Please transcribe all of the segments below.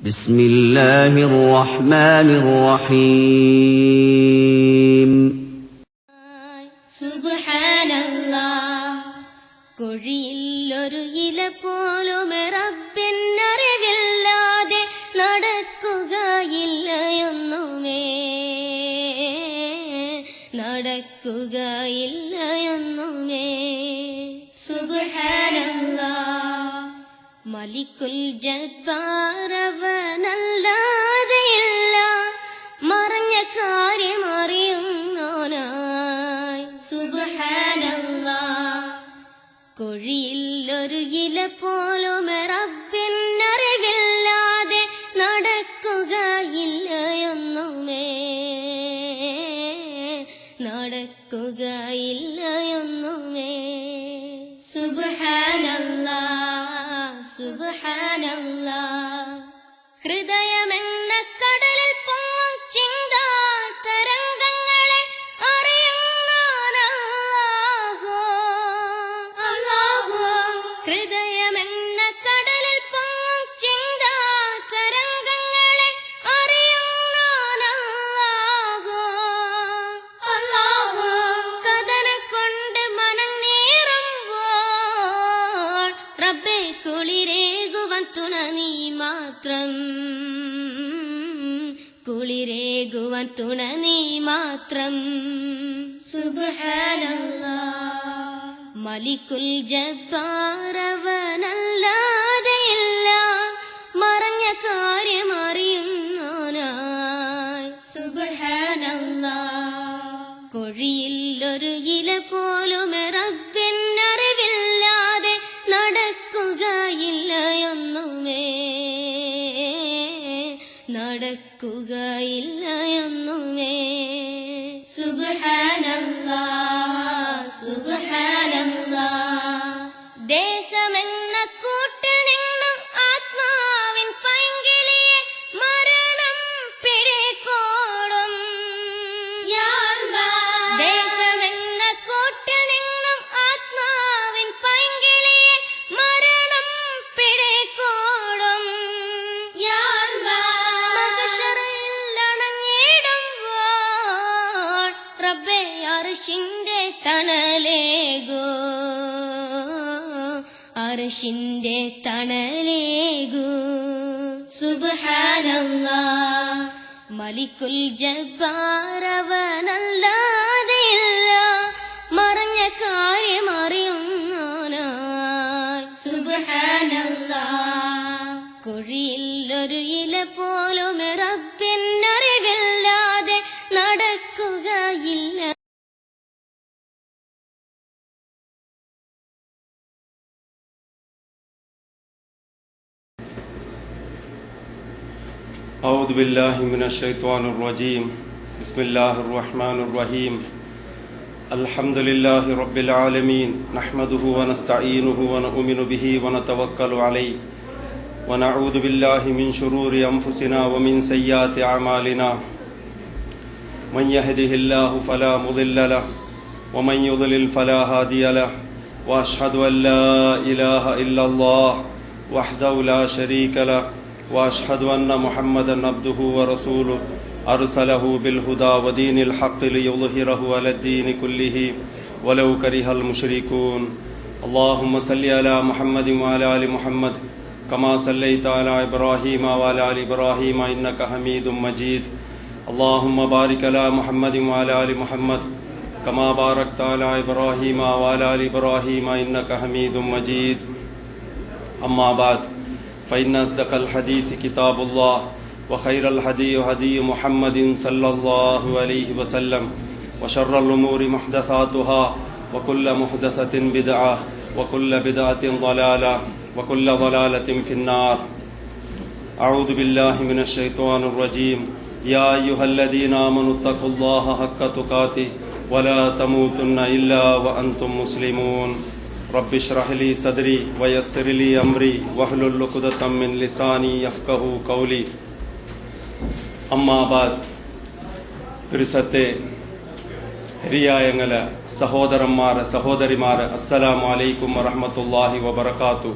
بسم الله الرحمن الرحيم സുബ്ഹാനല്ലാഹ് കുഴിയിലൊരു ഇല പോലും റബ്ബിനറിവില്ലാതെ നടക്കുകയില്ലയൊന്നുമേ സുബ്ഹാനല്ലാഹ് മലിക്കുൽ ജബ്ബാറവനല്ലാതെയില്ല മറഞ്ഞ കാര്യം അറിയുന്നോനായി സുബ്ഹാനല്ലാഹ് കുഴിയിലൊരു ഇല പോലും റബ്ബിനറിവില്ലാതെ നടക്കുകയില്ലയൊന്നുമേ സുബ്ഹാനല്ലാഹ് സുബ്ഹാനല്ലാഹ് ഹൃദയമെന്ന കടലിൽ പൊങ്ങും ചിന്താ തരംഗങ്ങളെ അറിയുന്നോനല്ലാഹു ഹൃദയമെന്ന കടലിൽ പൊങ്ങും ചിന്താ തരംഗങ്ങളെ അറിയുന്നോനല്ലാഹു കഥനം കൊണ്ട് മനം നീറുമ്പോൾ റബ്ബേ കുളിരേകുവൻ തുണ നീ മാത്രം സുബ്ഹാനല്ലാഹ് മലിക്കുൽ ജബ്ബാറവനല്ലാതെയില്ല മറഞ്ഞ കാര്യം അറിയുന്നോനായി സുബ്ഹാനല്ലാഹ് കുഴിയിലൊരു ഇല പോലും റബ്ബിനറിവില്ലാതെ നടക്കുകയില്ലയൊന്നുമേ സുബ്ഹാനല്ലാഹ് സുബ്ഹാനല്ലാഹ് ദേഹമെന്ന കൂട്ടിൽ നിന്നും ആത്മാവിൻ പൈങ്കിളിയെ മരണം പിടികൂടും ദേഹമെന്ന കൂട്ടിൽ നിന്നും ആത്മാവിൻ പൈങ്കിളിയെ മരണം പിടികൂടും മഹ്ശറിൽ അണഞ്ഞിടുമ്പോൾ റബ്ബേ അർശിന്റെ തണലേകൂ സുബ്ഹാനല്ലാഹ് മലിക്കുൽ ജബ്ബാറവനല്ലാതെയില്ല മറഞ്ഞ കാര്യം അറിയുന്നോനായി സുബ്ഹാനല്ലാഹ് കുഴിയിലൊരു ഇല പോലും റബ്ബിനറിവില്ലാതെ നടക്കുകയില്ല أعوذ بالله من الشيطان الرجيم بسم الله الرحمن الرحيم الحمد لله رب العالمين نحمده ونستعينه ونؤمن به ونتوكل عليه ونعوذ بالله من شرور أنفسنا ومن سيئات أعمالنا من يهده الله فلا مضل له ومن يضلل فلا هادي له وأشهد أن لا إله إلا الله وحده لا شريك له وأشهد أن محمدا عبده ورسوله أرسله بالهدى ودين الحق ليظهره على الدين كله ولو كره المشركون اللهم صل على محمد وعلى آل محمد كما صليت على إبراهيم وعلى آل إبراهيم إنك حميد مجيد اللهم بارك على محمد وعلى آل محمد كما باركت على إبراهيم وعلى آل إبراهيم إنك حميد مجيد أما بعد فإن أصدق الحديث كتاب الله وخير الهدي هدي محمد صلى الله عليه وسلم وشر الأمور محدثاتها وكل محدثة بدعة وكل بدعة ضلالة وكل ضلالة في النار أعوذ بالله من الشيطان الرجيم يا أيها الذين آمنوا اتقوا الله حق تقاته ولا تموتن إلا وأنتم مسلمون رب اشرح لي صدري ويسر لي أمري واحلل عقدة من لساني يفقهوا قولي أما بعد പിരിസത്തെ ഹിരിയായങ്ങളെ സഹോദരന്മാരെ അസ്സലാമു അലൈക്കും വറഹ്മത്തുള്ളാഹി വബറകാതുഹു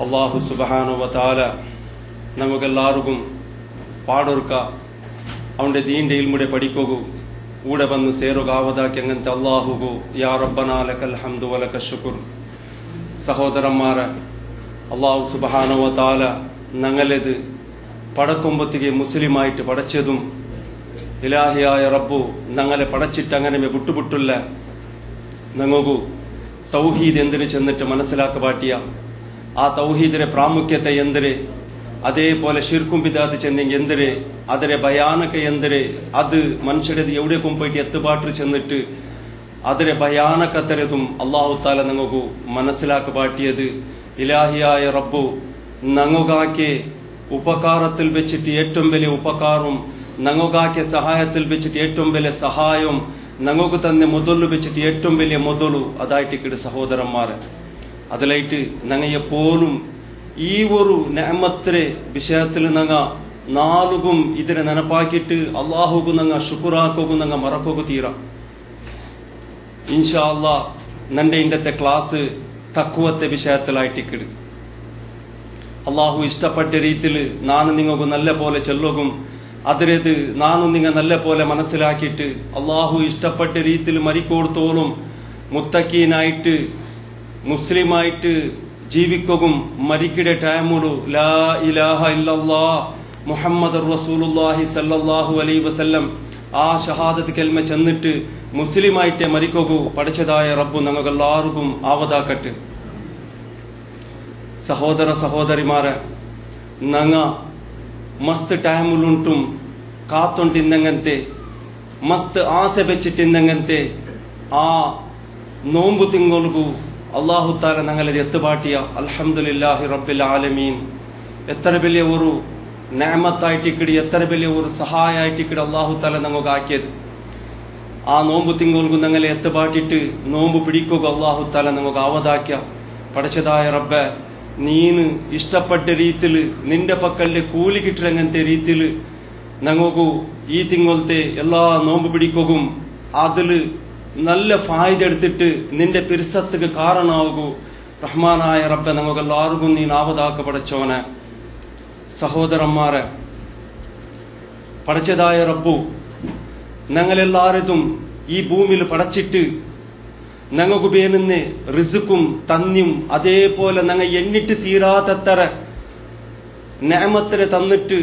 അള്ളാഹു സുബ്ഹാനഹു വ തആല നമുക്കെല്ലാവർക്കും പാടൊരുക്ക അവന്റെ ദീന്റെ ഇൽമുടെ പഠിക്കുകൂ ഊടെ വന്ന് സേറുകാവതാക്കി അങ്ങനത്തെ അള്ളാഹുഗു യാ റബ്ബനാ ലക്കൽ ഹംദു വലക ശുക്ർ. സഹോദരന്മാരെ, അള്ളാഹു സുബ്ഹാനഹു വ തആല ഞങ്ങളത് പടക്കുമ്പത്തിಗೆ മുസ്ലിമായിട്ട് പടച്ചതും ഇലാഹിയായ റബ്ബു ഞങ്ങളെ പടച്ചിട്ട് അങ്ങനെ വിട്ടുവിട്ടുള്ള ഞങ്ങൾക്കു തൗഹീദ് എന്തിനു ചെന്നിട്ട് മനസ്സിലാക്ക പാട്ടിയ ആ തൗഹീദിന്റെ പ്രാമുഖ്യತೆ ಎಂದರೆ അതേപോലെ ഷിർക്കും ബിദാത്ത് ചെന്നെങ്കിൽ എന്തിരെ അതിരെ ഭയാനക എന്തിരെ അത് മനുഷ്യരത് എവിടേക്കും പോയിട്ട് എത്തുപാട്ട് ചെന്നിട്ട് അതിരെ ഭയാനകത്തരതും അള്ളാഹു താല ഞങ്ങൾക്കു മനസ്സിലാക്ക പാട്ടിയത് ഇലാഹിയായ റബ്ബു ഞങ്ങൾക്കാക്കെ ഉപകാരത്തിൽ വെച്ചിട്ട് ഏറ്റവും വലിയ ഉപകാരവും ഞങ്ങൾക്കാക്കെ സഹായത്തിൽ വെച്ചിട്ട് ഏറ്റവും വലിയ സഹായവും ഞങ്ങൾക്ക് തന്നെ മുതലു വെച്ചിട്ട് ഏറ്റവും വലിയ മുതലു അതായിട്ട് സഹോദരന്മാരെ അതിലായിട്ട് ഞങ്ങൾ എപ്പോഴും ഈ ഒരു നിഅമത്തിലെ വിഷയത്തിൽ ഞങ്ങ നാലുകും ഇതിനെ നെനപ്പാക്കിയിട്ട് അള്ളാഹുക്കും ഞങ്ങ ശുക്റാക്കും ഞങ്ങ മറക്കുക തീരാം. ഇൻഷാ അല്ലാ നന്റെ ഇന്നത്തെ ക്ലാസ് തഖ്വത്തെ വിഷയത്തിലായിട്ടിക്കിട് അള്ളാഹു ഇഷ്ടപ്പെട്ട രീതിയിൽ നാനും നിങ്ങൾക്ക് നല്ല പോലെ ചെല്ലുകും അതിരത് നാനും നിങ്ങൾ നല്ല പോലെ മനസ്സിലാക്കിയിട്ട് അള്ളാഹു ഇഷ്ടപ്പെട്ട രീതിയിൽ മരിക്കോടത്തോളം മുത്തക്കീനായിട്ട് മുസ്ലിമായിട്ട് ജീവിക്കുകയും മരിക്കിടെ ടൈമുള്ളൂ ലാ ഇലാഹ ഇല്ലല്ലാ മുഹമ്മദ് റസൂലുള്ളാഹി സല്ലല്ലാഹു അലൈഹി വസല്ലം ആ ഷഹാദത്ത് കൽമ ചെന്നിട്ട് മുസ്ലിമായിട്ടേ മരിക്കൂ പഠിച്ചതായ റബ്ബു ഞങ്ങൾക്കെല്ലാവർക്കും ആവതാക്കട്ടെ. സഹോദര സഹോദരിമാരെ, ഞങ്ങ മസ്ത് ടൈമുലുണ്ടും കാത്തൊണ്ടിന്നങ്ങനത്തെ മസ്ത് ആസെ വെച്ചിട്ടിന്നങ്ങനത്തെ ആ നോമ്പു തിങ്ങോൽകു അള്ളാഹു താല ഞങ്ങളെ എത്തുപാട്ടിയ അൽഹംദുലില്ലാഹി റബ്ബിൽ ആലമീൻ. എത്ര വലിയ ഒരു നിഅമത്തായിട്ടിക്കിടി എത്ര വലിയ ഒരു സഹായമായിട്ടിക്കിടി അള്ളാഹു താല ഞങ്ങൾക്ക് ആക്കിയത്. ആ നോമ്പു തിങ്ങോൽകു ഞങ്ങളെ എത്തുപാട്ടിട്ട് നോമ്പ് പിടിക്കുക അള്ളാഹു താല ഞങ്ങൾക്ക് ആവതാക്കിയ പഠിച്ചതായ റബ്ബെ നീന് ഇഷ്ടപ്പെട്ട രീതിയിൽ നിന്റെ പക്കലിന്റെ കൂലി കിട്ടങ്ങനത്തെ രീതിയിൽ ഞങ്ങൾക്ക് ഈ തിങ്ങോലത്തെ എല്ലാ നോമ്പ് പിടിക്കുകയും അതില് നല്ല ഫായിദ എടുത്തിട്ട് നിന്റെ പിരിസത്തുക്ക് കാരണമാകൂ റഹ്മാനായ റബ്ബെ ഞങ്ങൾക്ക് എല്ലാവർക്കും നീ ആവതാക്ക പഠിച്ചോനെ. സഹോദരന്മാരെ, പഠിച്ചതായ റബ്ബു ഞങ്ങളെല്ലാവരും ഈ ഭൂമിയിൽ പടച്ചിട്ട് ഞങ്ങൾക്ക് വേണ്ടുന്ന റിസുക്കും തന്നിയും അതേപോലെ ഞങ്ങൾ എണ്ണിട്ട് തീരാത്തത്ര നിഅമത്തിനെ തന്നിട്ട്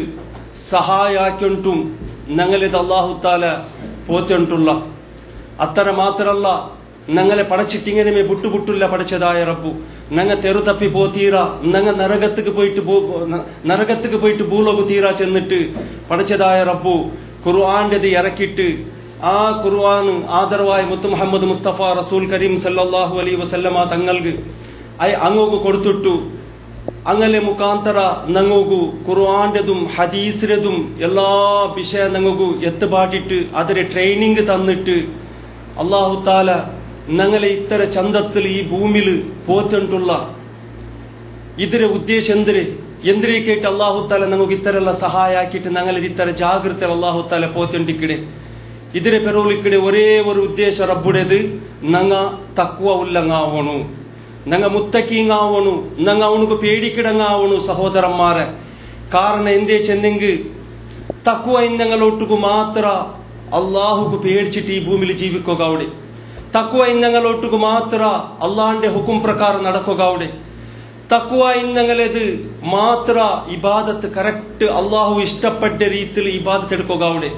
സഹായാക്കിയിട്ടും ഞങ്ങളിത് അല്ലാഹു തആല പോറ്റിട്ടുള്ള അത്ര മാത്രല്ല ഞങ്ങളെ പടച്ചിട്ടിങ്ങനെ വിട്ടുവിട്ടുള്ള പഠിച്ചതായ റബ്ബു ഞങ്ങൾ തെറുതപ്പി പോത്തീരാ ഞങ്ങൾ നരകത്തേക്ക് പോയിട്ട് ഭൂലോകു തീരാ ചെന്നിട്ട് പഠിച്ചതായ റബ്ബു ഖുർആന്റെ ഇറക്കിയിട്ട് ആ ഖുർആൻ ആദരവായ മുത്തു മുഹമ്മദ് മുസ്തഫ റസൂൽ കരീം സല്ലല്ലാഹു അലൈഹി വസല്ലമ തങ്ങൾക്ക് അങ്ങോക്ക് കൊടുത്തിട്ടു അങ്ങനെ മുഖാന്തര ഞങ്ങൾക്ക് ഖുർആന്റെതും ഹദീസിനതും എല്ലാ വിഷയം ഞങ്ങൾക്ക് എത്തുപാട്ടിട്ട് അതിന് ട്രെയിനിങ് തന്നിട്ട് അല്ലാഹു തആല ഞങ്ങളെ ഇത്തര ചന്തത്തിൽ ഈ ഭൂമിയിൽ പോറ്റിട്ടുള്ള ഇതിരെ ഉദ്ദേശം എന്തിരേക്കായിട്ട് അല്ലാഹു തആല ഞങ്ങൾക്ക് ഇത്തരമുള്ള സഹായാക്കിയിട്ട് ഞങ്ങളെ ഇത്തര ജാഗ്രത അല്ലാഹു തആല പോറ്റിണ്ടിക്കിടെ ഇതിരെ പെരോലിക്കിടെ ഒരേ ഒരു ഉദ്ദേശ റബ്ബുടേത് ഞങ്ങ തഖ്വ ഉള്ളങ്ങാവണു ഞങ്ങ മുത്തക്കീങ്ങാവണു ഞങ്ങ അവനുക്ക് പേടിക്കിടങ്ങാവണു സഹോദരന്മാരെ. കാരണം എന്തേ ചെന്നെങ്കിൽ തഖ്വ ഞങ്ങളൊട്ടുക്ക് മാത്ര അള്ളാഹുക്ക് പേടിച്ചിട്ട് ഈ ഭൂമിയിൽ ജീവിക്കുക അവിടെ. തഖ്വ ഞങ്ങളൊട്ടുക്ക് മാത്ര അള്ളാഹിന്റെ ഹുക്കും പ്രകാരം നടക്കുക അവിടെ. തഖ്വ ഞങ്ങളത് മാത്ര ഇബാദത്ത് കറക്റ്റ് അള്ളാഹു ഇഷ്ടപ്പെട്ട രീതിയിൽ ഇബാദത്ത് എടുക്കുക അവിടെ.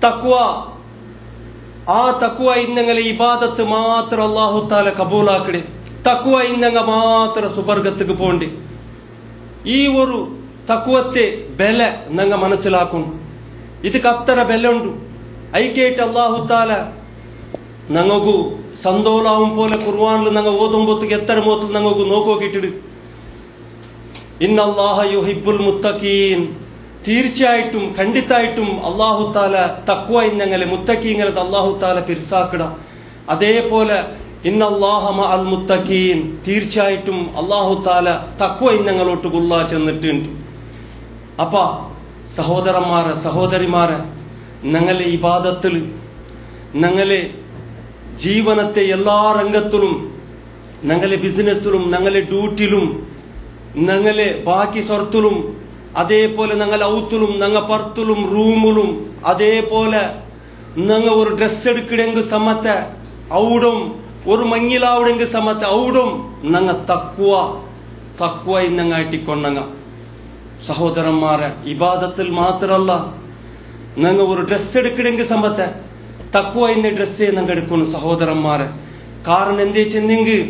തഖ്വ ആ തഖ്വ ഇന്നങ്ങളെ ഇബാദത്ത് മാത്രം അല്ലാഹു തആല കബൂലാക്കടെ. തഖ്വ ഇന്നങ്ങ മാത്ര സുബർഗത്തേക്ക് പോണ്ടേ. ഈ ഒരു തഖ്വത്തെ ബല ഞങ്ങ മനസ്സിലാക്കണം. ಇದಕ್ಕೆ ಅತ್ತರ ಬೆಲೆ ಉಂಟು. ಐಕೇಟ್ ಅಲ್ಲಾಹು ತಾಲ ഞങ്ങൾക്കു സന്തോലാവും പോലെ ഖുർആനിൽ ഞങ്ങൾ ഓതുമ്പോഴത്തേക്ക് എത്ര മോത്തിൽ ഞങ്ങൾക്ക് നോക്കിയിട്ടിട്. ഇന്നല്ലാഹ യുഹിബ്ബുൽ മുത്തഖീൻ. തീർച്ചയായിട്ടും ഖണ്ഡിതായിട്ടും അല്ലാഹു തആല തഖ്വ ഞങ്ങളെ മുത്തഖീങ്ങളെ അല്ലാഹു തആല പിർസാക്കട. അതേപോലെ ഇന്നല്ലാഹ മഅൽ മുത്തഖീൻ. തീർച്ചയായിട്ടും അല്ലാഹു തആല തഖ്വ ഞങ്ങളോട്ട് കൊള്ളാ ചെന്നിട്ടുണ്ട്. അപ്പ സഹോദരന്മാരെ സഹോദരിമാരെ, ഞങ്ങളെ ഇബാദത്തിൽ ഞങ്ങളെ ജീവനത്തെ എല്ലാ രംഗത്തിലും ഞങ്ങളെ ബിസിനസ്സിലും ഞങ്ങളെ ഡ്യൂട്ടിലും ഞങ്ങളെ ബാക്കി സ്വർത്തിലും അതേപോലെ ഞങ്ങൾ ഔത്തിലും ഞങ്ങൾ പുറത്തിലും റൂമിലും അതേപോലെ ഞങ്ങൾ ഒരു ഡ്രസ് എടുക്കണമെങ്കിൽ സമത്തെ ഔടും ഒരു മങ്ങിലാവണമെങ്കിൽ സമത്തെ ഔടും ഞങ്ങൾ തക്കുവ ഇന്നങ്ങ ഇട്ടിക്കൊണ്ടങ്ങ സഹോദരന്മാരെ ഇബാദത്തിൽ മാത്രമല്ല ഞങ്ങൾ ഒരു ഡ്രസ് എടുക്കണമെങ്കിൽ സമത്തെ തക്കുവ ഇന്ന ഡ്രസ്സേ ഞങ്ങൾ എടുക്കുന്നു സഹോദരന്മാരെ. കാരണം എന്തേ ചെന്നെങ്കിൽ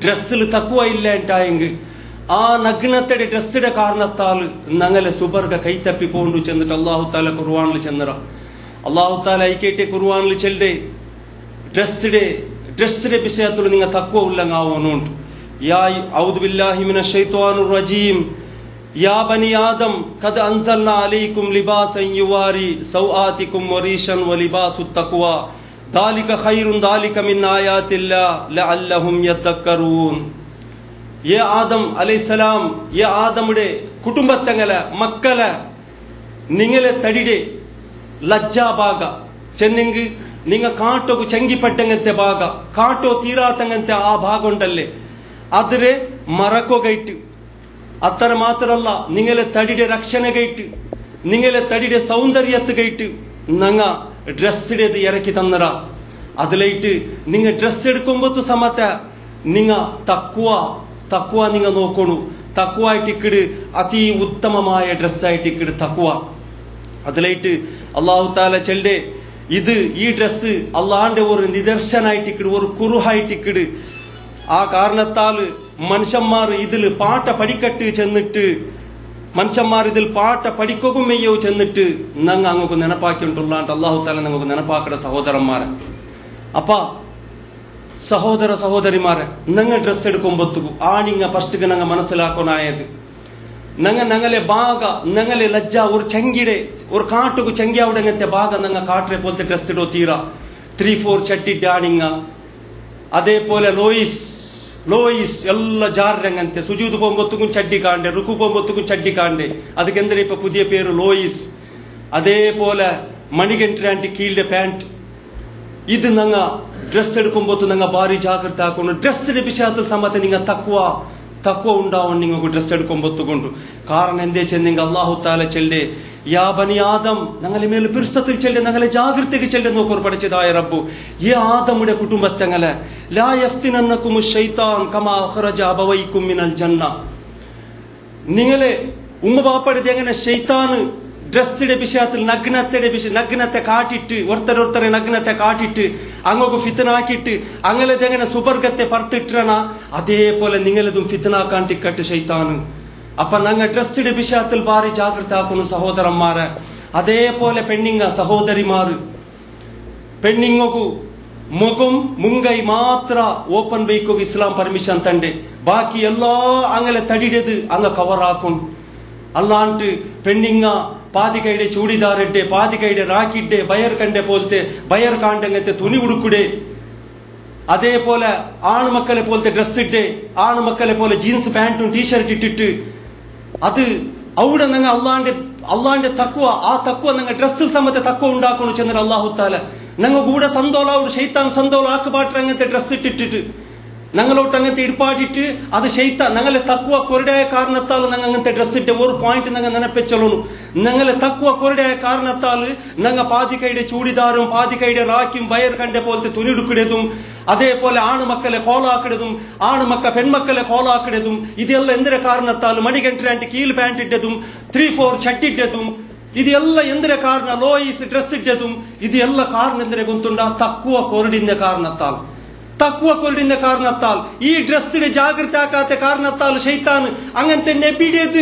ഡ്രസ്സിൽ തക്കുവ ഇല്ല ഉണ്ടായെങ്കിൽ ആ നഗ്നത്തെ ഡ്രസ്സിന്റെ കാരണത്താൽ ഞങ്ങളെ സുബർഗ കൈത്തപ്പി പോണ്ടു ചെന്നിട്ട് അള്ളാഹു താല ഖുർആനിൽ ചെന്നറ. അള്ളാഹു താല ഐക്കേറ്റെ ഖുർആനിൽ ചെല്ലേ ഡ്രസ്സിന്റെ വിഷയത്തിൽ നിങ്ങൾ തക്കുവ ഉള്ളങ്ങാവുന്നുണ്ട്. യാ ഔദു ബില്ലാഹി മിനശ് ശൈത്വാനിർ റജീം യാ ബനി ആദം ഖദ് അൻസൽനാ അലൈക്കും ലിബാസൻ യുവാരി സൗആതികും വരീശൻ വലിബാസുത് തഖ്വ ദാലിക ഖൈറുൻ ദാലിക മിൻ ആയാതില്ലാ ലഅല്ലഹും യതക്കറൂൻ. യേ ആദം അലൈഹിസ്സലാം, യേ ആദമുടെ കുടുംബത്തങ്ങളെ മക്കളെ നിങ്ങളെ തടിടെ ലജ്ജാഭാഗ ചെന്നെങ്കിൽ നിങ്ങൾ കാട്ടോക്ക് ചെങ്കിപ്പെട്ടങ്ങനത്തെ ഭാഗ കാട്ടോ തീരാത്തങ്ങനത്തെ ആ ഭാഗം ഉണ്ടല്ലേ അതിരെ മറക്കുകയിട്ട് അത്ര മാത്രല്ല നിങ്ങളെ തടിയുടെ രക്ഷണ കയറ്റ് നിങ്ങളെ തടിയുടെ സൗന്ദര്യത്ത് കയറ്റ് ഞങ്ങ ഡ്രസ്സിടേത് ഇറക്കി തന്നറ. അതിലായിട്ട് നിങ്ങൾ ഡ്രസ് എടുക്കുമ്പോ സമത്തെ നിങ്ങ തക്കുവ നിങ്ങൾ നോക്കണു. തക്കുവായിട്ട് ഇക്കിട് അതി ഉത്തമമായ ഡ്രസ്സായിട്ട് ഇക്കിട് തക്കുവ. അതിലായിട്ട് അള്ളാഹു താല ചെല്ലെ ഇത് ഈ ഡ്രസ്സ് അള്ളാന്റെ ഒരു നിദർശനായിട്ട് ഇക്കിട് ഒരു കുറുഹായിട്ട് ഇക്കിട്. ആ കാരണത്താൽ മനുഷ്യന്മാർ ഇതിൽ പാട്ട പഠിക്കട്ട് ചെന്നിട്ട് മനുഷ്യന്മാർ ഇതിൽ പാട്ട പഠിക്കുകയും മെയ്യോ ചെന്നിട്ട് ഞങ്ങ അങ്ങക്ക് നെനപ്പാക്കിട്ടുള്ളാണ്ട് അള്ളാഹു താല ഞങ്ങൾക്ക് നെനപ്പാക്കട സഹോദരന്മാരെ. അപ്പ സഹോദര സഹോദരിമാരെ ഞങ്ങൾ ഡ്രസ് എടുക്കുമ്പോത്തുകു ആണിങ്ങ ഫസ്റ്റ് ഞങ്ങൾ മനസ്സിലാക്കാനായത് ഞങ്ങളെ ഭാഗ ഞങ്ങളെ ലജ്ജ ഒരു ചെങ്കിടെ ഒരു കാട്ടുകു ചെങ്കിയാവിടങ്ങത്തെ ഭാഗ ഞങ്ങൾ കാട്ടിനെ പോലത്തെ ഡ്രസ് ഇടോ തീര 3-4 ചട്ടിട്ടാണിങ്ങ അതേപോലെ ലോയിസ് എല്ലാ ജാറിനങ്ങനത്തെ സുജൂത് പോകുമ്പോത്തുക്കും ചട്ടി കാണ്ടേ റുക്കു പോകുമ്പോത്തുക്കും ചട്ടി കാണ്ടേ ಅದಕ್ಕೆ എന്തിനാ ഇപ്പൊ പുതിയ പേര് ലോയിസ്. അതേപോലെ മണികെട്ടിരാണ്ടി കീഴിലെ പാന്റ് ഇത് ഞങ്ങ ഡ്രസ് എടുക്കുമ്പോൾ ഞങ്ങൾ ഭാരി ജാഗ്രത ആക്കുന്നു. ഡ്രസ്സിന്റെ വിഷയത്തിൽ സമയത്ത് നിങ്ങൾ തക്കുവ ഉണ്ടാവും നിങ്ങൾക്ക് ഡ്രസ് എടുക്കുമ്പോത്തുകൊണ്ട്. കാരണം എന്തേ ചെന്നെങ്കിൽ അള്ളാഹു താല ചെല്ലേ യാ ബനി ആദം ഞങ്ങളെ മേൽ പിർസത്തിൽ ചെല്ലെ ഞങ്ങളെ ജാഗ്രതയ്ക്ക് ചെല്ലെ നോക്കോർ പഠിച്ചതായ റബ്ബു ഈ ആദമുടെ കുടുംബത്തങ്ങളെ ലാ യഫ്തിനന്നകും ശൈത്താൻ കമാ അഖ്റജ അബവൈകും മിനൽ ജന്ന. നിങ്ങളെ ഉമ്മ ബാപ്പയുടെ എങ്ങനെ ശൈത്താന് ഡ്രസ്സിന്റെ വിഷയത്തിൽ നഗ്നത്തെ കാട്ടിട്ട് ഒരുത്തരെ നഗ്നത്തെ കാട്ടിട്ട് അങ്ങോട്ട് ഫിത്തനാക്കിയിട്ട് അങ്ങനെതെങ്ങനെ സുബർഗത്തെ പറത്തിട്ടണ അതേപോലെ നിങ്ങളതും ഫിത്തനാക്കാണ്ടിക്കട്ട് ശൈത്താന്. അപ്പൊ ഞങ്ങൾ ഡ്രസ്സിന്റെ വിഷയത്തിൽ ഭാരി ജാഗ്രത ആക്കുന്നു സഹോദരന്മാരെ. അതേപോലെ പെണ്ണിങ്ങ സഹോദരിമാര് പെണ്ണിങ്ങു മുഖം മുങ്കൈ മാത്ര ഓപ്പൺ വയ്ക്കുക ഇസ്ലാം പെർമിഷൻ തന്റെ ബാക്കി എല്ലാ അങ്ങനെ തടിയത് അങ്ങ് കവറാക്കും. അല്ലാണ്ട് പെണ്ണിങ്ങ പാതികൈയുടെ ചൂടിദാറിട്ടെ പാതികൈയുടെ റാക്കിട്ടെ ബയർ കണ്ടെ പോലത്തെ ബയർ കാണ്ടങ്ങത്തെ തുണി ഉടുക്കുടെ അതേപോലെ ആണുമക്കളെ പോലത്തെ ഡ്രസ് ഇട്ടെ ആണുമക്കളെ പോലെ ജീൻസ് പാന്റും ടീഷർട്ട് ഇട്ടിട്ട് അത് അവിടെ ഞങ്ങൾ അള്ളാന്റെ തക്കുവ ആ തക്കുവ ഞങ്ങൾ ഡ്രസ്സിൽ സമയത്ത് തക്കുവ ഉണ്ടാക്കുന്നു ചെന്നിട്ട് അള്ളാഹു താല ഞങ്ങൾ കൂടെ സന്തോളാവും ഷെയ്ത്താൻ സന്തോളാക്കുപാട്ട് അങ്ങനത്തെ ഡ്രസ് ഇട്ടിട്ട് ഞങ്ങളോട്ട് അങ്ങനത്തെ ഇടുപ്പാട്ടിട്ട് അത് ഷെയ്ത്താൻ ഞങ്ങളെ തക്കുവ കൊരടായ കാരണത്താൽ ഞങ്ങൾ അങ്ങനത്തെ ഡ്രസ് ഇട്ട് ഒരു പോയിന്റ് ഞങ്ങൾ നെനപ്പിച്ചോളൂ. ഞങ്ങളെ തക്കുവ കൊരടായ കാരണത്താൽ ഞങ്ങൾ പാതികൈയുടെ ചൂടിദാറും പാതികൈയുടെ റാക്കിയും ബയർ കണ്ടെ പോലത്തെ തുണിടുക്കിടതും അതേപോലെ ആണുമക്കളെ കോളാക്കിടതും പെൺമക്കളെ കോളാക്കിടതും ഇതെല്ലാം എന്തിന്റെ കാരണത്താൽ മണികെട്ടിരാണ്ട് കീൽ പാന്റ് ഇട്ടതും 3-4 ചട്ടിട്ടതും ಇದೆಲ್ಲ ಎಂದರೆ ಕಾರಣ ಲೋಯಿಸ್ ಡ್ರೆಸ್ ಇಟ್ಟದು ಇದೆಲ್ಲ ಕಾರಣ ಎಂದರೆ ಗೊತ್ತುಂಡ ತಕ್ಕುವ ಕೊರಡಿನ ಕಾರಣತ್ತಾಲ್ ಈ ಡ್ರೆಸ್ಸಿನ ಜಾಗೃತಿ ಆಕಾತೆ ಕಾರಣತ್ತಾಲ್ ಶೈತಾನ್ അങ്ങനത്തെ നബിയുടേത്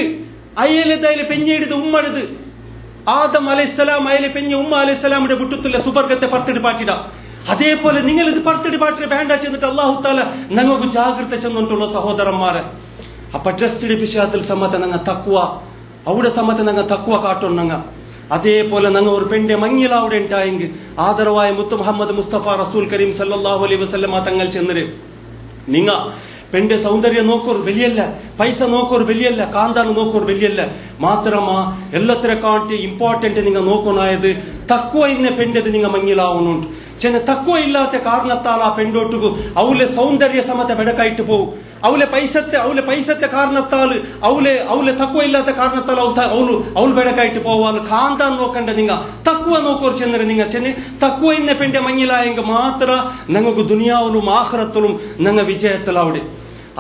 അയലതയിലെ പെഞ്ഞിടുത് ഉമ്മടുത് ആദം അലൈഹിസ്സലാം അയലെ പെഞ്ഞ ഉമ്മ അലൈഹിസ്സലാമിന്റെ വിട്ടുത്തുള്ള സുബർഗത്തെ പറത്തിട്ട് പാട്ടിട അതേപോലെ നിങ്ങൾ ഇത് പറത്തിട്ട് പാട്ടിട്ട് വേണ്ട ചെന്നിട്ട് അള്ളാഹു താല ഞങ്ങൾക്ക് ജാഗ്രത ചെന്നിട്ടുള്ള സഹോദരന്മാരെ. അപ്പൊ ഡ്രസ്സിന്റെ വിഷയത്തിൽ സമ്മത ഞങ്ങൾ തക്കുവ അവിടെ സമയത്ത് ഞങ്ങൾ തക്കുവ കാട്ടുണ്ണങ്ങ. അതേപോലെ ഞങ്ങൾ ഒരു പെണ്ണിന്റെ മങ്ങില അവിടെ ഉണ്ടായെങ്കിൽ ആദരവായ മുത്ത് മുഹമ്മദ് മുസ്തഫ റസൂൽ കരീം സല്ലല്ലാഹു അലൈഹി വസല്ലമ തങ്ങൾ ചെന്നര് നിങ്ങ പെണ്ണിന്റെ സൗന്ദര്യം നോക്കോർ വലിയല്ല, പൈസ നോക്കോർ വലിയല്ല, കാന്താന് നോക്കോർ വലിയല്ല, മാത്രമാ എല്ലാത്തിനെ കാട്ടി ഇമ്പോർട്ടന്റ് നിങ്ങൾ നോക്കണായത് തക്കുവ ഇന്ന പെണ്ണിത് നിങ്ങൾ മങ്ങിലാവുന്നുണ്ട്. ചെന്ന തക്കുവ ഇല്ലാത്ത കാരണത്താൽ ആ പെണ്ടോട്ടുകു അവലെ സൗന്ദര്യ സമത്തെ വെടക്കായിട്ട് പോവും. അവലെ പൈസത്തെ കാരണത്താൽ അവലെ തക്കുവ ഇല്ലാത്ത കാരണത്താൽ അവൾ വെടക്കായിട്ട് പോവാൽ കാന്താൻ നോക്കണ്ട. നിങ്ങ തക്കുവ നോക്കോർ ചെന്നരെ നിങ്ങ ചെന്ന് തക്കുവ ഇന്ന പെണ്ടെ മഞ്ഞിലായെങ്കിൽ മാത്ര ഞങ്ങൾക്ക് ദുനിയാവിലും ആഖിറത്തിലും ഞങ്ങൾ വിജയത്തിലവിടെ.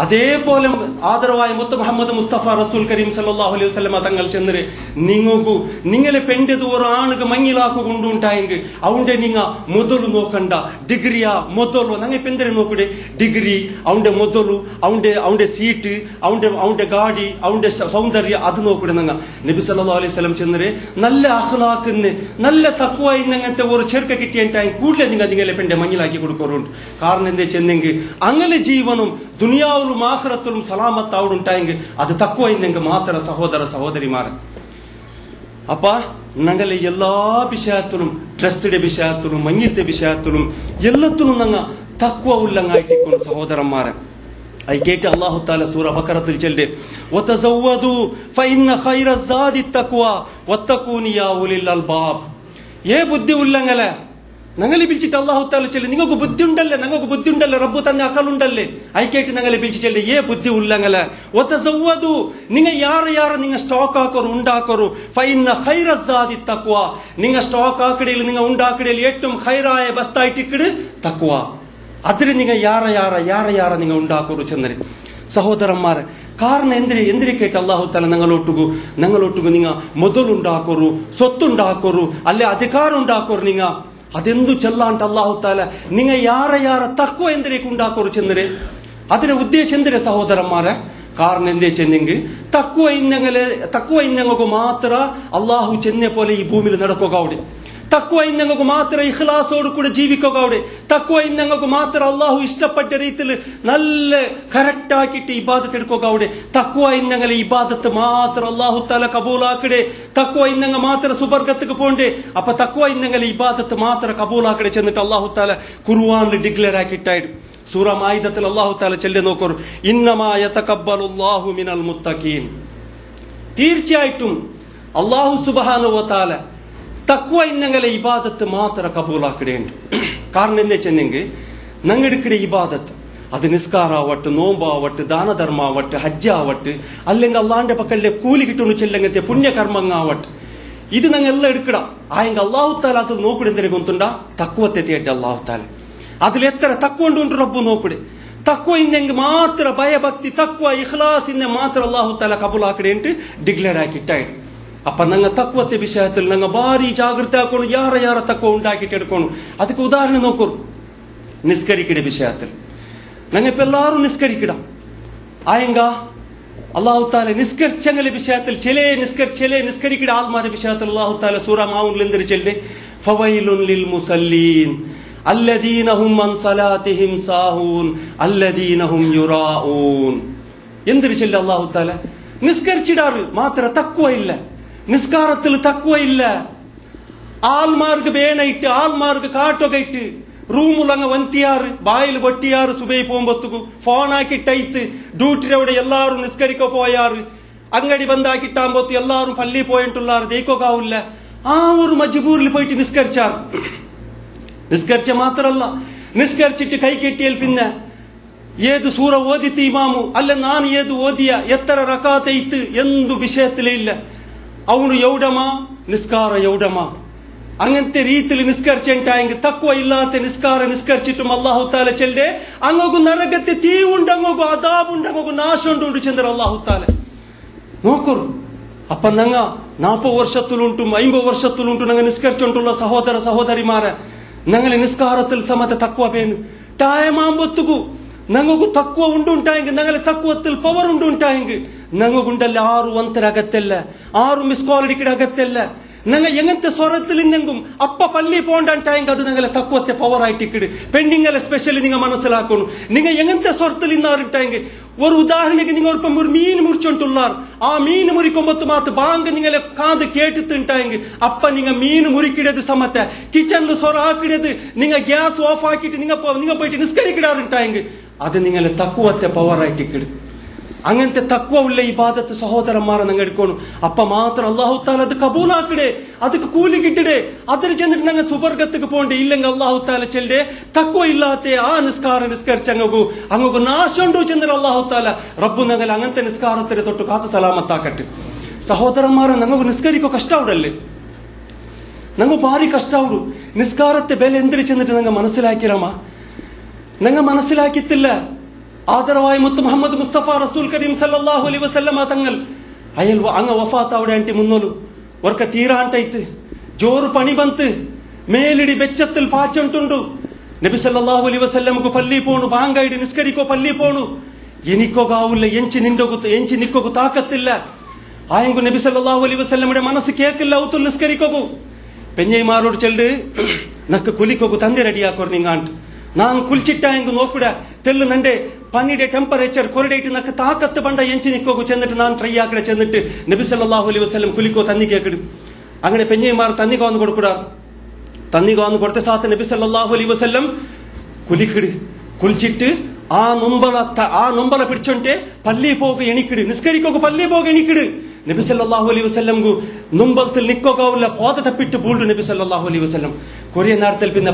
അതേപോലെ ആദരവായ മുത്ത് മുഹമ്മദ് മുസ്തഫ റസൂൽ കരീം സല്ലല്ലാഹു അലൈഹി വസല്ലമ തങ്ങൾ ചെന്നരെ നിങ്ങളെ പെണ്ടത് ഒരു ആണുക്ക് മഞ്ഞിലാക്കു കൊണ്ടുണ്ടായെങ്കിൽ അവന്റെ നിങ്ങ ಮೊದಲು നോക്കണ്ട ഡിഗ്രിയ ಮೊದಲು ನಂಗೆ ಪೆಂದರೆ ನೋಕಡೆ ഡിഗ്രി അവന്റെ ಮೊದಲು അവന്റെ സീറ്റ് അവന്റെ ഗാഡി അവന്റെ സൗന്ദര്യ അത് നോക്കടെ നങ്ങ. നബി സല്ലല്ലാഹു അലൈഹി വസല്ലം ചെന്നരെ നല്ല അഖ്ലാഖിന് നല്ല തഖ്വ ഇന്നങ്ങനത്തെ ഒരു ചെറുക്ക കിട്ടിയായി കൂടുതൽ നിങ്ങളെ പെണ്ടെ മഞ്ഞിലാക്കി കൊടുക്കാറുണ്ട്. കാരണം എന്താ ചെന്നെങ്കിൽ അങ്ങനെ ജീവനും ദുനിയാവ് ആഖിറത്തിലും സലാമത്താവുണ്ടായെങ്കിൽ അത് തഖ്വ ഇന്നെങ്കിൽ മാത്ര സഹോദര സഹോദരിമാരെ. അപ്പ ഞങ്ങളെ എല്ലാ വിഷയത്തിലും ഡ്രസ്സിന്റെ വിഷയത്തിലും മഞ്ഞത്തെ വിഷയത്തിലും എല്ലാത്തിലും ഞങ്ങ തഖ്വ ഉള്ളങ്ങായിട്ടിക്കൊണ്ട് സഹോദരന്മാരെ. അത് കേട്ട് അല്ലാഹു തആല സൂറ ബഖറത്തിൽ ചൊല്ലെ വതസവ്വദു ഫഇന്ന ഖൈറ സാദി തഖ്വ വത്തഖൂനി യാ ഉലിൽ അൽബാബ്. ബുദ്ധി ഉള്ളങ്ങളെ ഞങ്ങളെ വിളിച്ചിട്ട് അല്ലാഹു തആല ചൊല്ലെ നിങ്ങൾക്ക് ബുദ്ധി ഉണ്ടല്ലേ റബ്ബ് തന്നെ അക്കലുണ്ടല്ലേ. അയക്കേട്ട് ഞങ്ങളെ വിളിച്ച് ചൊല്ലെ ബുദ്ധി ഉള്ളങ്ങളെ വതസവ്വദു നിങ്ങൾ യാറെ നിങ്ങൾ സ്റ്റോക്ക് ആക്കോರು ഉണ്ടാക്കോರು ഫഇന്ന ഖൈറ സാദി തഖ്വ. നിങ്ങൾ സ്റ്റോക്ക് ആക്കടയിൽ നിങ്ങൾ ഉണ്ടാക്കടയിൽ ഏറ്റവും ഖൈറായ ബസ്തായിട്ടിക്കട് തഖ്വ. അതിൽ നിങ്ങൾ യാറെ നിങ്ങൾ ഉണ്ടാക്കോರು ചെന്നരെ സഹോദരന്മാരെ. കാരണം എന്തിനെ കേട്ട് അല്ലാഹു തആല ഞങ്ങളൊട്ടുകു നിങ്ങൾ ಮೊದಲುണ്ടാಕೋರು സ്വത്തുണ്ടാಕೋರು അല്ലെ അധികാരം ഉണ്ടാಕೋರು നിങ്ങൾ അതെന്തു ചെല്ലാണ്ട് അല്ലാഹു തആല നിങ്ങൾ യാറെ തഖ്വ എന്തിനേക്ക് ഉണ്ടാക്കോರು ചെന്നരെ. അതിന്റെ ഉദ്ദേശം എന്തിനെ സഹോദരന്മാരെ? കാരണം എന്തേ ചെന്നെങ്കിൽ തഖ്വ ഇന്നങ്ങൾക്ക് മാത്ര അല്ലാഹു ചെന്നെ പോലെ ഈ ഭൂമിയിൽ നടക്കുക അവിടെ. തഖ്വ ഇന്നങ്ങൾക്ക് മാത്ര ഇഖ്ലാസോട് കൂടെ ജീവിക്കുക അവിടെ. തഖ്വ ഇന്നങ്ങൾക്ക് മാത്ര അല്ലാഹു ഇഷ്ടപ്പെട്ട രീതിയിൽ നല്ല കറക്റ്റ് ആക്കിയിട്ട് ഇബാദത്ത് എടുക്കുക അവിടെ. തഖ്വ ഇന്നങ്ങളെ ഇബാദത്ത് മാത്ര അല്ലാഹു തആല കബൂലാക്കടെ. തഖ്വ ഇന്നങ്ങ മാത്ര സുബർഗത്തേക്ക് പോണ്ടേ. അപ്പൊ തഖ്വ ഇന്നങ്ങളെ ഇബാദത്ത് മാത്ര കബൂലാക്കടെ ചെന്നിട്ട് അല്ലാഹു തആല ഖുർആനിൽ ഡിക്ലെയർ ആക്കിയിട്ടായിരുന്നു. സൂറ മാഇദത്തിൽ അല്ലാഹു തആല ചൊല്ലി നോക്കൂ, ഇന്നമാ യതഖബ്ബലുല്ലാഹു മിനൽ മുത്തഖീൻ. തീർച്ചയായിട്ടും അല്ലാഹു സുബ്ഹാനഹു വ തആല തഖ്വ ഇന്നങ്ങളെ ഇബാദത്ത് മാത്ര കബൂലാക്കടേണ്ട. കാരണം എന്താ വെച്ചെങ്കിൽ ഞങ്ങളുടെ ഇബാദത്ത് അത് നിസ്കാരാവട്ടെ, നോമ്പാവട്ടെ, ദാനധർമാവട്ടെ, ഹജ്ജാവട്ടെ, അല്ലെങ്കിൽ അള്ളാന്റെ പക്കലിലെ കൂലി കിട്ടുന്നു ചെല്ലങ്ങത്തെ പുണ്യകർമ്മങ്ങാവട്ടെ, ഇത് ഞങ്ങൾ എല്ലാം എടുക്കണം. ആയെങ്കിൽ അല്ലാഹു തആല അത് നോക്കടെ എന്തിനെ കൊണ്ടുണ്ടാ തഖ്വത്തെ തേട്ടെ അല്ലാഹു തആല അതിലെത്ര തഖ്വ ഉണ്ട് റബ്ബ് നോക്കടെ. തഖ്വ ഇന്നെങ്കിൽ മാത്ര ഭയഭക്തി തഖ്വ ഇഖ്ലാസ് ഇന്നെ മാത്ര അല്ലാഹു തആല കബൂലാക്കടേണ്ട ഡിക്ലെയർ ആക്കിയിട്ടായിരുന്നു. അപ്പൊ ഞങ്ങൾ തഖ്വത്തെ വിഷയത്തിൽ ഞങ്ങൾ ഭാരി ജാഗ്രത ആക്കണം. യാറെ തഖ്വ ഉണ്ടാക്കിയിട്ട് എടുക്കണം. ಅದಕ್ಕೆ ഉദാഹരണം നോക്കൂ. നിസ്കരിക്കടെ വിഷയത്തിൽ ഞങ്ങൾ ഇപ്പൊ എല്ലാവരും നിസ്കരിക്കണം. ആയെങ്ക അല്ലാഹു തആല നിസ്കരിച്ചങ്ങളെ വിഷയത്തിൽ ചില നിസ്കരിക്കടെ ആൾമാരുടെ വിഷയത്തിൽ അല്ലാഹു തആല സൂറ മാഊനിൽ എന്തിരി ചൊല്ലെ ഫവൈലുൻ ലിൽ മുസല്ലീൻ അല്ലദീന ഹും അൻ സലാത്തിഹിം സാഹൂൻ അല്ലദീന ഹും യുറാഊൻ. എന്തിരി ചൊല്ലെ അല്ലാഹു തആല നിസ്കരിച്ചിടാറ് മാത്ര തഖ്വ ഇല്ല, നിസ്കാരത്തിൽ തഖ്വ ഇല്ല. ആൾമാർക്ക് വേണയിട്ട് ആൾമാർക്ക് കാട്ടൊകയിട്ട് റൂമുലങ്ങ വന്തിയാറ് ബായിൽ പൊട്ടിയാറ് സുബൈ പോകുമ്പൊത്തുകു ഫോണാക്കിട്ടൈത്ത് ഡ്യൂട്ടിയുടെ എല്ലാവരും നിസ്കരിക്കോ പോയാറ് അങ്ങടി ബന്ധാക്കിട്ടാകുമ്പോത്ത് എല്ലാവരും പള്ളി പോയിട്ടുള്ളാറ് ദൈക്കൊക്കാവില്ല. ആ ഒരു മജ്ബൂറിൽ പോയിട്ട് നിസ്കരിച്ച മാത്രല്ല നിസ്കരിച്ചിട്ട് കൈ കെട്ടിയാൽ പിന്നെ ഏത് സൂറ ഓദിത്ത് ഇമാമു അല്ല ನಾನು ഏത് ഓദിയ എത്ര റകാത്തൈത്ത് എന്തു വിഷയത്തിലേ ഇല്ല. ಅವನು ಯೌಡಮ ನಿಸ್ಕಾರ ಯೌಡಮ അങ്ങനത്തെ രീതിയിൽ നിസ്കരിച്ചിട്ടായെങ്കിൽ തഖ്വ ഇല്ലാത്ത നിസ്കരിച്ചിട്ടും അല്ലാഹു തആല ചെല്ലെ അങ്ങോക്ക് നരകത്തെ തീ ഉണ്ട്, അങ്ങോക്ക് അദാബുണ്ട്, അങ്ങോക്ക് നാശമുണ്ട് ചന്ദ്ര അല്ലാഹു തആല നോക്കൂ. അപ്പൊ ഞങ്ങ 40 വർഷത്തിലുണ്ടും 50 വർഷത്തിലുണ്ടും ഞങ്ങൾ നിസ്കരിച്ചുകൊണ്ടുള്ള സഹോദര സഹോദരിമാരെ ഞങ്ങളെ നിസ്കാരത്തിൽ സമത്തെ തഖ്വ വേണം. ടൈം ആകുമ്പോത്തുകു ഞങ്ങൾക്ക് തഖ്വ ഉണ്ടുണ്ടായെങ്കിൽ ഞങ്ങളെ തഖ്വത്തിൽ പവർ ഉണ്ടുണ്ടായെങ്കിൽ ഞങ്ങൾക്കുണ്ടല്ല 6 ಒಂತರ ಅಗತ್ಯಲ್ಲ, 6 ಮಿಸ್ ಕಾಲ್ ಅಡಿಕಡೆ ಅಗತ್ಯಲ್ಲ. ഞങ്ങൾ എങ്ങനത്തെ സ്വരത്തിൽ ഇന്നെങ്കും അപ്പ പള്ളി പോണ്ടായിട്ടെങ്കിൽ അത് ഞങ്ങളെ തഖ്വത്തെ പവർ ആയിട്ടിക്കട് പെണ്ണിങ്ങളെ സ്പെഷ്യലി നിങ്ങൾ മനസ്സിലാക്കണം. നിങ്ങൾ എങ്ങനത്തെ സ്വരത്തിൽ ഇന്നാറിട്ടെങ്കിൽ ഒരു ഉദാഹരണക്ക് നിങ്ങൾ ഇപ്പം ഒരു മീൻ മുറിച്ചോണ്ടുള്ളാർ, ആ മീൻ മുറിക്കുമ്പത്ത് മാത്രം ബാങ്ക് നിങ്ങളെ കാത് കേട്ടിട്ടുണ്ടെങ്കിൽ അപ്പ നിങ്ങൾ മീൻ മുറിക്കിടത് സമത്തെ കിച്ചണിൽ സ്വര ആക്കിടത് നിങ്ങൾ ഗ്യാസ് ഓഫ് ആക്കിയിട്ട് നിങ്ങൾ പോയിട്ട് നിസ്കരിക്കിടാറുണ്ടെങ്കിൽ അത് നിങ്ങളെ തഖ്വത്തെ പവർ ആയിട്ടിക്കട്. അങ്ങനത്തെ തക്വ ഉള്ള ഇബാദത്ത് സഹോദരന്മാരെ നിങ്ങൾ എടുക്കണം. അപ്പൊ മാത്രം അള്ളാഹു താല അത് കബൂലാക്കിടേ, അതൊക്കെ കൂലി കിട്ടിടേ, അതിന് ചെന്നിട്ട് ഞങ്ങൾ സുബർഗത്തേക്ക് പോകണ്ടേ. ഇല്ലെങ്കിൽ അള്ളാഹു താല ചെല്ലേ തക്വ ഇല്ലാത്ത ആ നിസ്കാരം നിസ്കരിച്ച് അങ്ങക്ക് നാശമുണ്ടോ ചെന്നിട്ട് അള്ളാഹു താല റബ്ബു ഞങ്ങൾ അങ്ങനത്തെ നിസ്കാരത്തിന് തൊട്ട് കാത്ത് സലാമത്താക്കട്ടെ. സഹോദരന്മാരെ ഞങ്ങൾക്ക് നിസ്കരിക്കോ കഷ്ടാവിടല്ലേ, ഞങ്ങൾ ഭാരി കഷ്ടാവിടു. നിസ്കാരത്തെ ബല എന്തിന് ചെന്നിട്ട് ഞങ്ങൾ മനസ്സിലാക്കിരാമ, ഞങ്ങൾ മനസ്സിലാക്കിത്തില്ല. ആദരവായ മുത്ത് മുഹമ്മദ് മുസ്തഫ റസൂൽ കരീം സല്ലല്ലാഹു അലൈഹി വസല്ലമ തങ്ങൾ അയൽ അങ്ങ വഫാത്ത് അവിടെ ಅಂಟಿ ಮುನ್ನೋಲು ವರ್ಕ ತೀರಾಂಟೈತು ಜೋರು ಪಣಿ ಬಂತು ಮೇಲಿಡಿ ಬೆಚ್ಚത്തിൽ പാച്ചുണ്ടുണ്ടു. നബി സല്ലല്ലാഹു അലൈഹി വസല്ലമക്ക് പള്ളി പോണു, ബാങ്കൈടി നിസ്കരിക്കോ പള്ളി പോണു. എനിക്കോ കാവില്ല, ಎಂಚಿ ನಿಕ್ಕೋಗು ತಾಕತ್ತಿಲ್ಲ. ആയെങ്കു നബി സല്ലല്ലാഹു അലൈഹി വസല്ലമയുടെ മനസ്സ് കേക്കില്ല. ഔത്തുൽ നിസ്കരിക്കോകു പെഞ്ഞൈമാരോട് ചെല്ല് നക്ക് കുലിക്കോകു ತಂದೆ ರೆಡಿಯಾಕೋರು ನಿಂಗಾಂಟ್ ನಾನು ಕುಲ್ಚಿಟ್ಟಾಯಂಗು ನೋಕುಡ ತೆಲ್ಲು ನಂಡೆ പനിയുടെ ടെമ്പറേച്ചർ കൊറഡേറ്റ് നക്ക് താക്കത്ത് പണ്ട എഞ്ചി നിക്കോകു ചെന്നിട്ട് ഞാൻ ട്രൈ ആക്കടെ ചെന്നിട്ട് നബി സല്ലല്ലാഹു അലൈഹി വസല്ലം കുലിക്കോ തന്നി കേക്കിടും. അങ്ങനെ പെഞ്ഞൈമാർ തന്നിക്കാന്ന് കൊടുക്കൂടാ. തന്നിക്കാന്ന് കൊടുത്ത സാത്ത് നബി സല്ലല്ലാഹു അലൈഹി വസല്ലം കുലിക്കിട് കുളിച്ചിട്ട് ആ നൊമ്പല പിടിച്ചോണ്ടെ പള്ളി പോക എണിക്കിട്, നിസ്കരിക്കോക്ക് പള്ളി പോക എണിക്കിട്. നബി സല്ലല്ലാഹു അലൈഹി വസല്ലംഗു നുമ്പലത്തിൽ നിക്കോകാവില്ല, പോത തപ്പിട്ട് പൂണ്ടു നബി സല്ലല്ലാഹു അലൈഹി വസല്ലം. കൊറിയ നേരത്തിൽ പിന്നെ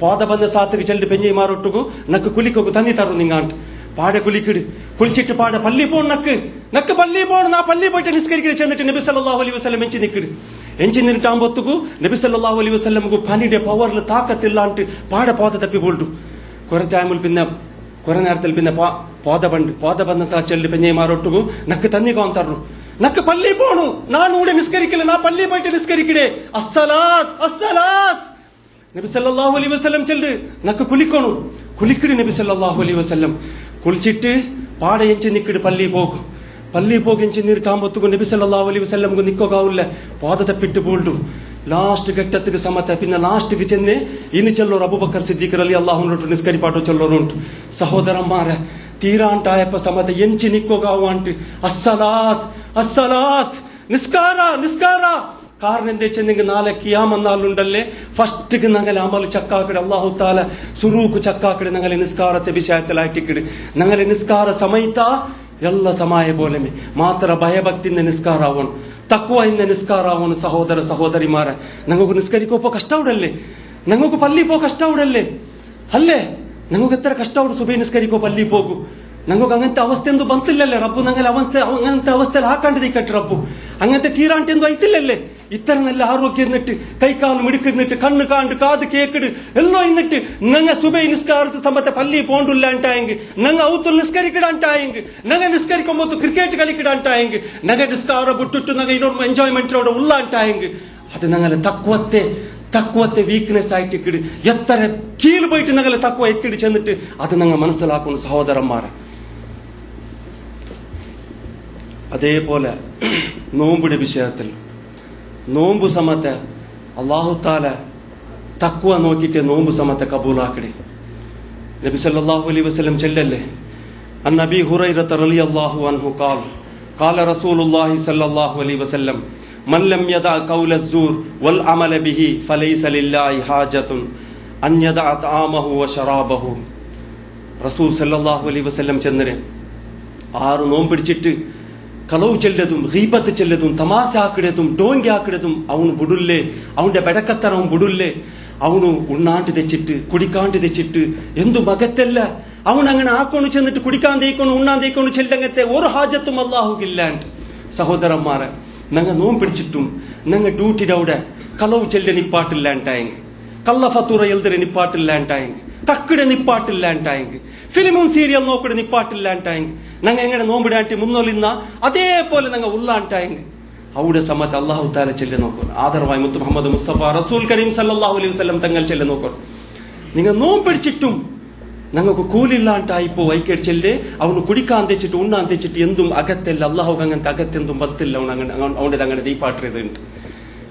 പോത ಬಂದ സാത്തിക്ക് ചെല്ലിട്ട് പെഞ്ഞൈമാരൊട്ടുകു നക്ക് കുലിക്കോക്ക് തന്നി തറു നിങ്ങാണ്ട് പാടെ കുലിക്കിട് കുളിച്ചിട്ട് പാടെ പള്ളി പോണു നക്ക് പള്ളി പോണു. നാ പള്ളി പോയിട്ട് നിസ്കരിക്കട് ചെന്നിട്ട് നബി സല്ലല്ലാഹു അലൈഹി വസല്ലം ಎಂಚಿ നിക്കിട്. ಎಂಚಿ ನಿಂಟಾಂಬೊತ್ತುಗು ನಬಿ ಸಲ್ಲಲ್ಲಾಹು ಅಲೈಹಿ ವಸಲ್ಲಂಗು ಪನಿಡೆ ಪವರ್ಲು ತಾಕತ್ತಿಲ್ಲ ಅಂಟು ಪಾಡ ಪೋದ ತಪ್ಪಿ ಬೋಲ್ಟು. ಕೊರೆ ಟೈಮುಲ್ ಪಿನ್ನ ಕೊರೆ നേരത്തിൽ പിന്നെ പോത ಬಂದ ಸಹ ಚೆಲ್ಲಿ പെഞ്ഞൈമാരൊട്ടുകു നക്ക് തന്നികോ ಅಂತಾರು. നക്ക് പള്ളി പോണു, ನಾನು ಕೂಡ ನಿಸ್ಕರಿಕಿಲ್ಲ, ನಾ ಪள்ளി പോയിട്ട് ನಿಸ್ಕರಿಕಿಡೆ. ಅಸ್ಸಲಾತ್ നബി സല്ലല്ലാഹു അലൈഹി വസല്ലം ചെല്ല് നക്ക് കുലിക്കിട് നബി സല്ലല്ലാഹു അലൈഹി വസല്ലം കുളിച്ചിട്ട് പാടെ ಎಂಚಿ നിക്കിട് പള്ളി പോകെഞ്ചി നീർട്ടാമ്പൊത്തുകു നബി സല്ലല്ലാഹു അലൈഹി വസല്ലംഗു നിക്കോകാവില്ല, പോത തപ്പിട്ട് ಬೋಲ್ಡು. ലാസ്റ്റ് ഘട്ടത്തിക്ക് സമയത്ത് പിന്നെ ലാസ്റ്റിക്ക് ചെന്ന് ഇനി ചെല്ലോರು അബൂബക്കർ സിദ്ദീഖ് റളിയല്ലാഹു അൻഹു നിസ്കരിപ്പാട്ടോ ചെല്ലോರು ಉಂಟು. സഹോദരന്മാരെ തീരാണ്ടായപ്പോ സമയത്ത് ಎಂಚಿ നിക്കോകാവു ಅಂಟು അസ്സലാത്ത് നിസ്കാര കാരണം എന്താ വെച്ചെങ്കിൽ നാളെ കിയാമന്നാളുണ്ടല്ലേ ഫസ്റ്റ് ഞങ്ങൾ അമൽ ചക്കാക്കടെ അല്ലാഹു താല സുറൂക്ക് ചക്കാക്കടെ ഞങ്ങളെ നിസ്കാരത്തെ വിഷയത്തിലായിട്ടിക്കിട്. ഞങ്ങളെ നിസ്കാര സമയത്ത ಎಲ್ಲ ಸಮಯ ಬೋಲೆಮೆ ಮಾತ್ರ ಭಯಭಕ್ತಿಯಿಂದ ನಿಸ್ಕಾರ ಆವನು, ತಕ್ವಯಿಂದ ನಿಸ್ಕಾರ ಆವನು. ಸಹೋದರ ಸಹೋದರಿಮಾರ ನಂಗೂ ನಿಸ್ಕರಿಕೋಪ ಕಷ್ಟ ಉಡಲ್ಲೇ, ನಂಗೂ ಪಲ್ಲಿ ಪೋ ಕಷ್ಟ ಉಡಲ್ಲೇ ಅಲ್ಲೇ ನಂಗೂ ಎತ್ತರ ಕಷ್ಟ ಉಡು ಸುಬೇ ನಿಸ್ಕರಿಕೋ ಪಲ್ಲಿ പോകു. ഞങ്ങൾക്ക് അങ്ങനത്തെ അവസ്ഥ എന്തു ബന്തില്ലല്ലേ റബ്ബു ഞങ്ങൾ അങ്ങനത്തെ അവസ്ഥയിൽ ആക്കാണ്ടത് കെട്ട് റബ്ബു അങ്ങനത്തെ തീരാണ്ടെന്തു ആയിത്തില്ലല്ലേ. ഇത്ര നല്ല ആരോഗ്യം എന്നിട്ട് കൈക്കാലും മിടുക്കിരുന്നിട്ട് കണ്ണ് കാണ്ട് കാത് കേക്കിട് എല്ലോ എന്നിട്ട് ഞങ്ങ സുബൈ നിസ്കാരത്തെ സമയത്തെ പള്ളി പോണ്ടില്ല ಅಂಟಾയെങ്കിൽ ഞങ്ങ ಔತುಲ್ ನಿಸ್ಕರಿಕಿಡ ಅಂಟಾയെങ്കിൽ ഞങ്ങ ನಿಸ್ಕರಿಕೊಂಬತ್ತು ക്രിക്കറ്റ് കളിക്കിಡ ಅಂಟಾയെങ്കിൽ ഞങ്ങ നിസ്കാര ಬಿಟ್ಟಿಟ್ಟು ഞങ്ങ ಇನ್ನೊಂದು ಎಂಜಾಯ್ಮೆಂಟ್ ಉಲ್ಲ ಅಂಟಾയെങ്കിൽ അത് ഞങ്ങളെ തക്വത്തെ വീക്ക്നെസ് ആയിട്ടിക്കിട്. എത്ര കീഴ് പോയിട്ട് ഞങ്ങളെ തക്വ എത്തിടി ചെന്നിട്ട് അത് ഞങ്ങൾ മനസ്സിലാക്കുന്നു സഹോദരന്മാരെ. അതേപോലെ നോമ്പിന്റെ വിഷയത്തിൽ നോമ്പ് സമയത്ത് അല്ലാഹു താല തക്വ നോക്കിയിട്ട് നോമ്പ് സമയത്ത് കബൂലാക്കണേ. നബി സല്ലല്ലാഹു അലൈഹി വസല്ലം ചെല്ലല്ലേ അൻ നബി ഹുറൈറ റളിയല്ലാഹു അൻഹു ഖാല റസൂലുള്ളാഹി സല്ലല്ലാഹു അലൈഹി വസല്ലം മൻ ലം യദഅ ഖൗല അസ്സൂർ വൽ അമല ബിഹി ഫലൈസ ലില്ലാഹി ഹാജത്തുൻ അൻ യദഅ തആമഹു വ ശറാബഹു. റസൂൽ സല്ലല്ലാഹു അലൈഹി വസല്ലം ചെന്നരെ 6 നോമ്പ് പിടിച്ചിട്ട് കളവ് ചെല്ലതും ഗീബത്ത് ചെല്ലതും തമാശ ആക്കിടതും ഡോങ്കി ആക്കിടതും അവನು ಬಿಡುಲ್ಲೇ, ಅವನ ಬೆಡಕತ್ತರ ಅವನು ಬಿಡುಲ್ಲೇ. ಅವನು ಉಣ್ಣಾಂಟ್ തെച്ചിട്ട് കുടിക്കാണ്ട് തെച്ചിട്ട് എന്തു മകത്തല്ല അവൻ അങ്ങനെ ആക്കൊണ്ട് ചെന്നിട്ട് കുടിക്കാൻ തേക്കൊണ്ട് ഉണ്ണാൻ തേക്കൊണ്ട് ചെല്ലങ്ങത്തെ ഒരു ഹാജത്തും അല്ലാഹുകില്ലാണ്ട്. സഹോദരന്മാരെ ഞങ്ങ നോമ്പ് പിടിച്ചിട്ടും ഞങ്ങ ഡ്യൂട്ടിയുടെ അവിടെ കളവ് ചെല്ല നിപ്പാട്ടില്ല ಅಂಟಾയെങ്കിൽ, കള്ള ഫത്തൂറ എൽദരെ നിപ്പാട്ടില്ല ಅಂಟಾയെങ്കിൽ, കക്കിടെ നിപ്പാട്ടില്ല ಅಂಟಾയെങ്കിൽ, ഫിലിമും സീരിയൽ നോക്കിടെ നിപ്പാട്ടില്ല ಅಂಟಾയെങ്കിൽ, ഞങ്ങ എങ്ങനെ നോമ്പിടാട്ടി മുന്നോലിന്ന അതേപോലെ ഞങ്ങ ഉള്ള ಅಂಟಾയെങ്കിൽ അവിടെ സമയത്ത് അല്ലാഹു തആല ചെല്ല നോക്കും. ആദരവായി മുത്ത് മുഹമ്മദ് മുസ്തഫ റസൂൽ കരീം സല്ലല്ലാഹു അലൈഹി വസല്ലം തങ്ങൾ ചെല്ല നോക്കും. നിങ്ങൾ നോമ്പ് പിടിച്ചിട്ടും ഞങ്ങൾക്ക് കൂലില്ലാണ്ടായിപ്പോ വൈക്കേട് ചെല്ലേ അവന് കുടിക്കാൻ തെച്ചിട്ട് ഉണ്ണാൻ തെച്ചിട്ട് എന്തും അകത്തല്ല. അല്ലാഹു അങ്ങനത്തെ അകത്തെന്തും ബത്തില്ല അവന്റെ അങ്ങനെ ദീപാട്ടിയതുണ്ട്.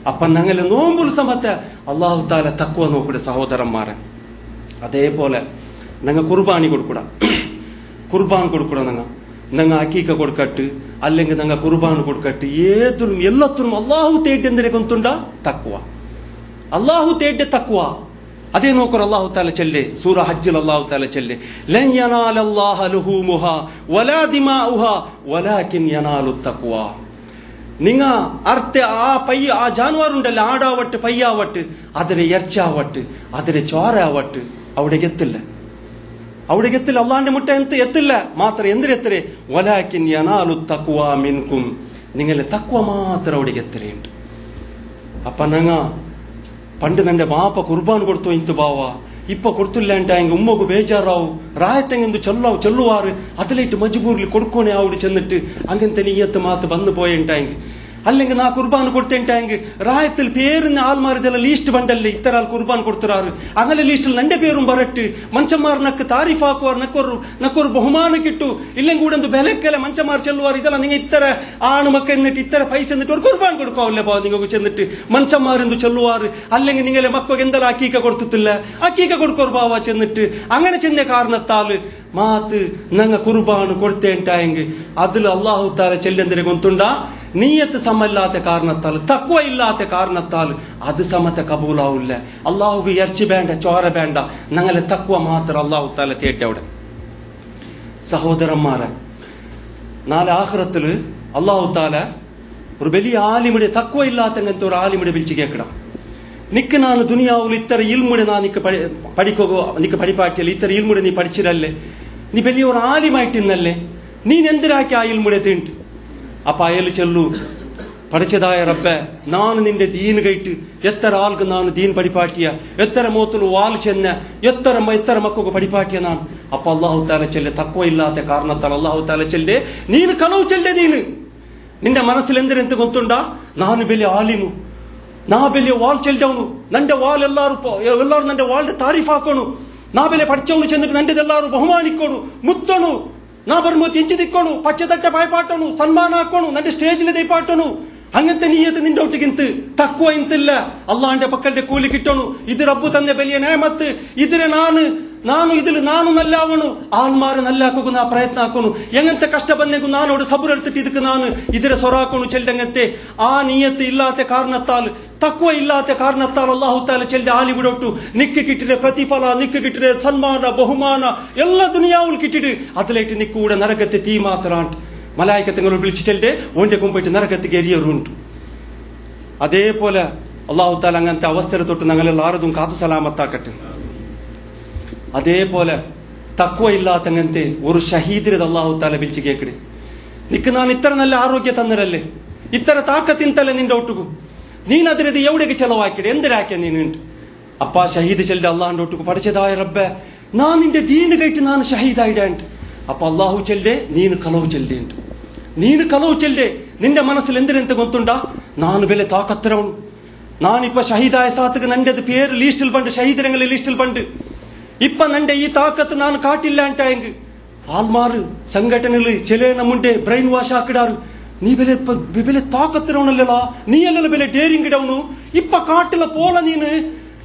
അപ്പൊ ഞങ്ങളെ നോമ്പുൽ സമയത്ത് അല്ലാഹു തആല തക്വ നോക്കൂടെ സഹോദരന്മാരെ. അതേപോലെ ഞങ്ങൾ കുർബാനി കുർബാൻ കൊടുക്കൂട. ഞങ്ങൾ അക്കീക്ക കൊടുക്കട്ട് അല്ലെങ്കിൽ ഞങ്ങൾ കുർബാൻ കൊടുക്കട്ട് ഏതിലും എല്ലാത്തിനും അല്ലാഹു തേട്ടെ എന്തിനെ കൊണ്ടുണ്ട തക്വ. അല്ലാഹു തേട്ടെ തക്വ ಅದೇ ನೋಕರು ಅಲ್ಲಾಹು ತಾಲ ಚೆಲ್ಲೆ ಸೂರ ಹಜ್ಜಲ್ ಅಲ್ಲಾಹು ತಾಲ ಚೆಲ್ಲೆ ಲನ್ ಯನಾಲಲ್ಲಾಹ ಲುಹೂಮುಹಾ ವಲಾ ದಿಮಾಉಹಾ ವಲಾಕಿನ್ ಯನಾಲು ತಕ್ವಾ. നിങ്ങ അർത്ഥ ആ ജാനുവാറുണ്ടല്ല ആടാവട്ട് പയ്യാവട്ട് അതിരെ എർച്ചാവട്ട് അതിരെ ചോരാവട്ട് അവിടേക്ക് എത്തില്ല. അള്ളാന്റെ മുട്ട എത്തില്ല. മാത്രം എന്തിനെത്തരെ വലാകിൻ യനാലു തഖ്വാ മിൻകും, നിങ്ങളെ തഖ്വ മാത്രം അവിടേക്ക് എത്തരയുണ്ട്. അപ്പ നങ്ങ പണ്ട് നന്റെ മാപ്പ കുർബാൻ കൊടുത്തു ಇಂತು ಬಾವ ಇಪ್ಪ ಕೊಡ್ತಿಲ್ಲ ಅಂತ ಹೆಂಗೆ ಉಮ್ಮಗು ಬೇಜಾರಾವು ರಾಯತೆಂಗೆಂದು ಚೆಲ್ಲುವಾರು അതിലേറ്റ് മജ്ബൂറിൽ കൊടുക്കോണേ അവിടെ ചെന്നിട്ട് അങ്ങനത്തെ നീയത്ത് മാത്ത് വന്നു പോയിട്ടായെങ്കിൽ അല്ലെങ്കിൽ നാ കുർബാൻ കൊടുത്തേട്ടായെങ്കിൽ റായത്തിൽ പേരിന് ആൾമാരിതെല്ലാം ലീസ്റ്റ് ബണ്ടല്ലേ ഇത്ര ആൾ കുർബാൻ കൊടുത്തിറാറ് അങ്ങനെ ലീസ്റ്റിൽ നന്റെ പേരും പറട്ട് മനുഷ്യന്മാർ നക്ക് താരിഫാക്കുവാർ നക്കൊരു ബഹുമാനം കിട്ടു ഇല്ലെങ്കിൽ കൂടെ ബലക്കല മനുഷ്യന്മാർ ചെല്ലുവാർ ഇതെല്ലാം നിങ്ങൾ ഇത്ര ആണ് മക്ക എന്നിട്ട് ഇത്ര പൈസ എന്നിട്ട് ഒരു കുർബാൻ കൊടുക്കാവില്ല പാ നിങ്ങൾക്ക് ചെന്നിട്ട് മനുഷ്യന്മാരെന്തു ചെല്ലുവാറ് അല്ലെങ്കിൽ നിങ്ങളെ മക്കൾക്ക് എന്തെല്ലാം അക്കീക്ക കൊടുത്തിട്ടില്ല അക്കീക്ക കൊടുക്കോർ ബാവ ചെന്നിട്ട് അങ്ങനെ ചെന്ന കാരണത്താല് മാത്ത് ഞങ്ങ കുർബാന് കൊടുത്തേട്ടായെങ്കിൽ അതിൽ അള്ളാഹു താല ചെല്ലെന്തിനെ കൊണ്ടുണ്ടാ നീയത്ത് സമല്ലാത്ത കാരണത്താൽ തക്വ ഇല്ലാത്ത കാരണത്താൽ അത് സമത്തെ കബൂലാവില്ല. അള്ളാഹുക്ക് ഇറച്ചി വേണ്ട ചോര വേണ്ട, ഞങ്ങളെ തക്വ മാത്രം അള്ളാഹു താല തേറ്റവിടെ. സഹോദരന്മാരെ, നാളെ ആഖിറത്തില് അള്ളാഹു താല ഒരു വലിയ ആലിമിടെ തക്വ ഇല്ലാത്ത അങ്ങനത്തെ ഒരു ആലിമിടെ വിളിച്ച് കേൾക്കണം. നിക്ക് നാണ് ദുനിയാവിൽ ഇത്ര ഇൽമുടെ നാ നിക്ക് നിക്ക് പഠിപ്പാറ്റിയല്ലേ, ഇത്ര ഇൽമുടെ നീ പഠിച്ചിരല്ലേ, നീ വലിയൊരു ആലിമായിട്ടിന്നല്ലേ, നീ എന്തിനാക്കി ആ ഇൽമുടെ തീണ്ട്. അപ്പൊ അയാൾ ചെല്ലു പഠിച്ചതായ റബ്ബെ നാണ് നിന്റെ ദീന് കയറ്റ് എത്ര ആൾക്ക് നാണ് ദീൻ പഠിപ്പാട്ടിയ എത്ര മോത്തിൽ വാൽ ചെന്ന എത്ര മക്കൾക്ക് പഠിപ്പാട്ടിയ നാണ്. അപ്പൊ അള്ളാഹു താല ചെല്ലെ തക്വ ഇല്ലാത്ത കാരണത്താൽ അള്ളാഹു താല ചെല്ലെ നീന് കളവ് ചെല്ലെ നീന് നിന്റെ മനസ്സിൽ എന്തിനെന്ത് ಗೊತ್ತುಂಟಾ ನಾನು ಬೆಲೆ ಆಲಿಮು ನಾ ಬೆಲೆ ವಾಲ್ ಚೆಲ್ದವನು ನಂಡೆ ವಾಲ್ ಎಲ್ಲಾರು ನಂಡೆ ವಾಲ್ಡೆ ತಾರೀಫ್ ಹಾಕೋಣು ನಾ ಬೆಲೆ പഠിച്ചവನು ചെന്നിട്ട് ನಂಡೆದೆಲ್ಲಾರು ಬಹುಮಾನಿಕೋಣು ಮುತ್ತೋಣು ನಾ ಬರ್ಬೋದು ಎಂಚಿ ದಿಕ್ಕೋಣು ಪಚ್ಚದಟ್ಟ ಬಾಯ್ಪಾಟೋಣು ಸನ್ಮಾನ ಹಾಕೋಣು ನಂಡೆ ಸ್ಟೇಜಿൽ ദൈപ്പാട്ടോണു. അങ്ങനത്തെ നീയത്ത് നിന്റെ ഒട്ടിക്കിന്ത് തക്വ ഇന്തില്ല. അള്ളാന്റെ പക്കളുടെ കൂലി കിട്ടണു. ഇത് റബ്ബു തന്നെ വലിയ നേമത്ത്. ഇതിനെ ನಾನು ನಲ್ಲಾವಣು ಆಲ್ಮಾರ ನಲ್ಲಾಕೋಕು ನಾ ಪ್ರಯತ್ನ ಹಾಕೋನು ಎಂಗಂತೆ ಕಷ್ಟ ಬಂದೆಗೂ ನಾನೋಡು ಸಬುರ್ ಎಡ್ತಿಟ್ಟು ಇದಕ್ಕೆ ನಾನು ಇದರ ಸೊರಾಕೋನು ಚೆಲ್ದಂಗಂತೆ ಆ ನೀಯತ್ತು ಇಲ್ಲಾತ ಕಾರಣತ್ತಾಲ್ ತಕ್ವ ಇಲ್ಲಾತ ಕಾರಣತ್ತಾಲ್ ಅಲ್ಲಾಹು ತಾಲ ಚೆಲ್ದೆ ಆಲಿ ಬಿಡೊಟ್ಟು ನಿಕ್ಕೆ ಕಿಟ್ಟಿರೆ ಪ್ರತಿಫಲ ನಿಕ್ಕೆ ಕಿಟ್ಟಿರೆ ಸನ್ಮಾನ ಬಹುಮಾನ ಎಲ್ಲ ದುನಿಯಾವುಲ್ ಕಿಟ್ಟಿಡು അതിലേറ്റ് നിക്ക് കൂടെ നരകത്തെ തീ മാത്രാണ്ട് മലായിക്കത്തങ്ങൾ വിളിച്ചു ചെല്ലെ ഓന്റെ കൊമ്പോയിട്ട് നരകത്തേക്ക് എരിയറുണ്ട്. അതേപോലെ അള്ളാഹു താല അങ്ങനത്തെ അവസ്ഥയിൽ തൊട്ട് ഞങ്ങളെല്ലാവരും കാത്തു സലാമത്താക്കട്ടെ. അതേപോലെ തക്വ ഇല്ലാത്തങ്ങനത്തെ ഒരു ഷഹീദിരത് അള്ളാഹു താല വിളിച്ച് കേക്കടെ നിക്ക് ನಾನು ഇത്ര നല്ല ആരോഗ്യ തന്നിരല്ലേ ഇത്ര താക്കത്തിന്തല്ലേ നിന്റെ ഒട്ടുകു നീൻ അതിരത് എവിടേക്ക് ചെലവാക്കിടെ എന്തിനാക്കിയ നീനുണ്ട്. അപ്പ ഷഹീദ് ചെല്ലെ അള്ളാഹിന്റെ ഒട്ടുകു പഠിച്ചതായ റബ്ബെ നാൻ നിന്റെ ദീന് കേട്ട് ನಾನು ഷഹീദായിടേണ്ട്. അപ്പൊ അള്ളാഹു ചെല്ലെ നീന് കലവ് ചെല്ലേണ്ട്. നീന് കലവ് ചെല്ലെ നിന്റെ മനസ്സിൽ എന്തിനെന്ത് ಗೊತ್ತುಂಟಾ ನಾನು ಬೆಲೆ ತಾಕತ್ತಿರವನು ನಾನಿಪ್ಪ ഷഹീദായ സാത്തുക്ക് നന്റെത് പേര് ലീസ്റ്റിൽ പണ്ട് ഷഹീദരങ്ങളെ ലീസ്റ്റിൽ പണ്ട് ഇപ്പ നന്റെ ഈ താക്കത്ത് ನಾನು കാട്ടില്ല ಅಂಟಾയെങ്കിൽ ആൾമാറ് സംഘടനകള് ചില മുണ്ടേ ബ്രെയിൻ വാഷ് ആക്കിടാറ് നീ ಬೆಲೆ ತಾಕತ್ತಿರವನಲ್ಲ നീ ಅಲ್ಲ ಬೆಲೆ ಡೇರಿಂಗ್ ಇಡವನು ഇപ്പ കാട്ടില പോല നീന്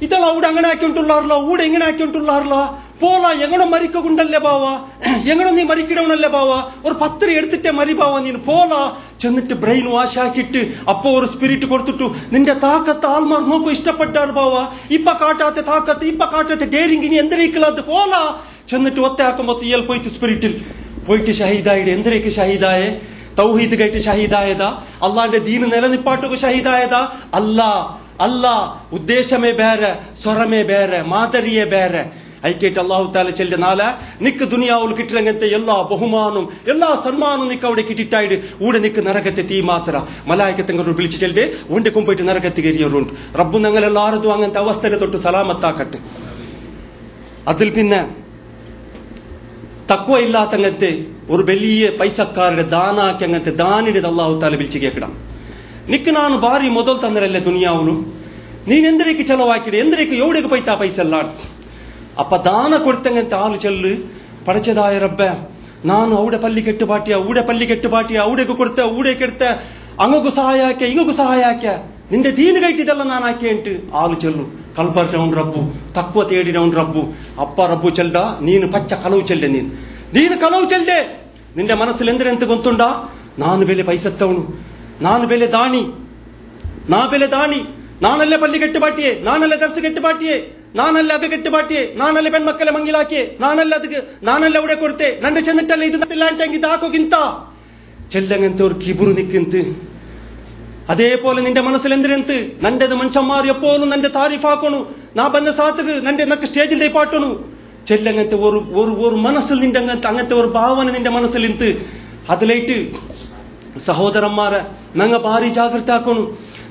ഇതല്ല അവിടെ അങ്ങനെ ആക്കിയിട്ടുള്ളാറില്ല ഊടെ എങ്ങനെ ആക്കിയിട്ടുള്ളാറില്ല പോല എങ്ങനോ മരിക്കുണ്ടല്ലേ ബാവ എങ്ങനോ നീ മരിക്കിടവനല്ലേ ബാവ ഒരു 10 എടുത്തിട്ടേ മരി ബാവ നീന് പോല ചെന്നിട്ട് ബ്രെയിൻ വാഷ് ആക്കിയിട്ട് അപ്പോ ഒരു സ്പിരിറ്റ് കൊടുത്തിട്ടു നിന്റെ താക്കത്ത് ആൾമാർ നോക്കൂ ഇഷ്ടപ്പെട്ടാറ് ബാവ ഇപ്പ കാട്ടാത്ത താക്കത്ത് ഇപ്പ കാട്ടാത്ത ഡേരിങ് ഇനി എന്തിനേക്കില്ലാത്ത പോല ചെന്നിട്ട് ഒത്ത ആക്കുമ്പോ ഇയാൾ പോയിട്ട് സ്പിരിറ്റിൽ പോയിട്ട് ഷഹീദായിടെ എന്തിനേക്ക് ഷഹീദായേ തൗഹീദ് കേട്ട് ഷഹീദായതാ അള്ളാന്റെ ദീന് നിലനിപ്പാട്ടുക ഷഹീദായതാ അല്ല ഉദ്ദേശമേ ಬೇರೆ സ്വരമേ ಬೇರೆ മാതരിയെ ಬೇರೆ ಐಕೇಟ್ ಅಲ್ಲಾಹು ತಾಲ ಚೆಲ್ಲೆ ನಾಲ ನಿಕ್ ದುನಿಯಾವುಲ್ ಕಿಟ್ಟಿರಂಗಂತೆ ಎಲ್ಲಾ ಬಹುಮಾನಂ ಎಲ್ಲಾ ಸನ್ಮಾನ ನಿಕ್ അവിടെ കിട്ടിട്ടായിട് ഊടെ നിക്ക് നരകത്തെ തീ മാത്ര മലായികത്തങ്ങൾ വിളിച്ചു ചെല്ലെ ഒണ്ടെ കൊമ്പോയിട്ട് നരകത്തിക്ക് എരിയറുണ്ട്. റബ്ബു ഞങ്ങളെല്ലാവരും അങ്ങനത്തെ അവസ്ഥയെ തൊട്ട് സലാമത്താക്കട്ടെ. അതിൽ പിന്നെ തക്വ ഇല്ലാത്തങ്ങനത്തെ ഒരു വലിയ പൈസക്കാരുടെ ദാനാക്കി അങ്ങനത്തെ ദാനിടെ അല്ലാഹു താല വിളിച്ചു കേൾക്കണം. നിക്ക് ನಾನು ಬಾರಿ ಮೊದಲು ತಂದರಲ್ಲೇ ದುನಿಯಾವುಲು ನೀನ್ ಎಂದರೇಕೆ ಚೆಲವಾಕಿಡೆ ಎಂದರೇಕೆ ಎವಡೆಗೆ ಪೈತಾ ಪೈಸಲ್ಲ ಅಪ್ಪ ದಾನ ಕೊಡ್ತಂಗಂತ ಆಲು ಚೆಲ್ಲು ಪಡಚದಾಯ ರಬ್ಬ ನಾನು ಊಡೆ ಪಲ್ಲಿ ಕೆಟ್ಟು ಬಾಟಿಯ ಊಡೆಗೂ ಕೊಡ್ತೆ ಊಡೆ ಕೆಡ್ತೆ അങ്ങకు സഹായ ആക്കിയ ഇങ്ങക്ക് സഹായ ആക്കിയ നിന്റെ ദീന് കയറ്റിയതല്ല ഞാൻ ആക്കിയിട്ട് ആള് ചെല്ലു കൽപ്പറിനവൻ റബ്ബു തക്വ തേടിനവൻ റബ്ബു അപ്പ റബ്ബു ചെല്ല നീನು പച്ച കലവ് ചെല്ലെ നീನು ಕಲವು ಚೆಲ್ಲೆ നിന്റെ മനസ്സിൽ എന്തിനെന്ത് ಗೊತ್ತುಂಟಾ ನಾನು ಬೆಲೆ ಪೈಸತ್ತವನು ನಾನು ಬೆಲೆ ದಾನಿ ನಾನಲ್ಲೇ ಪಲ್ಲಿ ಕೆಟ್ಟು ಬಾಟಿಯೇ ನಾನಲ್ಲೇ ದರ್ಸ ಕೆಟ್ಟು ಬಾಟಿಯೇ ನಾನಲ್ಲ ಅಗ ಕೆಟ್ಟುಬಾಟಿಯೇ, ನಾನಲ್ಲ ಪೆಣ್ಮಕ್ಕಳ ಮಂಗಿಲಾಕಿಯೇ, ನಾನಲ್ಲ ಉಡೆ ಕೊಡ್ತೆ, ನಂಡೆ ಚೆನ್ನಟ್ಟಲ್ಲ ಇದು ನತ್ತಿಲ್ಲ ಅಂಟಂಗಿದ್ದು ಹಾಕೋಗಿಂತ ചെല്ലങ്ങനത്തെ ഒരു കിബുറു നിൽക്കുന്നത്. അതേപോലെ നിന്റെ മനസ്സിൽ എന്തിനെന്ത് നന്റേത് മനുഷ്യന്മാർ എപ്പോഴും നിന്റെ താരിഫാക്കണു, നാ ബന്ന സാത്തുക്ക് നിന്റെ നക്ക് സ്റ്റേജിൽ പാട്ടണു. ചെല്ലങ്ങനത്തെ ഒരു മനസ്സിൽ നിന്റെ അങ്ങനത്തെ ഒരു ഭാവന നിന്റെ മനസ്സിൽ എന്ത് അതിലേറ്റ് സഹോദരന്മാരെ നങ്ങ ഭാരി ജാഗ്രത ആക്കണു.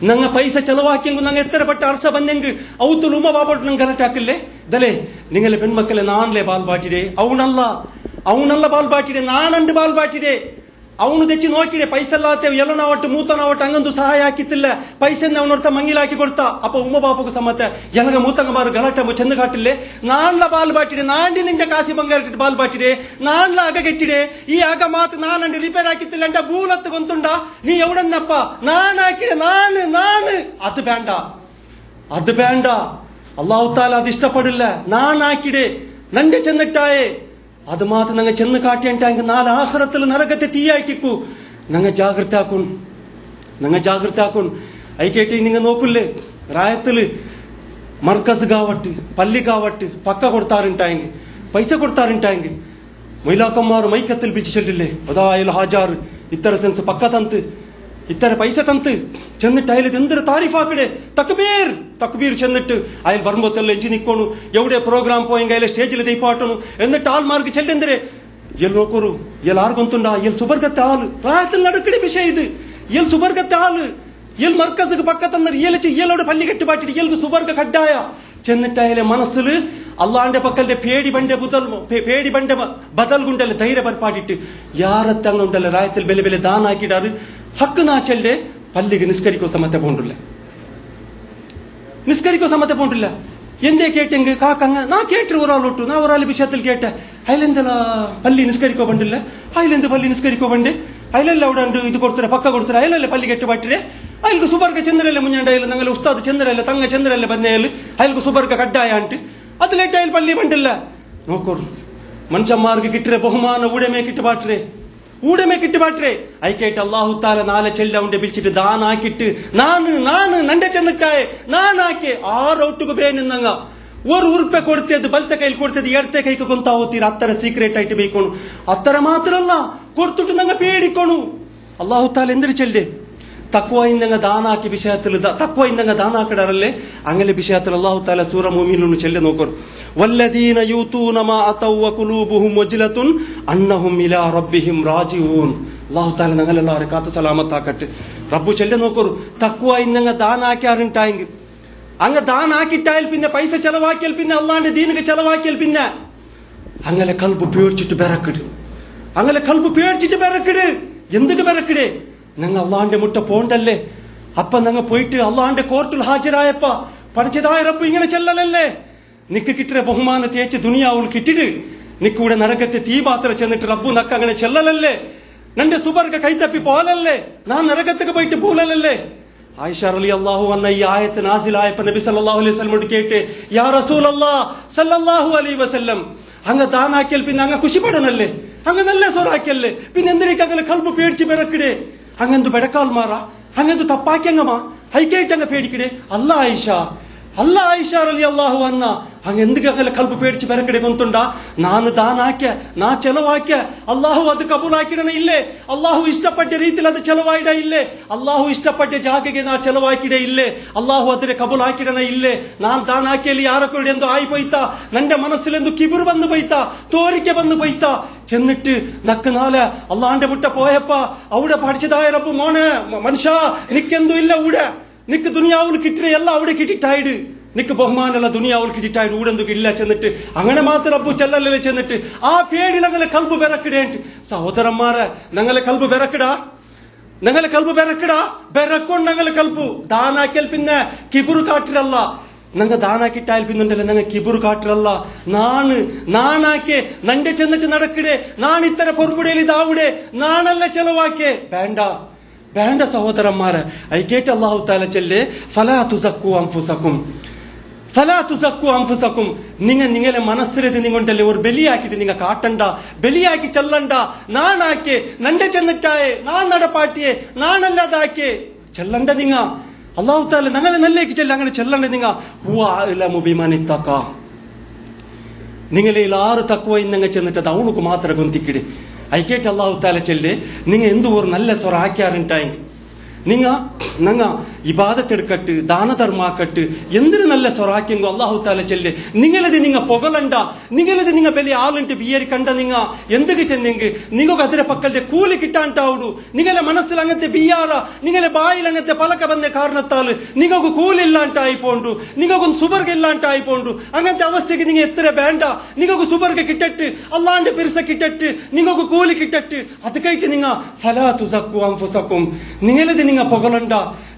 നങ്ങ പൈസ ചെലവാക്കിയെങ്കിൽ നങ്ങ എത്ര പെട്ട അർസ ബന്നെങ്കിൽ ഔത്തുൽ ഉമ്മ ബാബോട്ട് ನಂಗೆ ಕರೆಕ್ಟ್ ಹಾಕಿಲ್ಲೆ ದಲೆ ನಿಂಗಲೆ ಪೆಣ್ಮಕ್ಕಳೆ ನಾನ್ಲೆ ಬಾಲ್ ಬಾಟಿಡೆ, ಅವನಲ್ಲ ಬಾಲ್ ಬಾಟಿಡೆ, ನಾನಂದು ಬಾಲ್ ಬಾಟಿಡೆ. ಅವನು ತೆಚ್ಚಿ ನೋಕಿಡೆ ಪೈಸೆ ಎಲ್ಲಾತೇವೆ ಎಲ್ಲೋ ಒಟ್ಟು ಮೂತನ ಒಟ್ಟು ಹಂಗಂದು ಸಹಾಯ ಹಾಕಿತ್ತಿಲ್ಲ. ಪೈಸೆಂದ ಅವನೊರ್ತ ಮಂಗಿಲಾಕಿ ಕೊಡ್ತಾ ಅಪ್ಪ ಉಮ್ಮ ಬಾಪಗೂ ಸಮ್ಮತ ಎಲಗ ಮೂತಂಗ ಬಾರು ಗಲಾಟೆ ಚೆಂದ ಕಾಟಿಲ್ಲೆ. ನಾನ್ಲ ಬಾಲ್ ಬಾಟಿಡೆ, ನಾಂಡಿ ನಿಂಡೆ ಕಾಸಿ ಬಂಗಾರ ಬಾಲ್ ಬಾಟಿಡೆ, ನಾನ್ಲ ಅಗ ಕೆಟ್ಟಿಡೆ. ಈ ಅಗ ಮಾತು ನಾನಂಡಿ ರಿಪೇರ್ ಹಾಕಿತ್ತಿಲ್ಲ ಅಂಟ ಬೂಲತ್ತು ಗೊಂತುಂಡ ನೀ ಎವಡನ್ನಪ್ಪ ನಾನು ಹಾಕಿಡೆ, ನಾನು ಅದು ಬೇಡ. ಅಲ್ಲಾಹು ತಾಲ ಅದು ಇಷ್ಟಪಡಿಲ್ಲ. ನಾನು ಹಾಕಿಡೆ ನಂಡೆ ಚೆಂದಿಟ್ಟಾಯೆ അത് മാത്രം ഞങ്ങൾ ചെന്ന് കാട്ടിയാണ്ട് നാല് ആഖിറത്തിൽ നരകത്തെ തീയായിട്ടിപ്പു. ഞങ്ങൾ ജാഗ്രത ആക്കും. അയക്കേട്ടി നിങ്ങൾ നോക്കില്ലേ, റായത്തില് മർക്കസ് കാവട്ട് പള്ളി കാവട്ട് പക്ക കൊടുത്താറുണ്ടായെങ്കിൽ പൈസ കൊടുത്താറുണ്ടായെങ്കിൽ മൈലാക്കന്മാർ മൈക്കത്തിൽ പിടിച്ചു ചെല്ലില്ലേ, അതായാലും ഹാജാറ് ഇത്തര സെൻസ് പക്ക തന്ത് ഇത്തര പൈസ തന്ത് ചെന്നിട്ട് അയാൾ എന്തൊരു താരിഫാക്കടെ തക്ബീർ ചെന്നിട്ട് അയാൾ വരുമ്പോത്തെല്ലാം എഞ്ചി നിൽക്കണു. എവിടെ പ്രോഗ്രാം പോയെങ്കിൽ അയാളെ സ്റ്റേജിൽ ദൈപ്പാട്ടണു. എന്നിട്ട് ആൾമാർക്ക് ചെല്ലെന്തരെ എൽ നോക്കൂ, എൽ ആർക്കൊന്തുണ്ടാ, എൽ സുബർഗത്തെ ആള് പ്രായത്തിൽ നടക്കടി വിഷയം ഇത്. എൽ സുബർഗത്തെ ആള് എൽ മർക്കസ് പക്ക തന്നർ ഇയലോട് പള്ളി കെട്ടുപാട്ടിട്ട് എൽക്ക് സുബർഗ കഡ്ഡായ. ചെന്നിട്ട് അയാളെ മനസ്സിൽ അള്ളാന്റെ പക്കലിന്റെ പേടി ബണ്ട ബദൽ കൊണ്ടല്ലേ ധൈര്യ പരിപാടിട്ട് യാറത്തങ്ങുണ്ടല്ലേ റായത്തിൽ ബെലെ ദാനാക്കിടാറ് ഹക്ക് നാച്ചല്ലേ പള്ളിക്ക് നിസ്കരിക്കോ സമത്തെ പോണ്ടില്ല. എന്തേ കേട്ടെങ്കിൽ കാക്കങ്ങ നാ കേട്ടു ഒരാളോട്ടു നാ ഒരാൾ വിഷയത്തിൽ കേട്ട അയിലെന്താ പള്ളി നിസ്കരിക്കോ പണ്ടില്ല, അയിലെന്ത് പള്ളി നിസ്കരിക്കോ പണ്ട് അയിലല്ല അവിടെ ഉണ്ട് ഇത് കൊടുത്തര പക്ക കൊടുത്തര അയിലല്ലേ പള്ളി കെട്ട് പാട്ടിരെ അയൽക്ക് സുബർഗ ചന്ദ്രല്ലേ മുഞ്ഞാണ്ടായാലും ഞങ്ങൾ ഉസ്താദ് ചന്ദ്രല്ലേ തങ്ങ ചന്ദ്രല്ലേ ബന്നയാല് അയൽക്ക് സുബർഗ കഡ്ഡായാണ്ട് അതിലേട്ട് അയൽ പള്ളി പണ്ടില്ല. നോക്കൂ മനുഷ്യന്മാർക്ക് കിട്ടിയ ബഹുമാന ഊടമേ കിട്ടുപാട്ടെ അയക്കേട്ട് അള്ളാഹു താല നാളെ ചെല്ലൗണ്ട് പിടിച്ചിട്ട് ദാനാക്കിട്ട് നാന് നന്റെ ചെന്നിട്ടായെ നാനാക്കെ ആറോട്ടുക പേനങ്ങ ഒരു ഉറുപ്പെ കൊടുത്തത് ബലത്തെ കയ്യിൽ കൊടുത്തത് ഇടത്തെ കൈക്ക് കൊന്താവൂತೀರ അത്ര സീക്രട്ട് ആയിട്ട് ബേക്കോണു. അത്ര മാത്രല്ല കൊടുത്തിട്ട് ഞങ്ങൾ പേടിക്കോണു. അള്ളാഹു താല എന്തിനു ചെല്ലേ തക്വയിന്നങ്ങ ദാനാക്കി വിഷയത്തിൽ തക്വയിന്നങ്ങ ദാനാക്കിടാറല്ലേ അങ്ങനെ വിഷയത്തിൽ അള്ളാഹു താല സൂറ മുഅ്മിനൂൻ ചെല്ലെ നോക്കൂ. വല്ലദീന യൂതൂന മാ അതൗ വഖുലൂബുഹും വജ്ലത്തുൻ അന്നഹും ഇലാ റബ്ബിഹിം റാജിഊൻ. അള്ളാഹു താല ഞങ്ങളെല്ലാവരും കാത്ത് സലാമത്താക്കട്ടെ. റബ്ബു ചെല്ലെ നോക്കൂ, തക്വയിന്നങ്ങ ദാനാക്കിയാറുണ്ടായെങ്കിൽ അങ്ങ് ദാനാക്കിട്ടായാൽ പിന്നെ പൈസ ചെലവാക്കിയാൽ പിന്നെ അള്ളാന്റെ ദീനിക്ക് ചെലവാക്കിയാൽ പിന്നെ അങ്ങനെ കൽബ് പേടിച്ചിട്ട് ബെറക്കിട്. എന്തൊക്കെ ബെറക്കിടേ ഞങ്ങൾ അള്ളാന്റെ മുട്ട പോണ്ടല്ലേ. അപ്പൊ ഞങ്ങൾ പോയിട്ട് അള്ളാന്റെ കോർട്ടിൽ ഹാജരായപ്പ പഠിച്ചതായ റബ്ബ് ഇങ്ങനെ ചെല്ലലല്ലേ. നിക്ക് കിട്ടിയ ബഹുമാന തേച്ച് ദുനിയാവുൾ കിട്ടിട്ട് നിക്കൂടെ നരകത്തെ തീ പാത്ര ചെന്നിട്ട് റബ്ബു നക്ക് അങ്ങനെ ചെല്ലലല്ലേ. നന്റെ സുബർഗ കൈത്തപ്പി പോലല്ലേ, നാൻ നരകത്തേക്ക് പോയിട്ട് പോലല്ലേ. ആയിഷ റളിയല്ലാഹു അൻഹ ഈ ആയത്ത് നാസിലായപ്പോ നബി സല്ലല്ലാഹു അലൈഹി വസല്ലമോട് കേട്ട്, യാ റസൂലല്ലാഹ് സല്ലല്ലാഹു അലൈഹി വസല്ലം അങ്ങ് ദാനാക്കിയാൽ പിന്നെ അങ്ങ് ഖുശിപ്പെടണല്ലേ, അങ്ങ് നല്ല സോറാക്കിയല്ലേ, പിന്നെ എന്തിനേക്ക് അങ്ങനെ കൽബ് പേടിച്ച് ബെറക്കിടേ, അങ്ങെന്തു ബെടക്കാൽ മാറാ, അങ്ങെന്തു തപ്പാക്കിയങ്ങമാ ഹൈക്കേട്ടങ്ങ പേടിക്കിടേ. അല്ല ആയിഷ റളിയല്ലാഹു അൻഹ അങ്ങ് എന്തൊക്കെ കൽബ് പേടിച്ച് ബെറക്കിടെ കൊണ്ടുണ്ടാ. നാന് ദാനാക്കിയ നാ ചെലവാക്കിയ അള്ളാഹു അത് കബൂലാക്കിടണ ഇല്ലേ, അള്ളാഹു ഇഷ്ടപ്പെട്ട രീതിയിൽ അത് ചെലവായിട ഇല്ലേ, അള്ളാഹു ഇഷ്ടപ്പെട്ട ജാഗಗೆ ನಾ ചെലവാക്കിടേ ഇല്ലേ, ಅಲ್ಲಾಹು ಅದರ ಕಬೂಲಾಕಿಡನ ಇಲ್ಲೇ. ನಾನ್ ದಾನಾಕಿಯಲ್ಲಿ ಯಾರಕ್ಕೋಡಿ ಎಂದು ಆಯಿ ಪೋಯ್ತಾ, ನಂಡೆ ಮನಸ್ಸಿಲೆಂದು ಕಿಬುರು ಬಂದು ಪೋಯ್ತಾ, ತೋರಿಕೆ ಬಂದು ಪೋಯ್ತಾ. ചെന്നിട്ട് നക്ക് നാല് അള്ളാന്റെ മുട്ട പോയപ്പ അവിടെ പഠിച്ചതായ റബ്ബ് മോനെ മനുഷ്യ നിക്കെന്തു ഇല്ല ഊടെ നിക്ക് ദുനിയാവിൽ കിട്ടിയ എല്ലാം അവിടെ കിട്ടിട്ടായിട്, നിക്ക് ബഹുമാനല്ല ദുനിയാവിൽ കിട്ടിട്ടായിട്ട് ഊടെന്തും ഇല്ല. ചെന്നിട്ട് അങ്ങനെ മാത്രം റബ്ബു ചെല്ലല്ലേ. ചെന്നിട്ട് ആ പേടി ഞങ്ങളെ കൽബ് ബെറക്കിടേണ്ട്. സഹോദരന്മാരെ ഞങ്ങളെ കൽബ് ബെറക്കിടാ ബെറക്കൊണ്ട് ഞങ്ങളെ കൽബു ദാനാക്കിയാൽ പിന്നെ കിബുറ് കാട്ടിരല്ല. ഞങ്ങ ദാനാക്കിട്ടായാൽ പിന്നുണ്ടല്ലോ ഞങ്ങ കിബുറ് കാട്ടിരല്ല. നാണാക്കെ നന്റെ ചെന്നിട്ട് നടക്കിടേ, നാൻ ഇത്തര പൊറുപുടയിൽ ഇതാവിടെ നാണല്ല ചെലവാക്കേ. വേണ്ട സഹോദരന്മാരെ ഐക്കേട്ട് അല്ലാഹു തആല ചെല്ലേ, ഫലാ തുസക്കു അൻഫുസക്കും. നിങ്ങളെ മനസ്സിലത് നിങ്ങണ്ടല്ലേ ഒരു ബലിയാക്കിട്ട് നിങ്ങൾ കാട്ടണ്ട, ബലിയാക്കി ചെല്ലണ്ട. നാണാക്കെ നന്റെ ചെന്നിട്ടായേ, നാൻ നടപ്പാട്ടിയെ നാണല്ലാതാക്കിയേ ചെല്ലണ്ട. അള്ളാഹു താല ഞങ്ങളെ നല്ലേക്ക് ചെല്ല അങ്ങനെ ചെല്ലണ്ടേ നിങ്ങൾ നിങ്ങളെ 6 തക്വ ഇന്നങ്ങ ചെന്നിട്ട് അത് അവനുക്ക് മാത്രം ഗൊന്തിക്കിട് അയക്കേട്ട് അള്ളാഹു താല ചെല്ലേ നിങ്ങൾ എന്തു ഒരു നല്ല സ്വറ ആക്കിയാറുണ്ടായി നിങ്ങ ഇബാദത്തെടുക്കട്ട് ദാനധർമാക്കട്ട് എന്തിനു നല്ല സ്വറാക്കിയെങ്കോ അള്ളാഹു താല ചെല്ലേ നിങ്ങളത് നിങ്ങ പൊകളണ്ട നിങ്ങളത് നിങ്ങ വലിയ ആളുണ്ട് ബിയരി കണ്ട നിങ്ങ എന്തൊക്കെ ചെന്നെങ്കിൽ നിങ്ങൾക്ക് അതിരെ പക്കളുടെ കൂലി കിട്ടാണ്ടാവുള്ളൂ നിങ്ങളെ മനസ്സിൽ അങ്ങനത്തെ ബിയാറ നിങ്ങളെ ബായിൽ അങ്ങനത്തെ പലക വന്ന കാരണത്താൽ നിങ്ങൾക്ക് കൂലി ഇല്ലാണ്ടായി പോണ്ടു നിങ്ങൾക്കൊന്ന് സുബർഗ ഇല്ലാണ്ടായി പോണ്ടു അങ്ങനത്തെ അവസ്ഥയ്ക്ക് നിങ്ങൾ എത്ര വേണ്ട നിങ്ങൾക്ക് സുബർഗ കിട്ടട്ട് അള്ളാന്റെ പെരുസ കിട്ടട്ട് നിങ്ങൾക്ക് കൂലി കിട്ടട്ട് അത് കഴിച്ച് നിങ്ങൾ ഫലാ തുസക്കു അൻഫുസക്കും നിങ്ങളത് നിങ്ങൾ പൊകളണ്ട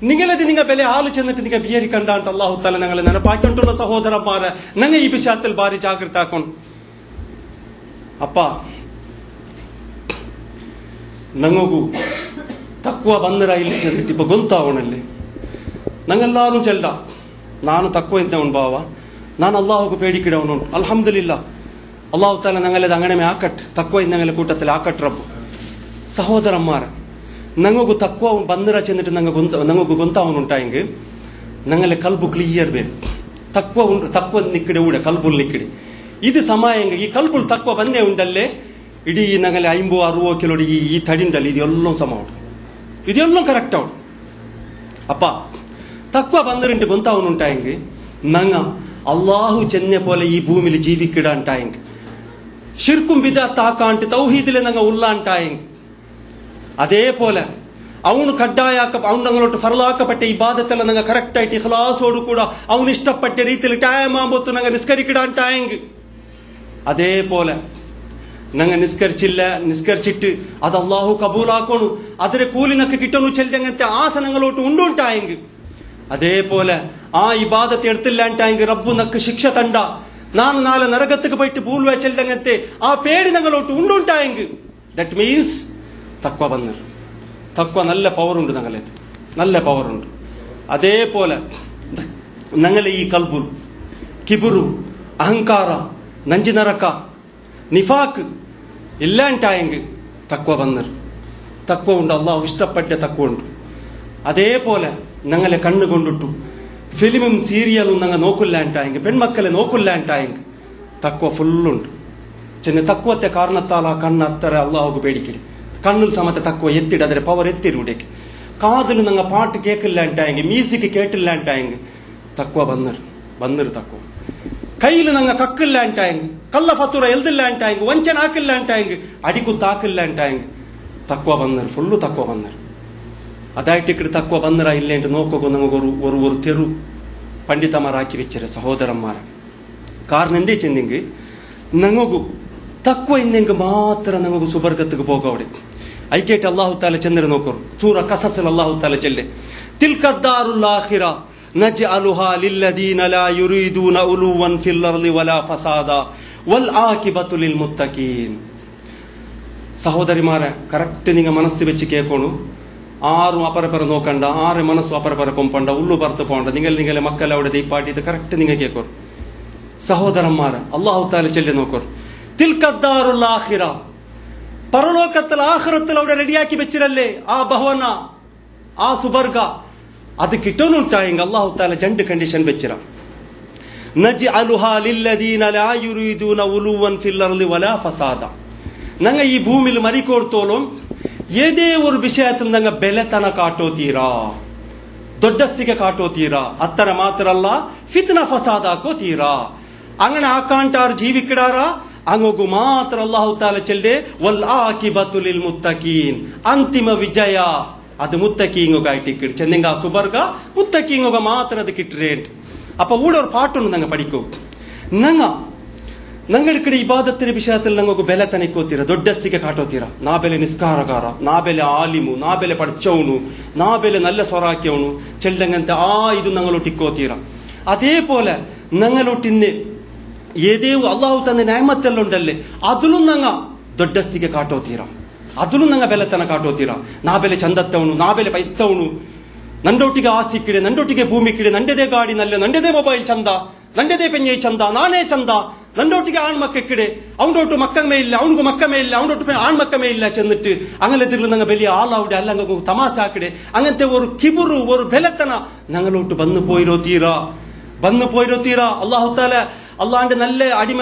നിങ്ങളത് നിങ്ങൾ വില ആള് ചെന്നിട്ട് നിങ്ങൾ ബിയരി കണ്ടാണ്ട് അള്ളാഹു താല ഞങ്ങളെ നെനപ്പായിട്ടുള്ള സഹോദരന്മാരെ ഞങ്ങൾ ഈ വിഷയത്തിൽ ഭാരി ജാഗ്രതാക്കണം. അപ്പ ഞങ്ങൾക്കു തക്വ ಬಂದರ ಇಲ್ಲಿ ചെന്നിട്ട് ഇപ്പൊ ಗೊತ್ತಾವಣല്ലേ ഞങ്ങളെല്ലാരും ചെല്ല ನಾನು ತಕ್ವ ಇಂತ ಉಂಬಾವ ನಾನು ಅಲ್ಲಾಹುಗೆ പേടിക്കിടവನು അൽഹംദുലില്ലാ അള്ളാഹു താല ഞങ്ങളത് അങ്ങനെ ആക്കട്ടെ തക്വ ഞങ്ങളെ കൂട്ടത്തിൽ ആക്കട്ടെ റബ്ബ്. സഹോദരന്മാരെ ഞങ്ങൾക്ക് തക്വ ಬಂದರ ചെന്നിട്ട് ഞങ്ങൾക്ക് ಗೊತ್ತಾವನುಂಟಾയെങ്കിൽ ഞങ്ങളെ കൽബു ക്ലിയർ ಬೇರೆ തക്വ നിക്കടെ ഊടെ കൽബുൽ നിക്കടെ ഇത് സമയം ഈ കൽബുൽ തക്വ ಬಂದೇ ഉണ്ടല്ലേ ഇടീ ഞങ്ങളെ 50-60 കിലോ ഈ തടി ഉണ്ടല്ലേ ഇതെല്ലാം സമമാണ് ഇതെല്ലാം കറക്റ്റ് ആണ്. അപ്പ തക്വ ಬಂದರಿಂದ ಗೊತ್ತಾವನುಂಟಾയെങ്കിൽ ഞങ്ങ അള്ളാഹു ചെന്നെ പോലെ ഈ ഭൂമിയിൽ ജീവിക്കിടാണ്ടായെങ്കിൽ ഷിർക്കും ബിദഅത്താക്കാണ്ട് തൗഹീദിലെ ഞങ്ങ ഉള്ളാണ്ടായെങ്കിൽ അതേപോലെ അവന് അവൻ ഞങ്ങളോട്ട് ഫർലാക്കപ്പെട്ട ഇബാദത്തെല്ലാം ഞങ്ങൾ കറക്റ്റ് ആയിട്ട് ഇഖ്ലാസോട് കൂടെ അവന് ഇഷ്ടപ്പെട്ട രീതിയിൽ ടൈം ആകുമ്പോൾ ഞങ്ങൾ നിസ്കരിക്കിടാണ്ടായെങ്കിൽ അതേപോലെ ഞങ്ങൾ നിസ്കരിച്ചിട്ട് അത് അള്ളാഹു കബൂലാക്കണു അതിരെ കൂലി ഞങ്ങൾക്ക് കിട്ടണു ചെല്ലങ്ങനത്തെ ആസ ഞങ്ങളോട്ട് ഉണ്ടുണ്ടായെങ്കിൽ അതേപോലെ ആ ഇബാദത്ത് എടുത്തില്ലാണ്ടായെങ്കിൽ റബ്ബു നക്ക് ശിക്ഷ തണ്ട ನಾನು നാളെ നരകത്തേക്ക് പോയിട്ട് പൂൽവ ചെല്ലങ്ങനത്തെ ആ പേടി ഞങ്ങളോട്ട് ഉണ്ടുണ്ടായെങ്കിൽ ദാറ്റ് മീൻസ് തക്വ ಬಂದರು തക്വ നല്ല പവറുണ്ട് ഞങ്ങളത് നല്ല പവറുണ്ട്. അതേപോലെ ഞങ്ങളെ ഈ കൽബുൽ കിബുറു അഹങ്കാര നഞ്ചിനറക്ക നിഫാക്ക് ഇല്ലാണ്ടായെങ്കിൽ തക്വ ಬಂದರು തക്വ ഉണ്ട് അള്ളാഹു ഇഷ്ടപ്പെട്ട തക്വ ഉണ്ട്. അതേപോലെ ഞങ്ങളെ കണ്ണുകൊണ്ടിട്ടു ഫിലിമും സീരിയലും ഞങ്ങൾ നോക്കില്ലാണ്ടായെങ്കിൽ പെൺമക്കളെ നോക്കില്ലാണ്ടായെങ്കിൽ തക്വ ഫുള്ളുണ്ട്. ചെന്ന് തക്വത്തെ കാരണത്താൽ ആ കണ്ണ് അത്ര അള്ളാഹുക്ക് പേടിക്കല് കണ്ണിൽ സമത്തെ തക്വ എത്തിയിട്ട് അതിന്റെ പവർ എത്തിരൂടേക്ക് കാതിൽ ഞങ്ങൾ പാട്ട് കേൾക്കില്ലാണ്ടായെങ്കിൽ മ്യൂസിക് കേട്ടില്ലാണ്ടായെങ്കിൽ തക്വ ಬಂದರು തക്വ കയ്യിൽ ഞങ്ങൾ കക്കില്ലാണ്ടായെങ്കിൽ കള്ള ഫത്തുറ എഴുതില്ലാണ്ടായെങ്കിൽ വഞ്ചന ആക്കില്ലാണ്ടായെങ്കിൽ അടിക്കുത്താക്കില്ലാണ്ടായെങ്കിൽ തക്വ ಬಂದರು ഫുള്ളു തക്വ ಬಂದರು. അതായിട്ട് ഇക്കടെ തക്വ ಬಂದರ ഇല്ലേണ്ട് നോക്കുക നമുക്ക് ഒരു തെരു പണ്ഡിതന്മാരാക്കി വെച്ചരെ സഹോദരന്മാരെ. കാരണം എന്തേ ചെന്നെങ്കിൽ ഞങ്ങൾക്ക് തക്വ ഇന്നെങ്കിൽ മാത്രം നമുക്ക് സുബർഗത്തേക്ക് പോകവിടെ അയക്കേട്ട് അള്ളാഹു താല ചെന്നരെ നോക്കൂ സൂറ ഖസസിൽ അള്ളാഹു താല ചെല്ലെ തിൽക്കദ്ദാറുൽ ആഖിറ നജ്അലുഹാ ലില്ലദീന ലാ യുരീദൂന ഉലുവൻ ഫിൽ അർളി വലാ ഫസാദ വൽ ആഖിബതു ലിൽ മുത്തഖീൻ. സഹോദരിമാരെ കറക്റ്റ് നിങ്ങൾ മനസ്സ് വെച്ച് കേൾക്കണു. ആരും അപ്പറപ്പറ നോക്കണ്ട, ആറ് മനസ്സും അപ്പറപ്പറ കൊമ്പണ്ട, ഉള്ളു പറത്ത് പോകണ്ട. നിങ്ങളെ മക്കളെ അവിടെ ദീപ്പാട്ടി ഇത് കറക്റ്റ് നിങ്ങൾ കേൾക്കൂ. സഹോദരന്മാരെ അള്ളാഹു താല ചെല്ലെ നോക്കൂ തിൽക്കദ്ദാറുൽ ആഖിറ പരലോകത്തിൽ ആഖിറത്തിൽ അവിടെ റെഡിയാക്കി വെച്ചിരല്ലേ ആ ഭവന ആ സുബർഗ അത് കിട്ടണുണ്ടായെങ്കിൽ അള്ളാഹു താല 2 കണ്ടീഷൻ വെച്ചിര. നജ്അലുഹാ ലില്ലദീന ലാ യുരീദൂന ഉലുവൻ ഫിൽ അർളി വലാ ഫസാദ. ഞങ്ങൾ ഈ ഭൂമിയിൽ മരിക്കോർത്തോളും ഏതേ ഒരു വിഷയത്തിൽ ഞങ്ങൾ ಬೆಲೆತನ ಕಾಟೋತೀರಾ ದೊಡ್ಡಸ್ತಿಗೆ ಕಾಟೋತೀರಾ ಅತ್ತರ ಮಾತ್ರ ಅಲ್ಲ ಫಿತ್ನಾ ಫಸಾದ್ ಹಾಕೋತೀರಾ അങ്ങനെ ആക്കാണ്ടാർ ജീവിക്കിടാറാ അങ്ങോക്ക് മാത്ര അല്ലാഹു തആല ചെല്ലെ വൽ ആകിബതു ലിൽ മുത്തഖീൻ അന്തിമ വിജയ അത് മുത്തഖീങ്ങോകായിട്ട് കിട്ടി ചെന്നിങ്ങ സുബർഗ മുത്തഖീങ്ങോക മാത്ര അത് കിട്ടറേണ്ട്. അപ്പൊ ഊടെ ഒരു പാട്ടുണ്ട് ഞങ്ങൾ പഠിക്കൂ. ഞങ്ങൾക്കിടെ ഇബാദത്തിന്റെ വിഷയത്തിൽ ഞങ്ങൾക്ക് ಬೆಲೆ ತನಕೋತೀರ ದೊಡ್ಡಸ್ತಿಗೆ ಕಾಟೋತೀರ ನಾ ಬೆಲೆ ನಿಸ್ಕಾರಗಾರ ನಾ ಬೆಲೆ ಆಲಿಮು ನಾ ಬೆಲೆ പഠിച്ചവನು ನಾ ಬೆಲೆ നല്ല സ്വറാക്കിയവನು ചെല്ലങ്ങനത്തെ ഇത് ഞങ്ങളൊട്ടിക്കോത്തീര. അതേപോലെ ഞങ്ങളൊട്ടിന്ന് ഏതേ അള്ളാഹു തന്ന ನ್ಯಾಮತ್ತೆಲ್ಲ ഉണ്ടല്ലേ അതിലും ഞങ്ങ ದೊಡ್ಡಸ್ತಿಗೆ ಕಾಟೋತೀರ അതിലും ഞങ്ങ ಬೆಲೆತನ ಕಾಟೋತೀರ. ನಾ ಬೆಲೆ ಚಂದತ್ತವನು ನಾ ಬೆಲೆ ಪೈಸ್ತವನು ನಂದೊಟ್ಟಿಗೆ ಆಸ್ತಿ ಕಿಡೆ ನಂದೊಟ್ಟಿಗೆ ಭೂಮಿ ಕಿಡೆ ನಂಡೆದೇ ಗಾಡಿ ನಲ್ಲೆ ನಂಡೆದೇ ಮೊಬೈಲ್ ಚಂದ ನಂಡೆದೇ ಪೆಂಜೆ ಚಂದ ನಾನೇ ಚಂದ നന്നോട്ടിക്ക് ആൺമക്കടെ അവനോട്ട് മക്കമേ ഇല്ല അവനക്ക് മക്കമേ ഇല്ല അവനോട്ട് ആൺമക്കമേ ഇല്ല ചെന്നിട്ട് അങ്ങനെ നിങ്ങൾ വലിയ ആളാവിടെ അല്ല തമാശാക്കടെ അങ്ങനത്തെ ഒരു കിബുറു ഒരു ബലത്തന ഞങ്ങളോട്ട് വന്നു പോയിരോ തീരാ അള്ളാഹുത്താല അള്ളാന്റെ നല്ല അടിമ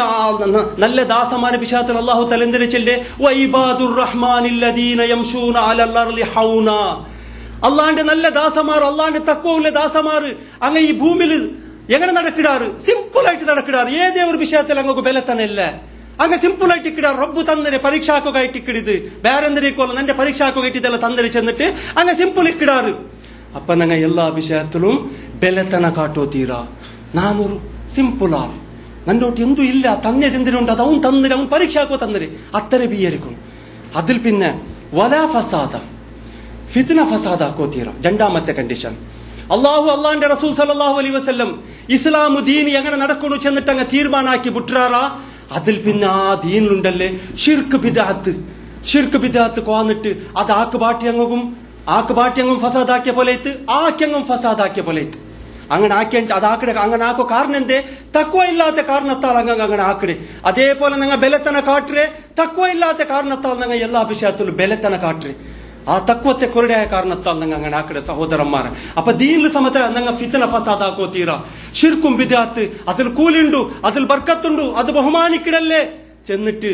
നല്ല ദാസമാരെ വിഷയത്തിൽ അള്ളാഹുത്താല എന്തിനെ വഇബാദുർ റഹ്മാനില്ലദീന യംശൂന അലൽ അർളി ഹൗന അള്ളാന്റെ നല്ല ദാസമാർ അള്ളാന്റെ തഖ്വയുള്ള ദാസമാർ അങ്ങ് ഈ ഭൂമിയിൽ എങ്ങനെ നടക്കിടാറ് സിമ്പിൾ ആയിട്ട് നടക്കിടാറ് ഏതേ ഒരു വിഷയത്തിൽ അങ്ങ് ബലത്തനല്ല അങ്ങ് സിമ്പിൾ ആയിട്ട് ഇക്കിടാറ് റബ്ബു തന്നരെ പരീക്ഷാക്കുകയായിട്ട് ഇക്കിടിത് വേറെന്തരേക്കോല്ല നിന്റെ പരീക്ഷാക്കുകയായിട്ട് ഇതെല്ലാം തന്നരെ ചെന്നിട്ട് അങ്ങ് സിമ്പിൾ ഇക്കിടാറ് അപ്പൊ ഞങ്ങ എല്ലാ വിഷയത്തിലും ബലത്തന കാട്ടോ തീരാ നാനൊരു സിമ്പിളാ നന്നോട്ട് എന്തും ഇല്ല തന്നെതെന്തിനുണ്ട് അത് അവൻ തന്നര് അവൻ പരീക്ഷാക്കോ തന്നര് അത്തര ബിയായിരിക്കും അതിൽ പിന്നെ വലാ ഫസാദ ഫിത്ന ഫസാദാക്കോ തീരാ രണ്ടാമത്തെ കണ്ടീഷൻ അള്ളാന്റെ റസൂൽ സല്ലല്ലാഹു അലൈഹി വസല്ലം ഇസ്ലാമു ദീൻ എങ്ങനെ നടക്കണു ചെന്നിട്ട് അങ്ങ് തീരുമാനാക്കി വിട്ടാറാ അതിൽ പിന്നെ ആ ദീനിലുണ്ടല്ലേ ഷിർക്ക് ബിദഅത്ത് കോന്നിട്ട് അത് ആക്ക് ബാട്ടിയങ്ങും ഫസാദാക്കിയ പോലെ ആക്കിയങ്ങും ഫസാദാക്കിയ പോലെ അങ്ങനെ ആക്കേണ്ട അതാക്കടെ അങ്ങനെ ആക്കോ കാരണം എന്തേ തക്വ ഇല്ലാത്ത കാരണത്താൽ അങ്ങനെ ആക്കടെ അതേപോലെ നിങ്ങൾ ബലത്തന കാട്ടരെ തക്വ ഇല്ലാത്ത കാരണത്താൽ നിങ്ങൾ എല്ലാ വിഷയത്തിലും ബലത്തന കാട്ടരെ ആ തക്വത്തെ കൊറടായ കാരണത്താൽ നിങ്ങൾ അങ്ങനെ ആക്കടെ സഹോദരന്മാരെ അപ്പൊ ദീനിൽ സമയത്ത് നിങ്ങൾ ഫിത്ന ഫസാദാക്കോ തീരാ ഷിർക്കും ബിദഅത്ത് അതിൽ കൂലുണ്ടു അതിൽ ബർക്കത്തുണ്ടു അത് ബഹുമാനിക്കിടല്ലേ ചെന്നിട്ട്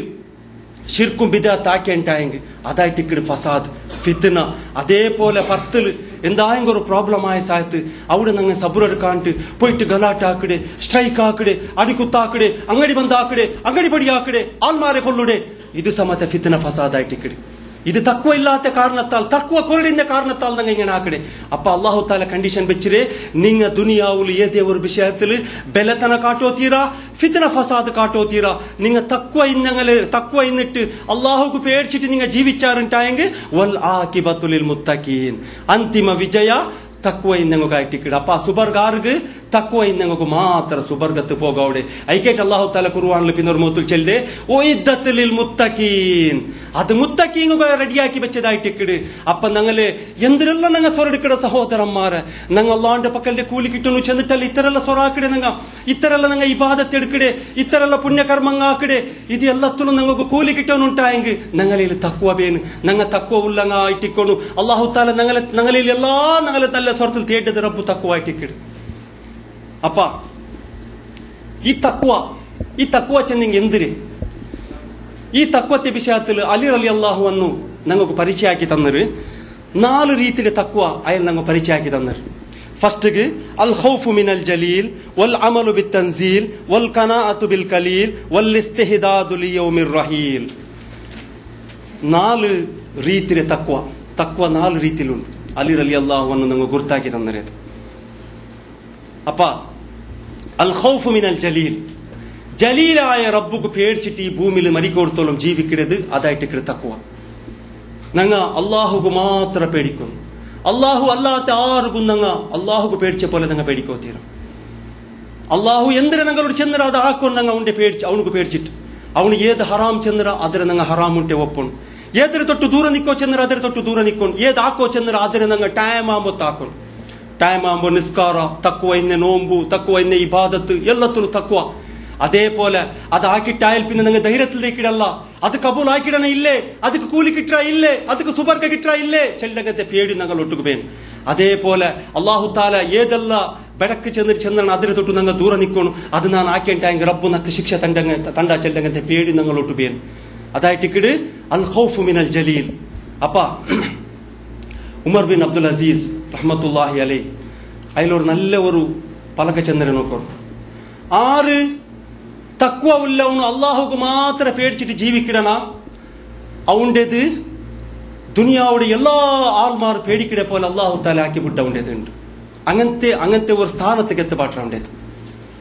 ഷിർക്കും ബിദഅത്ത് ആക്കേണ്ടായെങ്കിൽ അതായിട്ട് ഇക്കിട് ഫസാദ് ഫിത്ന അതേപോലെ പർത്തില് എന്തായെങ്കിലും ഒരു പ്രോബ്ലം ആയ സായത്ത് അവിടെ നിങ്ങൾ സബുറെടുക്കാണ്ട് പോയിട്ട് ഗലാട്ടാക്കടെ സ്ട്രൈക്ക് ആക്കടെ അടിക്കുത്താക്കടെ അങ്ങടി ബന്ധാക്കടെ അങ്ങടി പടിയാക്കടെ ആൾമാരെ കൊള്ളുടെ ഇത് സമയത്ത് ഫിത്ന ഫസാദായിട്ട് ഇക്കിട് ഇത് തക്വ ഇല്ലാത്ത കാരണത്താൽ തക്വ കൊരടിന്റെ കാരണത്താൽ നിങ്ങൾ ഇങ്ങനെ ആക്കടെ അപ്പൊ അള്ളാഹു താല കണ്ടീഷൻ വെച്ചിരെ നിങ്ങ ദുനിയാവുൽ ഏതേ ഒരു വിഷയത്തിൽ ബലത്തന കാട്ടോ തീരാ ഫിത്ന ഫസാദ് കാട്ടോ തീരാ നിങ്ങ തക്വ ഇന്നിട്ട് അള്ളാഹുക്ക് പേടിച്ചിട്ട് നിങ്ങൾ ജീവിച്ചാറുണ്ടായെങ്കിൽ വൽ ആഖിബത്തുൽ മുത്തഖീൻ അന്തിമ വിജയ തക്വ ഇന്നങ്ങായിട്ടിക്കിട അപ്പൊ സുബർഗാർക്ക് തക്വ ഇന്നങ്ങൾക്ക് മാത്രം സുബർഗത്ത് പോകാവിടെ ഐക്കേറ്റ് അള്ളാഹു താല ഖുർആനിൽ പിന്നെ ഒരു മൂത്തിൽ ചെല്ലേ ഉഇദ്ദത്തുൽ മുത്തഖീൻ അത് മുത്തഖീങ്ങുക റെഡിയാക്കി വെച്ചതായിട്ടിക്കിട് അപ്പൊ ഞങ്ങള് എന്തിനെല്ലാം ഞങ്ങൾ സ്വരടിക്കട സഹോദരന്മാരെ ഞങ്ങൾ അള്ളാന്റെ പക്കലിന്റെ കൂലി കിട്ടുന്നു ചെന്നിട്ടല്ല ഇത്തരല്ല സ്വറാക്കിടെ ഇത്തരല്ല ഞങ്ങൾ ഇബാദത്ത് എടുക്കടെ ഇത്തരല്ല പുണ്യകർമ്മങ്ങാക്കിടെ ഇത് എല്ലാത്തിനും ഞങ്ങൾക്ക് കൂലി കിട്ടാനുണ്ടായെങ്കിൽ ഞങ്ങളിൽ തക്വ വേന് ഞങ്ങൾ തക്വ ഉള്ളങ്ങായിട്ടിക്കൊണ്ടു അള്ളാഹു താല ഞങ്ങളിൽ എല്ലാ ഞങ്ങളെ നല്ല സ്വരത്തിൽ തേട്ടത് റബ്ബു തക്വ ആയിട്ടിക്കിട് അപ്പ ഈ തക്വ ചെന്നെങ്കിൽ എന്തിര് ഈ തക്വത്തെ വിഷയത്തിൽ അലി റളിയല്ലാഹു അൻഹു ഞങ്ങൾക്ക് പരിചയമാക്കി തന്നൊരു 4 രീതിയുടെ തക്വ അയാൾ ഞങ്ങൾ പരിചയമാക്കി തന്നൊരു ഫസ്റ്റ് അൽ ഖൗഫു മിനൽ ജലീൽ വൽ അമലു ബിത്തൻസീൽ വൽ ഖനാഅതു ബിൽ ഖലീൽ വൽ ഇസ്തിഹ്ദാദു ലിയൗമിർ റഹീൽ 4 രീതിയുടെ തക്വ 4 രീതിയിലുണ്ട് അലി റളിയല്ലാഹു അൻഹു ഞങ്ങൾ ഗുർത്താക്കി തന്നൊരു അപ്പ അൽ ഖൗഫു മിനൽ ജലീൽ ജലീലായ റബ്ബുക്ക് പേടിച്ചിട്ട് ഈ ഭൂമിയിൽ മരിക്കോടത്തോളം ജീവിക്കരുത് അതായിട്ട് തക്വ ഞങ്ങ അള്ളാഹുക്ക് മാത്രം പേടിക്കുന്നു അള്ളാഹു അല്ലാത്ത ആർക്കും ഞങ്ങ അള്ളാഹുക്ക് പേടിച്ച പോലെ ഞങ്ങൾ പേടിക്കോ തീരും അള്ളാഹു എന്തിനാ ഞങ്ങളോട് ചെന്നറ അത് ആക്കൊണ്ട് ഞങ്ങൾ അവനക്ക് പേടിച്ചിട്ട് അവന് ഏത് ഹറാം ചെന്നറ അതിന് ഞങ്ങൾ ഹറാം ഉണ്ടെ ഒപ്പണം ഏതൊരു തൊട്ട് ദൂരെ നിക്കോ ചെന്നറ അതിന് തൊട്ട് ദൂരെ നിക്കണം ഏത് ആക്കോ ചെന്നറ അതിന് ഞങ്ങൾ ടൈം ആകുമ്പോൾ ടൈം ആകുമ്പോൾ നിസ്കാര തക്വ ഇന്ന നോമ്പു തക്വ ഇന്ന ഇബാദത്ത് എല്ലാത്തിനും തക്വ അതേപോലെ അതാക്കിട്ടായാൽ പിന്നെ നിങ്ങൾ ധൈര്യത്തിലേക്കിടല്ല അത് കബൂൽ ആക്കിടണ ഇല്ലേ ಅದಕ್ಕೆ കൂലി കിട്ടാ ഇല്ലേ ಅದಕ್ಕೆ സുബർഗ കിട്ടാ ഇല്ലേ ചെല്ലകത്തെ പേടി ഞങ്ങൾ ഒട്ടുകുപേൻ അതേപോലെ അള്ളാഹു താല ഏതെല്ല ಬೆಡಕ್ಕೆ ചെന്ന അതിന് തൊട്ട് ഞങ്ങൾ ദൂരെ നിൽക്കണം അത് ഞാൻ ആക്കേണ്ടായെങ്കിൽ റബ്ബു നക്ക് ശിക്ഷ തണ്ട ചെല്ലകത്തെ പേടി ഞങ്ങൾ ഒട്ടുപേൻ അതായിട്ടിക്കിട് അൽ ഖൗഫു മിനൽ ജലീൽ അപ്പ ഉമർ ബിൻ അബ്ദുൽ അസീസ് റഹ്മത്തുള്ളാഹി അലൈഹി അതിലൊരു നല്ല ഒരു പലക ചന്ദ്രൻ നോക്കും 6 തക്വ ഉള്ളവನು അള്ളാഹുക്ക് മാത്രം പേടിച്ചിട്ട് ജീവിക്കിടണ അവൻ്റെത് ദുനിയാവുടെ എല്ലാ ആൾമാർ പേടിക്കിട പോലെ അള്ളാഹു താല ആക്കി വിട്ടവൻ്റെതുണ്ട് അങ്ങനത്തെ ഒരു സ്ഥാനത്തേക്ക് എത്തപ്പാട്ടവൻ്റെത്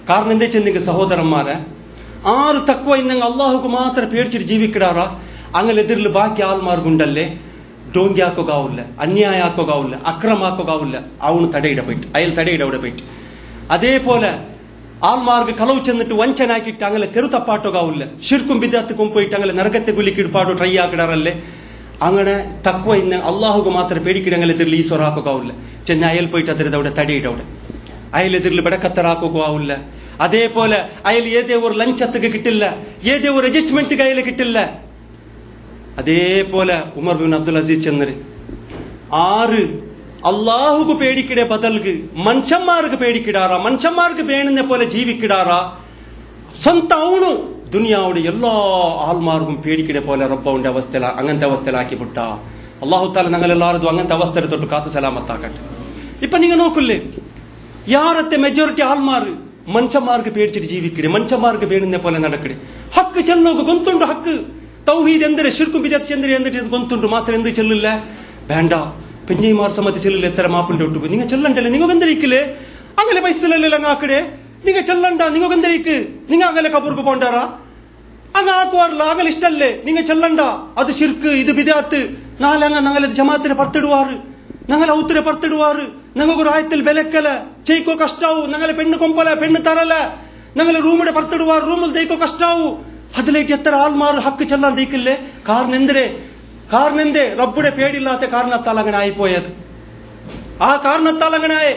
കാരണം എന്താ ചെന്നെങ്കിൽ സഹോദരന്മാരെ 6 തക്വ ഇന്നെങ്കിൽ അള്ളാഹുക്ക് മാത്രം പേടിച്ചിട്ട് ജീവിക്കിടാറാ അങ്ങനെ എതിരിൽ ബാക്കി ആൾമാർക്കുണ്ടല്ലേ ഡോങ്കി ആക്കുകയാവില്ല അന്യായ ആക്കുകയാവില്ല അക്രമ ആക്കുകയാവില്ല അവന് അയാൾ തടയുടെ അവിടെ പോയിട്ട് അതേപോലെ ആൾമാർക്ക് കളവ് ചെന്നിട്ട് വഞ്ചനാക്കിയിട്ട് അങ്ങനെ തെരുത്തപ്പാട്ടുകാവില്ല ഷിർക്കും ബിദഅത്തും പോയിട്ട് അങ്ങനെ നരകത്തെ ഗുലിക്കിടുപാടോ ട്രൈ ആക്കിടാറല്ലേ അങ്ങനെ തക്വ ഇന്ന് അള്ളാഹുക്ക് മാത്രം പേടിക്കിട അങ്ങനെ എതിരിൽ ഈശ്വരാക്കുകയാവില്ല ചെന്ന അയാൾ പോയിട്ട് അതിരത് അവിടെ തടയുടെ അവിടെ അയാൾ എതിരിൽ ബെടക്കത്തറാക്കുകയാവില്ല അതേപോലെ അയാൾ ഏതേ ഒരു ലഞ്ചത്തുക്ക് കിട്ടില്ല, ഏതേ ഒരു അഡ്ജസ്റ്റ്മെന്റ് കയ്യിൽ കിട്ടില്ല. അതേപോലെ ഉമർ ബിൻ അബ്ദുൽ അസീസ് ചെന്നര് 6 അള്ളാഹുക്ക് പേടിക്കിടെ ബദൽക്ക് മനുഷ്യന്മാർക്ക് പേടിക്കിടാറാ, മനുഷ്യന്മാർക്ക് വേണുന്ന പോലെ ജീവിക്കിടാറാ. സ്വന്തം അവണു ദുനിയാവുടെ എല്ലാ ആൾമാർക്കും പേടിക്കിടെ പോലെ റബ്ബന്റെ അവസ്ഥ അങ്ങനത്തെ അവസ്ഥയിലാക്കി വിട്ട അള്ളാഹു താല ഞങ്ങളെല്ലാവരും അങ്ങനത്തെ അവസ്ഥ തൊട്ട് കാത്തു സലാമത്താക്കട്ടെ. ഇപ്പൊ നിങ്ങൾ നോക്കില്ലേ, യാറത്തെ മെജോറിറ്റി ആൾമാർ മനുഷ്യന്മാർക്ക് പേടിച്ചിട്ട് ജീവിക്കടെ, മനുഷ്യന്മാർക്ക് വേണുന്ന പോലെ നടക്കടെ. ഹക്ക് ചെല്ലോക്ക് ഗൊന്തുണ്ട്, ഹക്ക് തൗഹീദ് എന്തിരെ ശിർക്കും ബിദഅത്ത് എന്തിരെ എന്നിട്ട് ഗൊന്തുണ്ട് മാത്രം എന്ത് ചെല്ലില്ല വേണ്ട. പെഞ്ഞിമാർ സമ്മതി ചെല്ലില്ല, എത്ര മാപ്പിളിന്റെ ഒട്ടുപോയി നിങ്ങൾ ചെല്ലണ്ടല്ലേ, നിങ്ങൾക്ക് എന്തിരിക്കില്ലേ അങ്ങനെ പൈസലല്ലേ അങ്ങാക്കടെ, നിങ്ങൾ ചെല്ലണ്ട, നിങ്ങൾക്ക് എന്തിരിക്ക്, നിങ്ങൾ അങ്ങനെ കബൂർക്ക് പോണ്ടാറാ അങ്ങ് ആക്കുവാറില്ല, അങ്ങനെ ഇഷ്ടല്ലേ, നിങ്ങൾ ചെല്ലണ്ട, അത് ശിർക്ക്, ഇത് ബിദഅത്ത്. നാളെ ഞങ്ങൾ ജമാഅത്തിനെ പറത്തിടുവാറ്, ഞങ്ങൾ ഔത്തിരെ പറത്തിടുവാറ്, ഞങ്ങൾക്ക് ആയത്തിൽ വിലക്കല ചെയ്ക്കോ കഷ്ടാവൂ, ഞങ്ങളെ പെണ്ണ് കൊമ്പല പെണ്ണ് തരല, ഞങ്ങൾ റൂമിടെ പറത്തിടുവാറ്, റൂമിൽ തേക്കോ കഷ്ടാവൂ. അതിലേക്ക് എത്ര ആൾമാർ ഹക്ക് ചെല്ലാൻ തേക്കില്ലേ. കാരണം എന്തേ റബ്ബുടെ പേടില്ലാത്ത കാരണത്താൽ അങ്ങനെ ആയിപ്പോയത്. ആ കാരണത്താൽ അങ്ങനെ ആയേ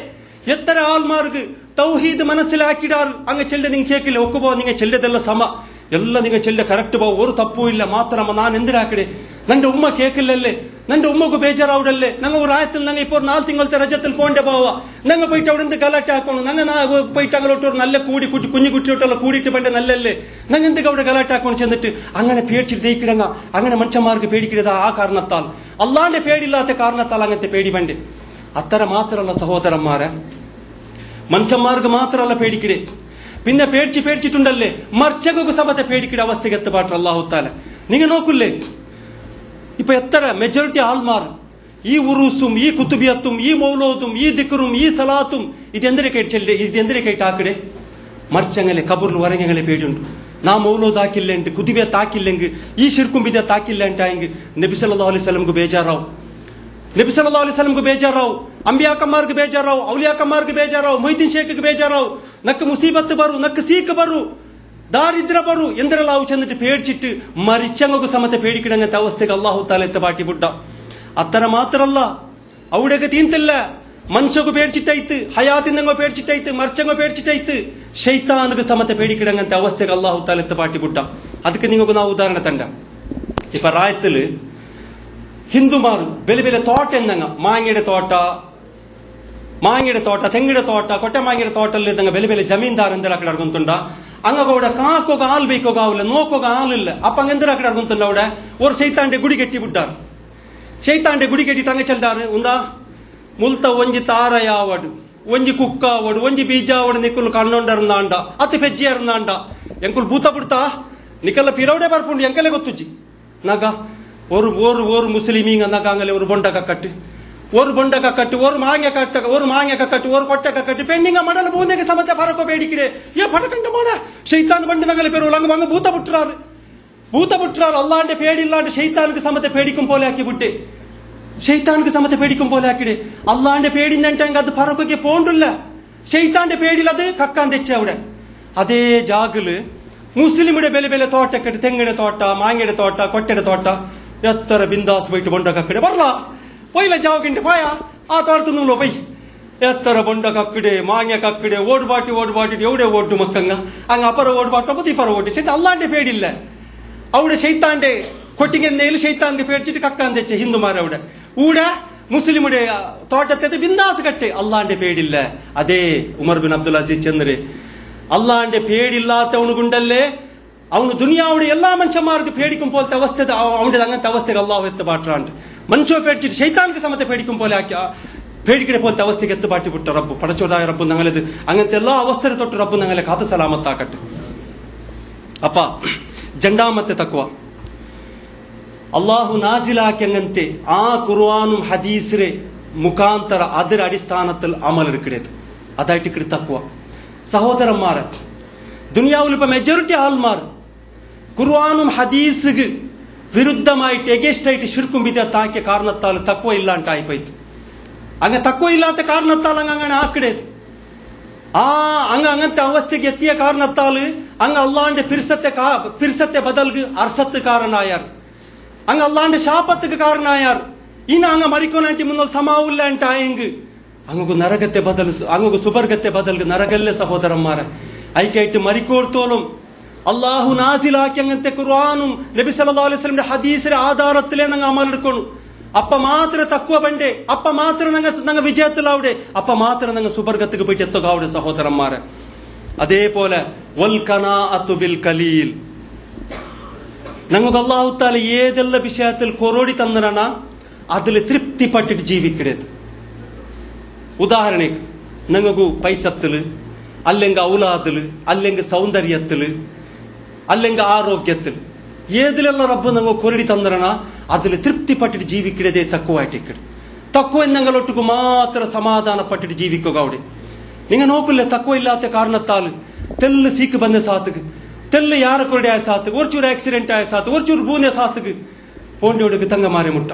എത്ര ആൾമാർക്ക് തൗഹീദ് മനസ്സിലാക്കിടാറ്. അങ്ങ് ചെല്ലെ നിങ്ങൾ കേക്കില്ല, ഒക്കുപോ നിങ്ങൾ ചെല്ലതെല്ലാം സമ, എല്ലാം നിങ്ങൾ ചെല്ലെ കറക്റ്റ് പോ, ഒരു തപ്പും ഇല്ല. മാത്രമ ഞാൻ എന്തിനാക്കടെ, നന്റെ ഉമ്മ കേക്കില്ലല്ലേ, നന്റെ ഉമ്മക്ക് ബേജാറാവിടല്ലേ. ഞങ്ങൾ ഒരു ആയത്തിൽ ഞങ്ങൾ ഇപ്പോൾ 4 തിങ്കളത്തെ രജത്തിൽ പോണ്ടേ പോവാ, ഞങ്ങൾ പോയിട്ട് അവിടെ നിന്ന് ഗലാട്ട ആക്കണം, ഞങ്ങൾ പോയിട്ട് അങ്ങോട്ട് ഒരു നല്ല കൂടി കുഞ്ഞു കുട്ടിയോട്ടുള്ള കൂടിയിട്ട് പണ്ടേ നല്ലല്ലേ, ഞങ്ങൾ എന്തൊക്കെ അവിടെ ഗലാട്ട ആക്കണം ചെന്നിട്ട് അങ്ങനെ പേടിച്ചിട്ട് തേക്കിടങ്ങ. അങ്ങനെ മനുഷ്യന്മാർക്ക് പേടിക്കരുത്. ആ കാരണത്താൽ, അള്ളാന്റെ പേടിയില്ലാത്ത കാരണത്താൽ അങ്ങനത്തെ പേടി വേണ്ടേ. അത്ര മാത്രമല്ല സഹോദരന്മാരെ, മനുഷ്യന്മാർക്ക് മാത്രമല്ല പേടിക്കിടെ, പിന്നെ പേടിച്ചിട്ടുണ്ടല്ലേ മർച്ചകു സമത്തെ പേടിക്കിടെ അവസ്ഥയ്ക്ക് എത്തപ്പാട്ട് അള്ളാഹു താല. നിങ്ങൾ നോക്കില്ലേ, ഇപ്പൊ എത്ര മെജോറിറ്റി ആൾമാർ ഈ ഉറൂസും ഈ കുത്തുബിയത്തും ഈ മൗലൂദും ഈ ദിക്റും ഈ സലാത്തും ഇതെന്തിനൊക്കെയാക്കിടെ മർച്ചങ്ങളെ കബറിൽ വരങ്ങങ്ങളെ പേടിയുണ്ട്. നാം മൗലൂദാക്കില്ലെങ്കിൽ കുത്തുബിയത്താക്കില്ലെങ്കിൽ ഈ ശിർക്കും ബിദഅത്താക്കില്ലെങ്കിൽ നബി സല്ലല്ലാഹു അലൈഹി വസല്ലംക്ക് ബേജാറാവും, നബി സല്ലല്ലാഹു അലൈഹി വസല്ലംക്ക് ബേജാറാവും, അമ്പിയാക്കന്മാർക്ക് ബേജാറാവും, ഔലിയാക്കന്മാർക്ക് ബേജാറാവും, മൊയ്തീൻ ഷേഖിക്ക് ബേജാറാവും. നക്ക് മുസീബത്ത് ബറു, നക്ക് സീക്ക് ബറു, ദാരിദ്ര്യ ബറു, എന്തെല്ലാം ചെന്നിട്ട് പേടിച്ചിട്ട് മരിച്ചങ്ങൾക്ക് സമത്തെ പേടിക്കിടങ്ങത്തെ അവസ്ഥക്ക് അള്ളാഹു താല എത്തപാട്ടി വിട്ട. അത്ര മാത്രല്ല, അവിടെയൊക്കെ തീന്തില്ല, മനുഷ്യക്ക് പേടിച്ചിട്ടായിട്ട്, ഹയാത്തിനങ്ങോ പേടിച്ചിട്ടായിട്ട്, മരിച്ചങ്ങോ പേടിച്ചിട്ടായിട്ട് ഷൈത്താനുക്ക് സമത്തെ പേടിക്കിടങ്ങത്തെ അവസ്ഥക്ക് അള്ളാഹു താല എത്തപാട്ടി വിട്ട. ಅದಕ್ಕೆ നിങ്ങൾക്ക് ನಾವು ಉದಾಹರಣೆ ತಂಡ. ഇപ്പൊ റായത്തില് ഹിന്ദുമാർ ಬೆಲೆ ಬೆಲೆ ತೋಟ ಎಂದಂಗ ಮಾಂಗಿಡ ತೋಟ, ತೆಂಗಿಡ ತೋಟ, ಕೊಟ್ಟೆ ಮಾಂಗಿಡ ತೋಟಲ್ಲಿ ಇದ್ದಂಗ ಬೆಲೆ ಬೆಲೆ ಜಮೀನ್ದಾರ್ ಎಂದರ ಅಕಡೆ ಅರ್ಗುಂತುಂಡ. അങ്ങോടെ കാക്കോക ആൾ ബൈക്കോകാവില്ല, നോക്കോക ആളില്ല. അപ്പൊ അങ്ങെന്തര അക്കടെ അർಗುಂತುಂಡ അവിടെ ഒരു ശൈത്താന്റെ ഗുടി കെട്ടി വിട്ടാർ. ശൈത്താന്റെ ഗുടി കെട്ടിട്ട് അങ്ങ ചെല്ലാറ് ഉന്താ മുൽത്ത ಒಂಜಿ ತಾರಯಾವಡು, ಒಂಜಿ ಕುಕ್ಕಾವಡು, ಒಂಜಿ ಬೀಜಾವಡು ನಿಕ್ಕಲು ಕಣ್ಣೊಂಡರ್ನಾಂಡ ಅತಿ ಪೆಜ್ಜಿಯರ್ನಾಂಡ ಎಂಕುಲ್ ಭೂತ ಬಿಡ್ತಾ ನಿಕಲ್ಲ ಪಿರವಡೆ ಬರ್ಪುಂಡು ಎಂಕಲೆ ಗೊತ್ತುಜಿ ನಗ ஒரு முஸ்லிமீங்க நகாங்கல ஒரு பொண்ட கக்கட்டு, ஒரு பொண்ட கக்கட்டு, ஒரு மாங்க கட்டு, ஒரு கொட்டை கக்கட்டு பெண்ணிங்க மடல பூந்தேங்க சமத்தை பறக்க பேடிக்கிடே ஏ படக்கண்ட போன ஷைத்தான் பண்டு நகல பேரு அங்க வாங்க பூத்த புட்டுறாரு. அல்லாண்ட பேடி இல்லாண்ட ஷைத்தானுக்கு சமத்தை பேடிக்கும் போல ஆக்கி விட்டு, ഷെയ്ത്താൻക്ക് സമത്തെ പേടിക്കും പോലെ ആക്കിടെ. അള്ളാന്റെ പേടിന്നെങ്കിൽ അത് പറക്കൊക്കെ പോണ്ടില്ല, ഷെയ്ത്താന്റെ പേടിയിൽ അത് കക്കാൻ തെച്ച അവിടെ. അതേ ജാഗില് മുസ്ലിമിടെ ബെലെ ബെലെ തോട്ടക്കെട്ട്, തെങ്ങിടെ തോട്ട, മാങ്ങയുടെ തോട്ട, കൊട്ടയുടെ തോട്ട, എത്ര ബിന്ദാസ് പോയിട്ട് ബൊണ്ട കക്കടെ പറല പോയില്ല ജാഗിണ്ട് പോയാ ആ തോട്ടത്തുന്നുള്ളൂ പോയി എത്ര ബൊണ്ട കക്കടെ, മാങ്ങ കക്കടെ, ഓടുപാട്ടിട്ട് എവിടെ ഓട്ടു മക്കങ്ങ അങ്ങ് അപ്പറ ഓടുപാട്ടോ ഇപ്പറ ഓട്ടി. പക്ഷെ അള്ളാന്റെ പേടിയില്ല അവിടെ. ഷെയ്ത്താന്റെ കൊട്ടിങ്ങന്നേല് ഷെയ്ത്താൻക്ക് പേടിച്ചിട്ട് കക്കാൻ തെച്ച ഹിന്ദുമാരവിടെ. ഊടെ മുസ്ലിമുടെ തോട്ടത്തെ ബിന്ദാസ് കട്ടെ, അള്ളാന്റെ പേടില്ല. അതേ ഉമർ ബിൻ അബ്ദുൽ അസീസ് ചെന്നര് അള്ളാന്റെ പേടിയില്ലാത്തവനുകൊണ്ടല്ലേ അവന് ദുനിയാവുടെ എല്ലാ മനുഷ്യന്മാർക്ക് പേടിക്കും പോലത്തെ അവസ്ഥ, അവന്റെ അങ്ങനത്തെ അവസ്ഥക്ക് അള്ളാഹു എത്തുപാട്ടാണ്ട്. മനുഷ്യ പേടിച്ചിട്ട് ഷെയ്ത്താൻക്ക് സമത്തെ പേടിക്കും പോലെ ആക്കിയ പേടിക്കടെ പോലത്തെ അവസ്ഥക്ക് എത്തുപാട്ടി വിട്ട റബ്ബ്, പടച്ചോതായ റബ്ബ് ഞങ്ങളത് അങ്ങനത്തെ എല്ലാ അവസ്ഥയെ തൊട്ട് റബ്ബ് ഞങ്ങളെ കാത്ത് സലാമത്താക്കട്ടെ. അപ്പ രണ്ടാമത്തെ തക്വ അള്ളാഹു നാസിലാക്കി അങ്ങനത്തെ ആ ഖുർആനും ഹദീസിലെ മുഖാന്തര ಅದರ അടിസ്ഥാനത്തിൽ അമലെടുക്കരുത്. അതായിട്ട് ഇക്കടെ തക്വ. സഹോദരന്മാരെ, ദുനിയാവിൽ ഇപ്പൊ മെജോറിറ്റി ആൾമാർ ഖുർആനും ഹദീസിന് വിരുദ്ധമായിട്ട് എഗേസ്റ്റ് ആയിട്ട് ശിർക്കും ബിദഅത്താക്കിയ കാരണത്താൽ തക്വ ഇല്ലാണ്ടായിപ്പോയിട്ട്. അങ്ങ് തക്വ ഇല്ലാത്ത കാരണത്താൽ അങ്ങനെ ആക്കിടേത്. അങ്ങനത്തെ അവസ്ഥയ്ക്ക് എത്തിയ കാരണത്താൽ അങ്ങ് അള്ളാന്റെ പിർസത്തെ ബദൽക്ക് അർസത്ത് കാരണായാർ, അങ്ങ് അള്ളാന്റെ ശാപത്തുക്ക് കാരണായാർ. ഇനി അങ്ങ് മരിക്കോനായിട്ട് മുന്നോട്ട് സമാവില്ലാണ്ടായെങ്കിൽ അങ്ങക്ക് നരകത്തെ ബദൽ, അങ്ങക്ക് സുബർഗത്തെ ബദൽക്ക് നരകല്ലേ സഹോദരന്മാരെ. ഐക്കായിട്ട് മരിക്കോർത്തോളും അള്ളാഹു നാസിലാക്കി അങ്ങനത്തെ ഖുർആനും നബി സല്ലല്ലാഹു അലൈഹി വസല്ലമയുടെ ഹദീസിന്റെ ആധാരത്തിലേ ഞങ്ങൾ അമലെടുക്കണം. അപ്പ മാത്രമേ തഖ്വ ബണ്ടേ, അപ്പ മാത്രമേ ഞങ്ങൾ വിജയത്തിലാവിടെ, അപ്പ മാത്രമേ ഞങ്ങൾ സുബർഗത്തിക്ക് പോയിട്ട് എത്തുക അവിടെ സഹോദരന്മാരെ. അതേപോലെ വൽ ഖനാഅതു ബിൽ ഖലീൽ, ഞങ്ങൾക്ക് അല്ലാഹു തആല ഏതെല്ലാം വിഷയത്തിൽ കൊറോടി തന്നറാണ് അതിൽ തൃപ്തിപ്പെട്ടിട്ട് ജീവിക്കരുത്. ഉദാഹരണക്ക് ഞങ്ങൾക്ക് പൈസത്തില്, അല്ലെങ്കിൽ ഔലാദില്, അല്ലെങ്കിൽ സൗന്ദര്യത്തില്, അല്ലെങ്കിൽ ആരോഗ്യത്തിൽ ഏതിലുള്ള റബ്ബ് ഞങ്ങൾ കൊരടി തന്നറണ അതിൽ തൃപ്തിപ്പെട്ടിട്ട് ജീവിക്കരുതേ തക്കുവായിട്ടിക്കട്. തക്കുവ ഞങ്ങളൊട്ടുക്ക് മാത്രം സമാധാനപ്പെട്ടിട്ട് ജീവിക്കുക അവിടെ. നിങ്ങൾ നോക്കില്ലേ, തക്കുവ ഇല്ലാത്ത കാരണത്താൽ തെല്ല് സീക്ക് ബന്ന സാത്തുക്ക്, തെല്ല് യാരക്കൊരടി ആയ സാത്തുക്ക്, ഒരച്ചൂർ ആക്സിഡന്റ് ആയ സാത്ത്, ഒരച്ചൂർ പൂനെ സാത്തുക്ക് പോണ്ടോടുക്ക് തങ്ങമാരെ മുട്ട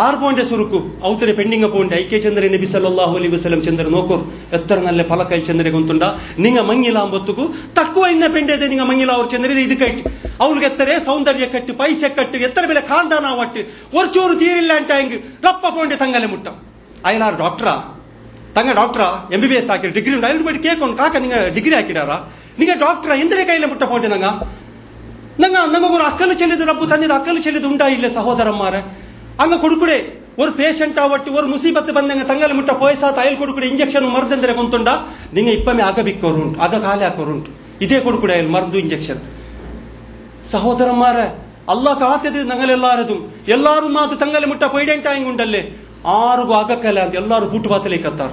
6 പോയിന്റ് സുറുക്കു ഔത്തരെ പെണ്ണിങ്ങ പോണ്ട് ഐക്യ ചന്ദ്ര നബി സല്ലല്ലാഹു അലൈഹി വസല്ലം ചന്ദ്ര നോക്കോർ എത്ര നല്ല പലക്കൈ ചന്ദ്ര ಗೊಂತುಂಡ ನಿಂಗ ಮಂಗಿಲಾಂಬತ್ತುಕು ತಕ್ಕುವ ಇನ್ನ ಪೆಂಡೆದೆ ನಿಂಗ ಮಂಗಿಲ ಅವ್ರ ಚಂದ್ರ ಇದು ಕಟ್ಟಿ ಅವಳಿಗೆ ಎತ್ತರೆ ಸೌಂದರ್ಯ ಕಟ್ಟು ಪೈಸೆ ಕಟ್ಟು ಎತ್ತರ ಬೆಲೆ ಕಾಂದಾನ ಒಟ್ಟು ಒರ್ಚೂರು ತೀರಿಲ್ಲ ಅಂತ ಹೆಂಗ್ ರಪ್ಪ ಪೋಂಡೆ ತಂಗಲೆ ಮುಟ್ಟ ಅಯ್ಯಲಾರ ಡಾಕ್ಟ್ರಾ ತಂಗ ಡಾಕ್ಟ್ರಾ MBBS ಹಾಕಿರ ಡಿಗ್ರಿ ಉಂಟು ಅಯ್ಯ ಬಿಟ್ಟು ಕೇಳ್ಕೊಂಡು ಕಾಕ ನಿಂಗ ಡಿಗ್ರಿ ಹಾಕಿಡಾರ ನಿಂಗ ಡಾಕ್ಟ್ರಾ ಎಂದರೆ ಕೈಲೆ ಮುಟ್ಟ ಪೋಂಡೆ ನಮಗೊಂದು ಅಕ್ಕಲು ಚೆಲ್ಲಿದ ರಬ್ಬು ತಂದಿದ ಅಕ್ಕಲು ಚೆಲ್ಲಿದ ಉಂಟಾ ಇಲ್ಲೇ ಸಹೋದರಮ್ಮಾರೆ ಅಂಗ ಕೊಡುಕುಡೆ ஒரு பேஷண்ட் ஆவட்டு ஒரு முசீபத்து ಬಂದಂಗ ತಂಗಲೆ ಮುಟ್ಟ ಪೋಯಸಾತ ಅಯಲ್ ಕೊಡುಕುಡೆ ಇಂಜೆಕ್ಷನ್ ಮರ್ದಂದ್ರೆ ಗೊಂತುಂಡ ನಿಂಗ ಇಪ್ಪಮೆ ಆಗಬಿಕ್ಕೋರುಂಟು ಆಗ ಕಾಲೆ ಹಾಕೋರುಂಟು ಇದೇ ಕೊಡುಕುಡೆ ಅಯಲ್ ಮರ್ದು ಇಂಜೆಕ್ಷನ್ ಸಹೋದರಮ್ಮಾರ ಅಲ್ಲಾ ಕಾತದೆ ನಂಗಲೆಲ್ಲಾರದು ಎಲ್ಲಾರು ಮಾತು ತಂಗಲೆ ಮುಟ್ಟ ಪೊಯ್ಡೆಂಟಾಯಿಂಗ್ ಉಂಡಲ್ಲೇ ಆರುಗು ಆಗಕ್ಕಲ್ಲ ಅಂತ ಎಲ್ಲಾರು ಬೂಟು ಬಾತಲೆ ಕತ್ತಾರ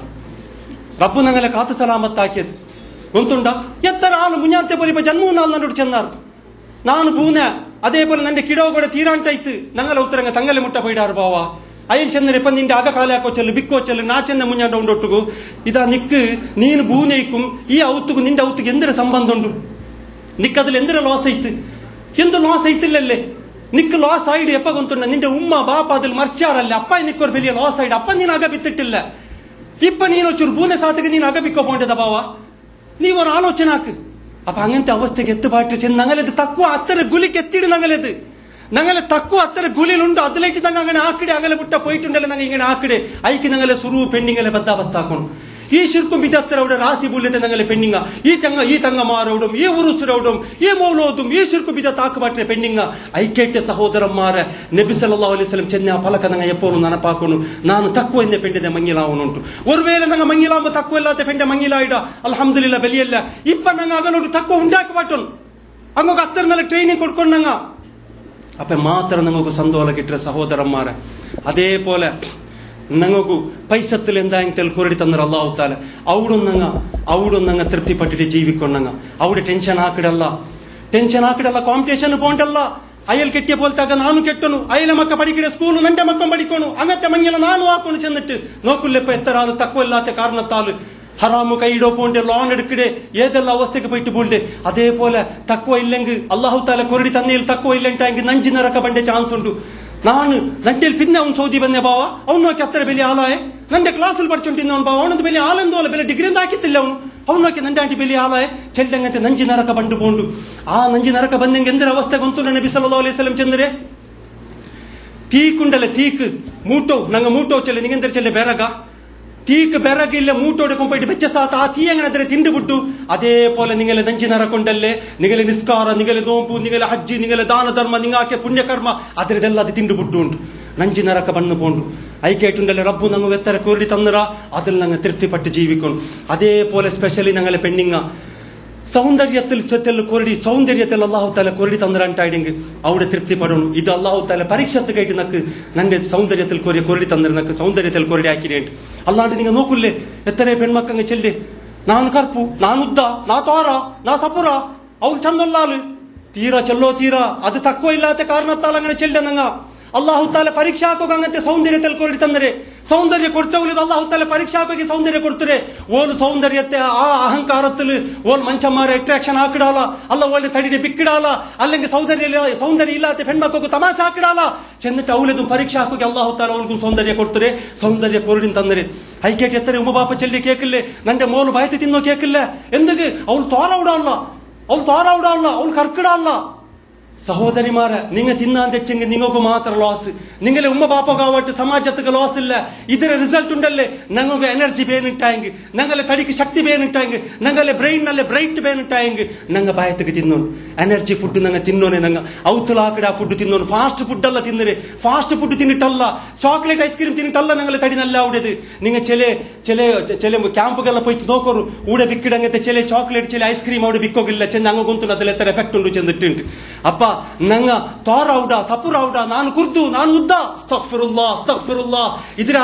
ರಬ್ಬು ನಂಗಲೆ ಕಾತು ಸಲಾಮತ್ ಹಾಕಿದ್ ಗೊಂತುಂಡ ಎತ್ತರ ಹಾಲು ಮುಂಜಾಂತೆ ಬರೀಪ ಜನ್ಮೂ ನಾಲ್ ನಡು ಚೆನ್ನಾರು ನಾನು ಪೂನೆ അതേപോലെ നിന്റെ കിടവ് കൂടെ തീരാണ്ടായിട്ട് ഞങ്ങളെ ഉത്തരങ്ങ തങ്ങലെ മുട്ട പോയിടാറ് പോവാ അയൽ ചെന്നപ്പം നിന്റെ ആക കാലാക്കോ ചെല്ലു ബിക്കോ ചെല്ലു നാ ചെന്ന മുഞ്ഞാണ്ട ഉണ്ടൊട്ടുകു ഇതാ നിക്ക് നീನು ഭൂനയിക്കും ഈ ഔത്തുക്കും നിന്റെ ഔത്തുക്ക് എന്തൊരു സംബന്ധം ഉണ്ട് നിക്കതിൽ എന്തൊരു ലോസ് ആയിട്ട് എന്ത് ലോസ് ആയിട്ടില്ലല്ലേ നിക്ക് ലോസ് ആയിട്ട് എപ്പ ಗೊಂತುಂಡ നിന്റെ ഉമ്മ ബാപ്പ അതിൽ മറിച്ചാറല്ല അപ്പ നിക്കൊരു വലിയ ലോസ് ആയിട്ട് അപ്പ നീನು ಆಗ ಬಿತ್ತಿಟ್ಟಿಲ್ಲ ഇപ്പൊ നീನು ഒച്ചൂರು ಭೂನೆ ಸಾತಿಗೆ ನೀನು ಆಗ ಬಿಕ್ಕೋ പോണ്ടದ ಬಾವಾ ನೀವೊರು ಆಲೋಚನೆ ಹಾಕು അപ്പൊ അങ്ങനത്തെ അവസ്ഥയ്ക്ക് എത്തുപാട്ട് ചെന്ന് ഞങ്ങളത് തക്കുവ അത്ര ഗുലിക്ക് എത്തിയിട്ട് ഞങ്ങളെ തക്കുവ അത്ര ഗുലിലുണ്ട് അതിലേക്ക് ഞങ്ങൾ അങ്ങനെ ആക്കിടെ അകലെ വിട്ട പോയിട്ടുണ്ടല്ലോ ഞങ്ങൾ ഇങ്ങനെ ആക്കിടെ അയക്ക് ഞങ്ങളെ സുറു പെണ്ണിങ്ങളെ ബദ്ധാവസ്ഥ ആക്കണം ഈ ശിർക്കും വിദഗ്ധരവിടെ റാസി ബുല്ലത്തെ ഞങ്ങളെ പെണ്ണിങ്ങ ഈ തങ്ങമാരോടും ഈ ഉറുസുരോടും ഈ മൗലോദും ഈ ശിർക്കും വിദഗ്ധ ആക്കുപാട്ടെ പെണ്ണിങ്ങ ഐക്കേറ്റ സഹോദരന്മാരെ നബി സല്ലല്ലാഹു അലൈഹി വസല്ലം ചെന്ന പലക ഞങ്ങൾ എപ്പോഴും നനപ്പാക്കണം ನಾನು ತಕ್ಕುವ ಎನ್ನೆ ಪೆಂಡಿದೆ ಮಂಗಿಲಾವನುಂಟು ಒರುವೇಳೆ ನಂಗ ಮಂಗಿಲಾಂಬ ತಕ್ಕುವ ಇಲ್ಲದ ಪೆಂಡೆ ಮಂಗಿಲಾಯಿಡ ಅಲ್ಹಮ್ದುಲಿಲ್ಲ ಬೆಲಿಯಲ್ಲ ಇಪ್ಪ ನಂಗ ಆಗಲೋಡು ತಕ್ಕುವ ಉಂಡಾಕಬಾಟನು ಅಂಗೋಗ ಹತ್ತರನೆಲ್ಲ ಟ್ರೈನಿಂಗ್ ಕೊಡ್ಕೊಂಡು ನಂಗ ಅಪ್ಪ ಮಾತ್ರ ನಂಗೊಗ ಸಂದೋಲ ಕಿಟ್ರೆ ಸಹೋದರಮ್ಮಾರೆ അതേപോലെ ഞങ്ങൾക്ക് പൈസത്തിൽ എന്തായെങ്കിൽ കൊരടി തന്നർ അല്ലാഹു തആല അവിടെ ഞങ്ങൾ തൃപ്തിപ്പെട്ടിട്ട് ജീവിക്കൊണ്ടങ്ങ അവിടെ ടെൻഷൻ ആക്കിടല്ല കോമ്പറ്റീഷൻ പോണ്ടല്ല അയൽ കെട്ടിയ പോലത്തെ ನಾನು ಕೆಟ್ಟನು ಅಯಲ ಮಕ್ಕ പഠിക്കಡೆ ಸ್ಕೂಲು ನಂಡೆ ಮಕ್ಕ പഠിക്കണു അങ്ങനത്തെ മഞ്ഞള ನಾನು ಹಾಕೊಂಡು ചെന്നിട്ട് നോക്കില്ലപ്പോ എത്ര ആള് തക്കുവല്ലാത്ത കാരണത്താല് ഹറാമു കൈയിടോ പോണ്ടേ ലോൺ എടുക്കടെ ഏതെല്ലാം അവസ്ഥയ്ക്ക് പോയിട്ട് പോണ്ടേ അതേപോലെ തക്കുവ ഇല്ലെങ്കിൽ അല്ലാഹു തആല കൊരടി തന്നയിൽ തക്കുവ ഇല്ലെങ്കിൽ നഞ്ചി നിറക്ക പണ്ടേ ചാൻസ് ഉണ്ട് ನಾನು ನಂಟೆಲ್ ಪಿನ್ನ ಅವ್ನು ಸೌದಿ ಬಂದೆ ಬಾವ ಅವ್ನು ನೋಕಿ ಹತ್ತರ ಬೆಲೆ ಆಲಾಯೆ ನಂಡೆ ಕ್ಲಾಸಲ್ಲಿ ಬರ್ಚುಂಟಿದ್ದ ಅವ್ನು ಬಾವ ಅವನದು ಬೆಲೆ ಆಲಂದು ಅಲ್ಲ ಬೆಲೆ ಡಿಗ್ರಿಯಿಂದ ಹಾಕಿತ್ತಿಲ್ಲ ಅವ್ನು ನೋಕಿ ನಂಡೆ ಆಂಟಿ ಬೆಲೆ ಆಲಾಯೆ ಚೆಲ್ಲಂಗಂತೆ ನಂಜಿ ನರಕ ಬಂಡು ಬೋಂಡು ಆ ನಂಜಿ ನರಕ ಬಂದಂಗೆ ಎಂದರ ಅವಸ್ಥೆ ಗೊಂತು ನಬಿ ಸಲ್ಲಲ್ಲಾಹು ಅಲೈಹಿ ವಸಲ್ಲಂ ಚಂದ್ರೆ തീക്കുണ്ടല്ലേ തീക്ക് മൂട്ടോ ചെല്ലെ നിങ്ങെന്തര ചെല്ലെ ബെറക തീക്ക് ബെറകില്ല മൂട്ടോടെ പോയിട്ട് വെച്ച സാത്ത് ആ തീ അങ്ങനെ അതിനെ തിണ്ടുಬಿಟ್ಟು അതേപോലെ നിങ്ങളെ നെഞ്ചി നറക്കൊണ്ടല്ലേ നിങ്ങളെ നിസ്കാര നിങ്ങളെ നോമ്പು നിങ്ങളെ ಹಜ್ಜಿ നിങ്ങളെ ದಾನ ಧರ್ಮ നിങ്ങാಕೆ പുണ്യകർമ്മ അതിരದೆಲ್ಲ ಅದು ತಿಂಡುಬಿಟ್ಟು ಉಂಟು ನಂಜಿ ನರಕ ಬಣ್ಣು പോಂಡು ഐക്കേട്ടുണ്ടല്ലേ റബ്ബു ഞങ്ങൾ എത്ര കൊരടി തന്നറ അതിൽ ഞങ്ങൾ തൃപ്തിപ്പെട്ട് ജീവിക്കണം അതേപോലെ സ്പെഷ്യലി ഞങ്ങളെ പെണ്ണിങ്ങ സൗന്ദര്യത്തിൽ അല്ലാഹു തആല കൊരടി തന്നറാണ്ടായിടെങ്കിൽ അവിടെ തൃപ്തിപ്പെടണം ഇത് അല്ലാഹു തആല പരീക്ഷത്ത് കേട്ട് നക്ക് നന്റെ സൗന്ദര്യത്തിൽ കൊരടി തന്നറ നക്ക് സൗന്ദര്യത്തിൽ കൊരടി ആക്കിരേണ്ട് അല്ലാണ്ട് നിങ്ങൾ നോക്കില്ലേ എത്ര പെൺമക്കങ്ങ് ചെല്ലെ ನಾನು ಕರ್ಪು ನಾನುದ್ದ ನಾ ತೋರ ನಾ ಸಪುರ ಅವ್ರು ಚಂದಲ್ಲಾಲು ತೀರಾ ಅದು ತಕ್ಕೋ ಇല്ലാത്ത ಕಾರಣತ್ತಾಲ അങ്ങനെ ചെല്ലെ ನಂಗ അല്ലാഹു തആല പരീക്ഷ ആക്കുക അങ്ങനത്തെ സൗന്ദര്യത്തിൽ കൊരടി തന്നരെ സൗന്ദര്യം കൊടുത്തവളിത് അല്ലാഹു തആല പരീക്ഷ ആക്കി സൗന്ദര്യം കൊടുത്തരെ ഓല് സൗന്ദര്യത്തെ ആ അഹങ്കാരത്തിൽ ഓൽ മനുഷ്യന്മാരെ അട്രാക്ഷൻ ആക്കിടാല അല്ല ഓലെ തടിയുടെ ബിക്കിടാല അല്ലെങ്കിൽ സൗന്ദര്യം ഇല്ലാത്ത പെൺമക്കൾക്ക് തമാശ ആക്കിടാല ചെന്നിട്ട് അവളിതും പരീക്ഷ ആക്കുക അല്ലാഹു തആല അവൾക്കും സൗന്ദര്യം കൊടുത്തരെ സൗന്ദര്യ കൊരടി തന്നരെ ഐക്കേട്ട് എത്ര ഉമ്മബാപ്പ ചെല്ലി കേക്കില്ലേ നന്റെ മോള് ഭയത്തി തിന്നോ കേക്കില്ല എന്തൊക്കെ അവൾ തോറവിടാല്ല അവൾ കർക്കിടാല്ല സഹോദരിമാരെ, നിങ്ങൾ തിന്നാൻ തെച്ചെങ്കിൽ നിങ്ങൾക്ക് മാത്രം ലോസ്. നിങ്ങളെ ഉമ്മ പാപ്പക്കാവട്ട് സമാജത്തിക്ക് ലോസ് ഇല്ല. ഇതിന് റിസൾട്ട് ഉണ്ടല്ലേ. ഞങ്ങൾക്ക് എനർജി പേനിട്ടായെങ്കിൽ, ഞങ്ങളെ തടിക്ക് ശക്തി പേനിട്ടായെങ്കിൽ, ഞങ്ങളെ ബ്രെയിൻ നല്ല ബ്രൈറ്റ് പേനിട്ടായെങ്കിൽ ഞങ്ങൾ ഭയത്തേക്ക് തിന്നോൺ. എനർജി ഫുഡ് ഞങ്ങൾ തിന്നോനെ. ഞങ്ങൾ ഔത്തുലാക്കിട ഫുഡ് തിന്നോൺ. ഫാസ്റ്റ് ഫുഡല്ല തിന്നര്. ഫാസ്റ്റ് ഫുഡ് തിന്നിട്ടല്ല, ചോക്ലേറ്റ് ഐസ്ക്രീം തിന്നിട്ടല്ല ഞങ്ങൾ തടി നല്ല അവിടേത്. നിങ്ങൾ ചില ക്യാമ്പുകളെ പോയി നോക്കൂ. ഇവിടെ വിക്കിടങ്ങത്തെ ചില ചോക്ലേറ്റ് ചില ഐസ്ക്രീം അവിടെ വിക്കോകില്ല. ഞങ്ങൾ കൊണ്ടുണ്ട് അതിൽ എത്ര എഫക്ട് ഉണ്ട് ചെന്നിട്ടുണ്ട്. അപ്പ ನಂಗ ತೋರೌಡ ಸಪುರೌಡ ನಾನು ಕುರ್ದು ನಾನು ಉದ್ದ ಅಸ್ತಗ್ಫಿರುಲ್ಲಾ ಅಸ್ತಗ್ಫಿರುಲ್ಲಾ ಇದರ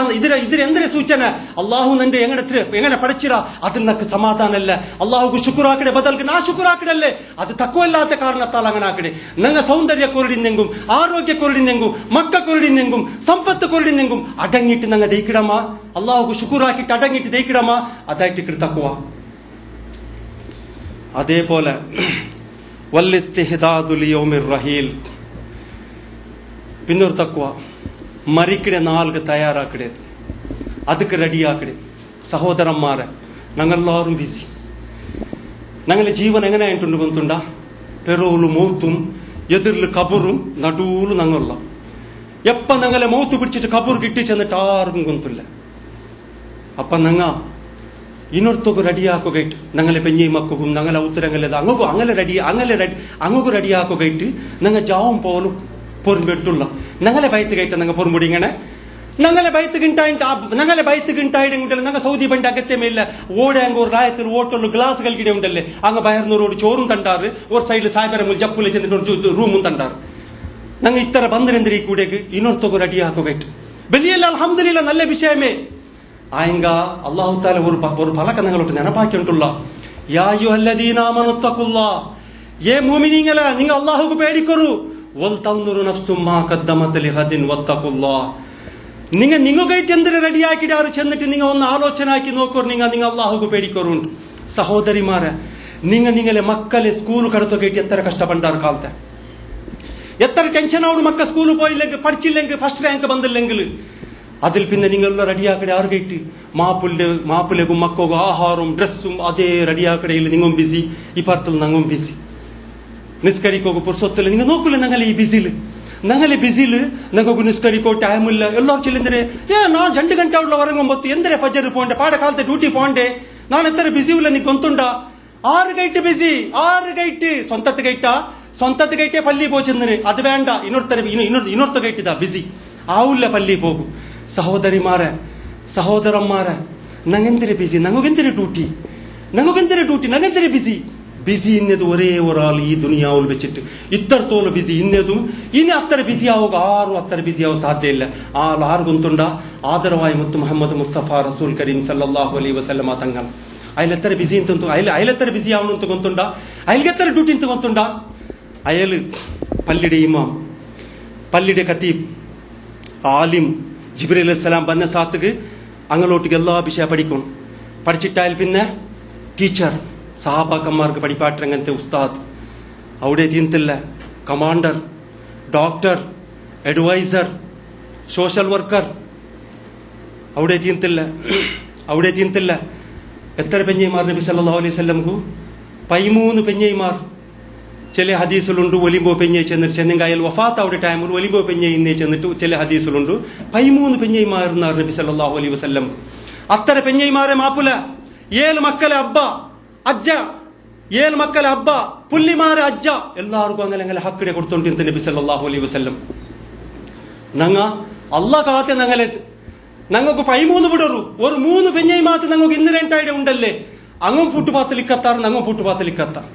ಎಂದರೆ ಸೂಚನೆ. ಅಲ್ಲಾಹು ನಂಡೆ ಎಂಗಡೆ ಪಡಚಿರ അതിൽ നക്ക് സമാധാനല്ല. അള്ളാഹുക്ക് ശുക്രാക്കടെ ബദൽക്ക് നാ ശുക്രാക്കടല്ലേ. അത് തക്കുവല്ലാത്ത കാരണത്താൽ അങ്ങനെ ആക്കടെ. ഞങ്ങ സൗന്ദര്യ കൊരടിന്നെങ്കും ആരോഗ്യ കൊരടിന്നെങ്കും മക്ക കൊരടിന്നെങ്കും സമ്പത്ത് കൊരടിന്നെങ്കും അടങ്ങിയിട്ട് ഞങ്ങ ദയിക്കിടമ. അള്ളാഹുക്ക് ശുക്രാക്കിട്ട് അടങ്ങിയിട്ട് ദയിക്കിടമ. അതായിട്ട് ഇക്കടെ തക്കുവ. അതേപോലെ പിന്നൊരു തക്കുവ മരിക്കടെ നാൾക്ക് തയ്യാറാക്കടേ, ಅದಕ್ಕೆ ರೆಡಿ ಆಕಡೆ. ಸಹೋದರಮ್ಮಾರೆ, ഞങ്ങളെല്ലാവരും ബിസി. ഞങ്ങളെ ജീവൻ എങ്ങനെ ആയിട്ടുണ്ട് ಗೊತ್ತುಂಡ? പെറോലും മൗത്തും എതിരിൽ കബറും നടുവിലും ഞങ്ങളുള്ള. എപ്പ ഞങ്ങളെ മൗത്ത് പിടിച്ചിട്ട് കബൂർ കിട്ടി ചെന്നിട്ട് ആർക്കും ಗೊತ್ತಿಲ್ಲ. അപ്പ ഞങ്ങ ಇನ್ನೊರ್ತಗೂ ರೆಡಿ ಹಾಕೋಗೈಟ್. ഞങ്ങളെ പെഞ്ഞി മക്കും ഞങ്ങളെ ഉത്തരങ്ങളത് അങ്ങക്ക് റെഡി ആക്കുകയിട്ട് ഞങ്ങൾ ജാവും പോലും പൊറുമ്പെട്ടുള്ള ഞങ്ങളെ ബൈത്ത് കയറ്റ ഞങ്ങൾ പൊറുമ്പുടി ഇങ്ങനെ ഞങ്ങളെ ബൈത്ത് ഗിണ്ടായിട്ടെങ്കിട്ടല്ല ഞങ്ങൾ സൗദി പണ്ട് അകത്യമല്ല. ഓടേങ്ക ഒരു രായത്തിൽ ഓട്ടുള്ള ഗ്ലാസുകൾ കിടെ ഉണ്ടല്ലേ. അങ്ങ് ബയർന്നൂരോട് ചോറും തണ്ടാറ്, ഒരു സൈഡിൽ സായബരമുൽ ജപ്പുല ചെന്നിട്ട് ഒരു റൂമും തണ്ടാറ്. ഞങ്ങൾ ഇത്ര ബന്ധനെന്തിരി കൂടേക്ക് ಇನ್ನೊರ್ತಗೂ ರೆಡಿ ಹಾಕೋಗೈಟ್. ಬೆಲಿಯಲ್ಲ ಅಲ್ಹಮ್ದುಲಿಲ್ಲ, നല്ല വിഷയമേ. ആയെങ്ക അള്ളാഹു താല ഒരു ഫലക ഞങ്ങളോട്ട് നെനപ്പാക്കിയിട്ടുള്ള യാ അയ്യുഹല്ലദീന ആമനു തഖുല്ലാ, ഏ മുഅ്മിനീങ്ങളെ നിങ്ങൾ അല്ലാഹുക്ക് പേടിക്കൂ. വൽ തൻദുറു നഫ്സും മാ ഖദ്ദമത് ലിഗദിൻ വത്തഖുല്ലാ. നിങ്ങൾക്കായിട്ട് എന്തിനു റെഡിയാക്കിടാറ് ചെന്നിട്ട് നിങ്ങൾ ഒന്ന് ആലോചന ആക്കി നോക്കൂ. നിങ്ങൾ അല്ലാഹുക്ക് പേടിക്കറുണ്ട്. സഹോദരിമാരെ, നിങ്ങളെ മക്കളെ സ്കൂൾ കടത്തൊക്കെ എത്ര കഷ്ടപ്പെട്ടാറ് കാലത്തെ. എത്ര ടെൻഷനോട് മക്ക സ്കൂളിൽ പോയില്ലെങ്കിൽ പഠിച്ചില്ലെങ്കിൽ ഫസ്റ്റ് റാങ്ക് വന്നില്ലെങ്കിൽ അതിൽ പിന്നെ നിങ്ങളെല്ലാം റെഡിയാക്കടെ ആർക്കായിട്ട് മാപ്പിലേക്കും മക്കോക്കും ആഹാരവും ഡ്രസ്സും അതേ റെഡിയാക്കടയിൽ നിങ്ങളും ബിസി, ഈ പറത്തിൽ ഞങ്ങളും ബിസി. നിസ്കരിക്കോക്ക് പുറത്തൊത്തില്ല നിങ്ങൾ നോക്കൂല. ഞങ്ങളെ ഈ ബിസിയിൽ ഞങ്ങൾക്ക് നിസ്കരിക്കോ ടൈമില്ല. എല്ലാവരും ചെല്ലുന്നേ ನಾನು 2 ಗಂಟೆ ഉള്ള ഉറങ്ങുമ്പോ എന്തിനാ ഫജർ പോണ്ടേ, പാടെ കാലത്തെ ഡ്യൂട്ടി പോണ്ടേ, ನಾನು എത്ര ബിസിയില്ല നീ കൊന്തുണ്ടാ. 6 ಗಂಟೆ ബിസി, 6 ಗಂಟೆ സ്വന്തത്ത് കയറ്റേ പള്ളി പോച്ചെന്നിന് അത് വേണ്ട. ಇನ್ನೊರ್ತ കയറ്റിതാ ബിസി ആവില്ല പള്ളി പോകും. സഹോദരിമാരെ, സഹോദരന്മാരെ, ഞങ്ങെന്തിരെ ബിസി, ഞങ്ങൾക്കെന്തിരെ ഡ്യൂട്ടി, ഞങ്ങെന്തിരെ ബിസി ഇന്നത് ഒരേ ഒരാൾ ഈ ദുനിയാവിൽ വെച്ചിട്ട് ഇത്രത്തോളം ബിസി ഇന്നതും. ഇനി അത്ര ബിസി ആവുക ആരും അത്ര ബിസി ആവാൻ സാധ്യമില്ല. ആറ് കൊന്തുണ്ട ആദരവായ മുത്ത് മുഹമ്മദ് മുസ്തഫ റസൂൽ കരീം സല്ലല്ലാഹു അലൈഹി വസല്ലമ തങ്ങൾ അതിലെത്ര ബിസി അതിലെത്ര ബിസി ആവണമെന്ന് ಗೊತ್ತುಂಡ, അതിലെത്ര ഡ്യൂട്ടി ಅಂತ ಗೊತ್ತುಂಡ. അയാള് പള്ളിയുടെ ഇമാം, പള്ളിയുടെ ഖതീബ്, ആലിം ജിബ്രീൽ അലൈഹിസ്സലാം വന്ന സാത്തുക്ക് അങ്ങോട്ടേക്ക് എല്ലാ വിഷയം പഠിച്ചിട്ടായാൽ പിന്നെ ടീച്ചർ സഹാബാക്കന്മാർക്ക് പഠിപ്പാട്ടങ്ങനത്തെ ഉസ്താദ് അവിടെ തീർത്തില്ല. Commander, doctor, adviser, social worker അവിടെ തീർത്തില്ല. എത്ര പെഞ്ഞൈമാർ നബി സല്ലല്ലാഹു അലൈഹി വസല്ലംക്കു 13 പെഞ്ഞൈമാർ. ചില ഹദീസിലുണ്ട് ഒലിമ്പോ പെഞ്ഞെ ചെന്നിട്ട് ചെന്നങ്കായൽ വഫാത്ത് അവിടെ ടൈമിൽ ഒലിമ്പോ പെഞ്ഞെ ഇന്നേ ചെന്നിട്ട് ചില ഹദീസിലുണ്ട് 13 പെഞ്ഞൈമാർ നബി സല്ലല്ലാഹു അലൈഹി വസല്ലം. അത്ര പെഞ്ഞൈമാരെ മാപ്പുല 7 മക്കളെ അബ്ബ അജ്ജ, 7 മക്കളെ അബ്ബ പുല്ലിമാരെ അജ്ജ എല്ലാവർക്കും അങ്ങനെ ഹക്കിടെ കൊടുത്തോണ്ടിരുന്ന നബി സല്ലല്ലാഹു അലൈഹി വസല്ലം. ഞങ്ങ അല്ലാ കാത്തെ ഞങ്ങൾക്ക് 13 വിടറു ഒരു 3 പെഞ്ഞൈമാത്ത് ഞങ്ങൾക്ക് ഇന്ന് 2 ആയിടെ ഉണ്ടല്ലേ. അങ്ങും ഫുട്പാത്തിലിക്കത്താറ് ഞങ്ങും ഫുട്പാത്തിലിക്കത്താർ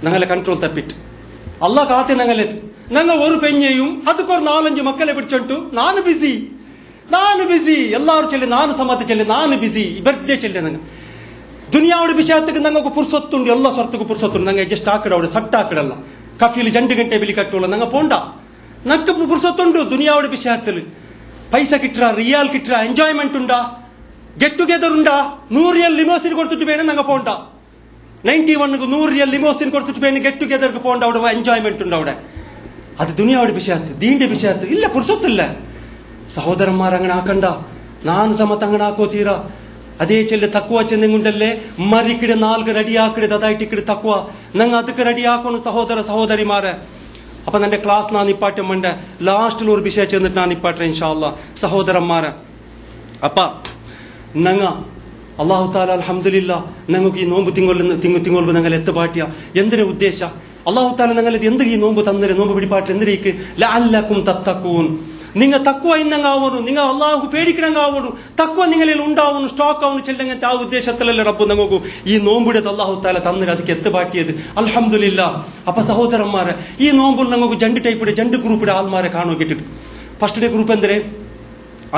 ഞങ്ങളെ കൺട്രോൾ തപ്പിട്ട് അല്ലാ കാത്തെ ഞങ്ങൾ ഒരു പെഞ്ഞയും അതൊക്കെ 4-5 മക്കളെ പിടിച്ചോട്ടു. ನಾನು ಬಿಸಿ ಎಲ್ಲಾರು ಚೆಲ್ಲಿ ನಾನು ಸಮ್ಮತಿ ಚೆಲ್ಲಿ ನಾನು ಬಿಸಿ ಬರ್ದೇ ಚೆಲ್ಲಿ. ನಂಗೆ ದುನಿಯಾವುಡೆ ವಿಷಯಕ್ಕೆ ನಂಗೆ ಪುರ್ಸೊತ್ತುಂಡು, ಎಲ್ಲ ಸ್ವರ್ತಕ್ಕೂ ಪುರ್ಸೊತ್ತುಂಡು. ನಂಗೆ ಜಸ್ಟ್ ಹಾಕಡ ಅವಡೆ ಸಟ್ಟ ಹಾಕಡಲ್ಲ ಕಫೀಲಿ 2 ಗಂಟೆ ಬಿಲಿ ಕಟ್ಟೋಲ್ಲ ನಂಗೆ ಪೋಂಡ ನಕ್ಕ ಪುರ್ಸೊತ್ತುಂಡು. ದುನಿಯಾವುಡೆ ವಿಷಯത്തിൽ പൈസ കിട്ടുക, റിയാൽ കിട്ടുക, എൻജോയ്മെന്റ് ഉണ്ടാ, ഗെറ്റ് ടുഗെദർ ഉണ്ടാ. 100 റിയൽ ലിമോസിൻ കൊടുത്തിട്ട് വേണം ഞങ്ങൾ പോണ്ട. 91ക്ക് 100 റിയൽ ലിമോസിൻ കൊടുത്തിട്ട് വേണം ഗെറ്റ് ടുഗെദർക്ക് പോണ്ട. അവിടെ എൻജോയ്മെന്റ് ഉണ്ട് അവിടെ. അത് ദുനിയാവുടെ വിഷയത്തിൽ, ദീന്റെ വിഷയത്തിൽ ഇല്ല, പുരുഷത്തില്ല. സഹോദരന്മാർ അങ്ങനെ ആക്കണ്ട. ನಾನು സമത്ത് അങ്ങനെ ആക്കോ തീരാ. അതേ ചെല്ല് തക്കുവ ചെന്നെങ്കുണ്ടല്ലേ മരിക്കിടെ 4 റെഡിയാക്കിടെ അതായിട്ട് ഇക്കിടെ തക്കുവ ഞങ്ങൾ അതൊക്കെ റെഡിയാക്കണം. സഹോദരന്മാരെ, അപ്പൊ എന്റെ ക്ലാസ് നാ നിപ്പാട്ടം വേണ്ട ലാസ്റ്റിൽ ഒരു വിഷയം ചെന്നിട്ട് നാ നിപ്പാട്ടെ ഇൻഷാ അല്ലാഹ് സഹോദരന്മാരെ. അപ്പ നങ്ങ അള്ളാഹു താല അൽഹംദുലില്ലാ ഞങ്ങൾക്ക് ഈ നോമ്പ് തിങ്ങൊൽവ് ഞങ്ങൾ എത്തുപാട്ടിയ എന്തിനു ഉദ്ദേശ അള്ളാഹു താല ഞങ്ങൾ എന്ത് ഈ നോമ്പ് തന്നേരെ നോമ്പ് പിടിപ്പാട്ട് എന്തിനേക്ക് ലഅല്ലക്കും തത്തഖൂൻ നിങ്ങൾ തക്വ ഇന്നങ്ങാവുന്നു നിങ്ങൾ അള്ളാഹു പേടിക്കണങ്ങാവുന്നു തക്വ നിങ്ങളിൽ ഉണ്ടാവുന്നു സ്റ്റോക്ക് ആവുന്നു ചെല്ലങ്ങനത്തെ ആ ഉദ്ദേശത്തിലല്ലേ റബ്ബ് ഞങ്ങൾക്ക് ഈ നോമ്പിടത്ത് അള്ളാഹു താല തന്നേരെ അതിക്ക് എത്തുപാട്ടിയത് അൽഹംദുലില്ലാ. അപ്പൊ സഹോദരന്മാരെ ഈ നോമ്പിൽ ഞങ്ങൾക്ക് രണ്ട് ടൈപ്പിടെ രണ്ട് ഗ്രൂപ്പിടെ ആൾമാരെ കാണുക കിട്ടിട്ട്. ഫസ്റ്റ് ഡേ ഗ്രൂപ്പ് എന്തരെ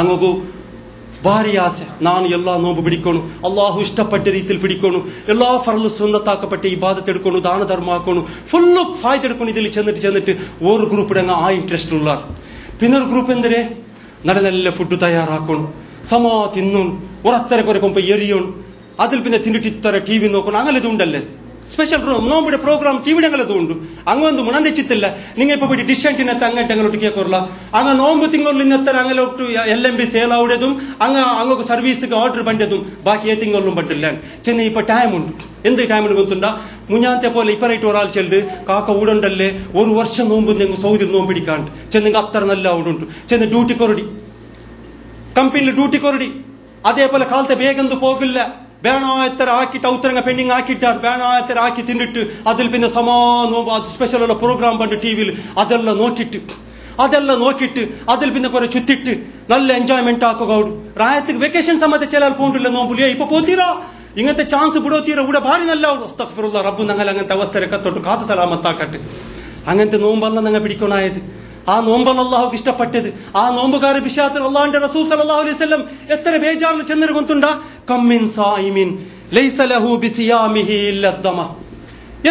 അങ്ങക്ക് ಭಾರಿ ಆಸೆ, ನಾನು ಎಲ್ಲಾ ನೋಂಬು ಬಿಡಿಕೋಣು, ಅಲ್ಲಾಹು ಇಷ್ಟಪಟ್ಟ ರೀತಿಯಲ್ಲಿ ಬಿಡಿಕೋಣು, ಎಲ್ಲಾ ಫರ್ಲು ಸುನ್ನತಾಕಪಟ್ಟ ಇಬಾದತ್ ಎಡ್ಕೊಂಡು ದಾನ ಧರ್ಮ ಹಾಕೋಣು ಫುಲ್ಲು ಫಾಯ್ದೆ ಎಡ್ಕೊಂಡು ഇതിൽ ചെന്നിട്ട് ഒരു ഗ്രൂപ്പ് ആ ഇൻട്രസ്റ്റ് ഉള്ള. പിന്നെ ഒരു ഗ്രൂപ്പ് എന്തരെ നല്ല നല്ല ഫുഡ് തയ്യാറാക്കണം, സമ തിന്നോൺ ഒരത്തര കൊരക്കൊമ്പ എറിയോൺ, അതിൽ പിന്നെ തിന്നിട്ട് ഇത്തര ടി വി നോക്കണം, അങ്ങനെ ഇതുണ്ടല്ലേ സ്പെഷ്യൽ നോമ്പിടെ പ്രോഗ്രാം ടിവിയുടെ അങ്ങനത്തും ഉണ്ട്. അങ്ങൊന്നും മുണം തെച്ചിത്തില്ല നിങ്ങൾ ഇപ്പൊ പോയിട്ട് ഡിഷൻറ്റിനകത്ത് അങ്ങോട്ട് അങ്ങോട്ട് കേൾക്കോറില്ല അങ്ങ് നോമ്പ് തിങ്ങോറിൽ ഇന്നത്തെ അങ്ങോട്ട് LMB സേലാവുടേതും അങ്ങക്ക് സർവീസിക്ക് ഓർഡർ പണ്ടതും ബാക്കി ഏ തിങ്ങോറിലും പറ്റില്ല. ചെന്ന് ഇപ്പൊ ടൈം ഉണ്ട്, എന്ത് ടൈം ഉണ്ട് ಗೊತ್ತುಂಟಾ? മുഞ്ഞാത്തെ പോലെ ഇപ്പറേറ്റ് ഒരാൾ ചെല്ല് കാക്ക ഊടുണ്ടല്ലേ ഒരു വർഷം നോമ്പ് സൗദി നോമ്പ് പിടിക്കാണ്ട് ചെന്നെങ്കിൽ അത്ര നല്ല ഊടുണ്ട്. ചെന്ന് ഡ്യൂട്ടി കൊറടി കമ്പനിയിൽ ഡ്യൂട്ടി കൊറടി അതേപോലെ കാലത്തെ വേഗം പോകില്ല. വേണായത്തര ആക്കിയിട്ട് ഔത്തരങ്ങ പെൻഡിങ് ആക്കിയിട്ടാണ് വേണായത്തര ആക്കി തിന്നിട്ട് അതിൽ പിന്നെ സ്പെഷ്യൽ ഉള്ള പ്രോഗ്രാം പണ്ട് ടിവിയിൽ അതെല്ലാം നോക്കിയിട്ട് അതിൽ പിന്നെ കുറെ ചുറ്റിട്ട് നല്ല എൻജോയ്മെന്റ് ആക്കുക. റായത്തിക്ക് വെക്കേഷൻ സമയത്ത് ചില പോണ്ടില്ല നോമ്പുലിയ ഇപ്പൊ പോത്തീരാ ഇങ്ങനത്തെ ചാൻസ് വിടോത്തീര ഇവിടെ ഭാരി നല്ല അസ്തഗ്ഫിറുല്ലാ റബ്ബ് ഞങ്ങൾ അങ്ങനത്തെ അവസ്ഥയൊക്കെ തൊട്ട് കാത്തു സലാമത്താക്കട്ടെ. അങ്ങനത്തെ നോമ്പല്ല ഞങ്ങൾ പിടിക്കണായത്. ആ നോമ്പല്ല അള്ളാഹുക്ക് ഇഷ്ടപ്പെട്ടത്. ആ നോമ്പുകാരെ വിഷയത്തിൽ അള്ളാഹുന്റെ റസൂൽ സല്ലല്ലാഹു അലൈഹി വസല്ലം എത്ര ബേജാറിൽ ചെന്നിട്ട് കൊണ്ടുണ്ടാ കമ്മിൻ സായിമിൻ ലൈസ ലഹു ബിസിയാമിഹി ഇല്ല ദമ.